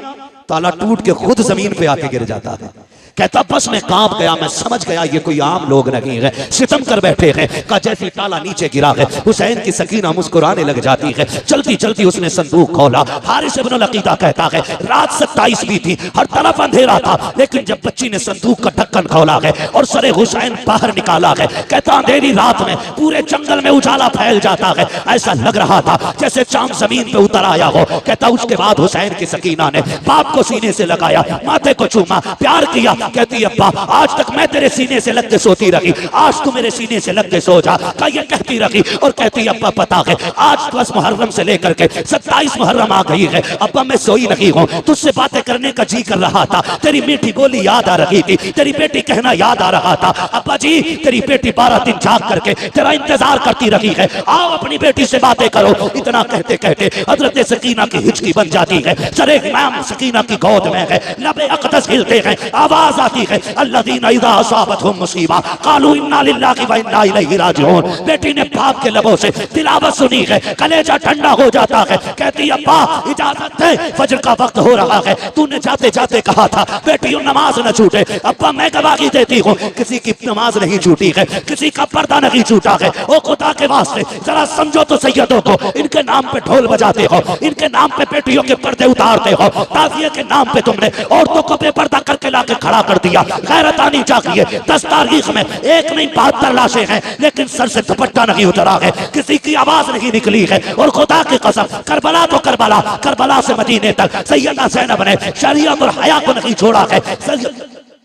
ताला टूट के खुद जमीन पे आके गिर जाता है। कहता बस मैं कांप गया, मैं समझ गया ये कोई आम लोग नहीं है, सितम कर बैठे हैं। का जैसे ताला नीचे गिरा है, हुसैन की सकीना मुस्कुराने लग जाती है। चलती चलती उसने संदूक खोला। हारिस इब्न अकीदा कहता है रात 27 भी थी, हर तरफ अंधेरा था, लेकिन जब बच्ची ने संदूक का ढक्कन खोला है और सरे हुसैन बाहर निकाला है, कहता अंधेरी रात में पूरे जंगल में उजाला फैल जाता है, ऐसा लग रहा था जैसे चांद जमीन पे उतर आया हो। कहता उसके बाद हुसैन की सकीना ने बाप को सीने से लगाया, माथे को चूमा, प्यार किया। कहती अब्बा आज तक मैं तेरे सीने से लग के सोती रही, आज तू मेरे सीने से लग के सो जा, का ये कहती रही। और कहती अब्बा पता है आज 10 मुहर्रम से लेकर के 27 मुहर्रम आ गई है, अब्बा मैं सोई नहीं हूँ, तुझसे बातें करने का जी कर रहा था, तेरी मीठी बोली याद आ रही थी, तेरी बेटी कहना याद आ रहा था। अब्बा जी तेरी बेटी 12 दिन जाग करके तेरा इंतजार करती रही है, आओ अपनी बेटी से बातें करो। इतना कहते कहते हजरत सकीना की हिचकी बन जाती है, सरे इमाम सकीना की गोद में है, लबे अक़दस हिलते हैं, आवाज आती है अल्लज़ीना इज़ा असाबतहुम मुसीबा क़ालू इन्ना लिल्लाहि व इन्ना इलैहि राजिऊन। बेटी ने बाप के लबों से तिलावत सुनी है, कलेजा ठंडा हो जाता है। कहती अब्बा इजाजत दे, फजर का वक्त हो रहा है, तूने जाते जाते कहा था बेटियों नमाज न छूटे। अब्बा मैं गवाही देती हूँ किसी की नमाज नहीं छूटी है, किसी का पर्दा नहीं छूटा है। ओ खुदा के वास्ते जरा समझो तो सैयदों को, इनके नाम पे ढोल बजाते हो, इनके नाम पे बेटियों के पर्दे उतारते हो, ताज़िए के नाम पे तुमने औरतों को बेपर्दा करके लाके खड़ा कर दिया। गैरत आनी चाहिए। 10 तारीख में एक नहीं 72 लाशें हैं, लेकिन सर से दुपट्टा नहीं उतरा है, किसी की आवाज नहीं निकली है। और खुदा की कसम करबला तो करबला, करबला से मदीने तक सैयदा ज़ैनब ने शरीयत और हया को नहीं छोड़ा है।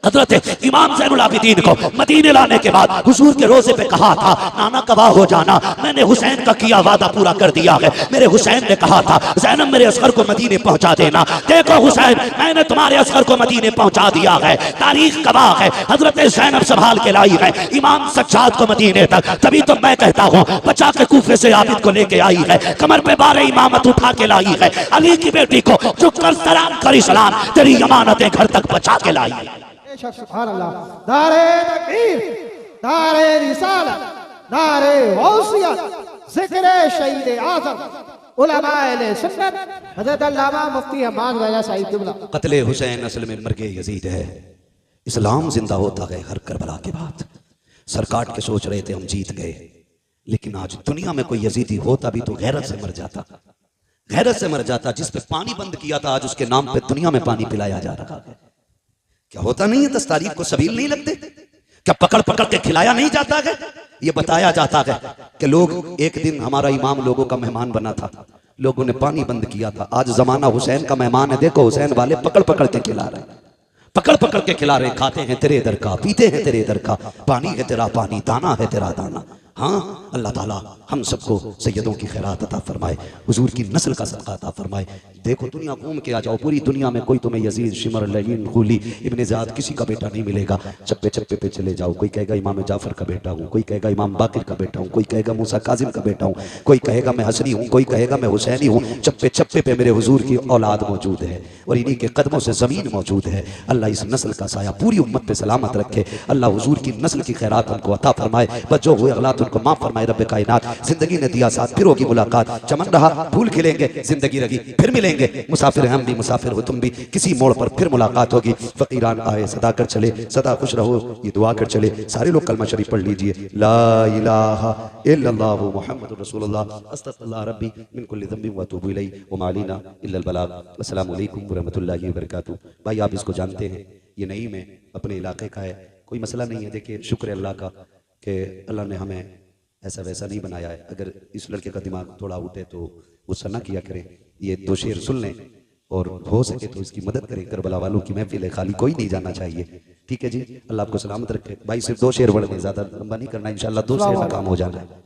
हजरत इमाम ज़ैनुल आबिदीन को मदीने लाने के बाद हुजूर के रोजे पे कहा था नाना गवाह हो जाना, मैंने हुसैन का किया वादा पूरा कर दिया है। मेरे हुसैन ने कहा था ज़ैनब मेरे असगर को मदीने पहुंचा देना, देखो हुसैन मैंने तुम्हारे असगर को मदीने पहुंचा दिया है। तारीख गवाह है, हजरत ज़ैनब संभाल के लाई है इमाम सज्जाद को मदीने तक। तभी तो मैं कहता हूँ बचा के कूफे से आबिद को लेके आई है, कमर पे 12 इमामत उठा के लाई है। अली की बेटी को चुप कर सलाम कर इस्लाम, तेरी अमानतें घर तक बचा के लाई है। सुभान अल्लाह। नारे तकबीर, नारे रिसालत, नारे गौसियत, जिक्र शहीद आज़म उलमाए सुन्नत हज़रत अल्लामा मुफ्ती हम्माद रज़ा साहिब क़िबला। कत्ले हुसैन असल में मर्गे यजीद है, इस्लाम जिंदा होता है हर करबला के बाद। सर काट के सोच रहे थे हम जीत गए, लेकिन आज दुनिया में कोई यजीदी होता भी तो गैरत से मर जाता, गैरत से मर जाता। जिस पे पानी बंद किया था आज उसके नाम पे दुनिया में पानी पिलाया जा रहा है। क्या होता नहीं है 10 तारीख को सबील नहीं लगते, क्या पकड़ पकड़ के खिलाया नहीं जाता है। ये बताया जाता है कि लोग एक दिन हमारा इमाम लोगों का मेहमान बना था, लोगों ने पानी बंद किया था। आज जमाना हुसैन का मेहमान है, देखो हुसैन वाले पकड़ पकड़ के खिला रहे, पकड़ पकड़ के खिला रहे, खाते हैं तेरे दर का, पीते हैं तेरे दर का, पानी है तेरा पानी, दाना है तेरा दाना। हाँ अल्लाह ताला हम सबको सैयदों की खैरात अता फरमाए, हुजूर की नस्ल का सदका अता फरमाए। देखो दुनिया घूम के आ जाओ, पूरी दुनिया में कोई तुम्हें यजीद, शिमर, लईन, गुली, इब्न ज़ियाद किसी का बेटा नहीं मिलेगा। चप्पे चप्पे पे चले जाओ, कोई कहेगा इमाम जाफर का बेटा हूँ, कोई कहेगा इमाम बाकिर का बेटा हूँ, कोई कहेगा मूसा काजिम का बेटा हूँ, कोई कहेगा मैं हसनी हूँ, कोई कहेगा मैं हुसैनी हूँ। चप्पे चप्पे पे मेरे हुजूर की औलाद मौजूद है और इन्हीं के कदमों से ज़मीन मौजूद है। अल्लाह इस नस्ल का साया पूरी उम्मत पे सलामत रखे, अल्लाह हुजूर की नस्ल की खैरात हमको अता फरमाए, बच्चों हुए अगलात उनको माफ़ फरमाए। रब्बे कायनात जिंदगी ने दिया साथ, फिर होगी मुलाकात, चमन रहा फूल खिलेंगे, जिंदगी रही फिर मिलेंगे। मुसाफिर हम भी, मुसाफिर हो तुम भी, किसी मोड़ पर फिर मुलाकात होगी। फकीरान आए सदा कर चले, सदा खुश रहो ये दुआ कर चले। सारे लोग कलमा शरीफ पढ़ लीजिए, ला इलाहा इल्लल्लाह मुहम्मदुर रसूलुल्लाह, अस्तगफिरुल्लाह रब्बी मिन कुल्लि ज़ंबिन व अतूबु इलैहि व मा अलैना इल्लल बलाग। अस्सलामु अलैकुम व रहमतुल्लाहि व बरकातुहू। भाई आप इसको जानते हैं, ये नई में अपने इलाके का है, कोई मसला नहीं है। देखिए शुक्र है अल्लाह का कि अल्लाह ने हमें ऐसा वैसा नहीं बनाया है। अगर इस लड़के का दिमाग थोड़ा उठे तो गुस्सा ना किया करें, ये 2 शेर सुन लें और हो सके तो इसकी मदद करें। करबला वालों की महफिल है, खाली कोई नहीं जाना चाहिए। ठीक है जी, अल्लाह आपको सलामत रखे। भाई सिर्फ 2 शेर पढ़ने, ज्यादा लंबा नहीं करना, इंशाल्लाह 2 शेर में काम हो जाना है।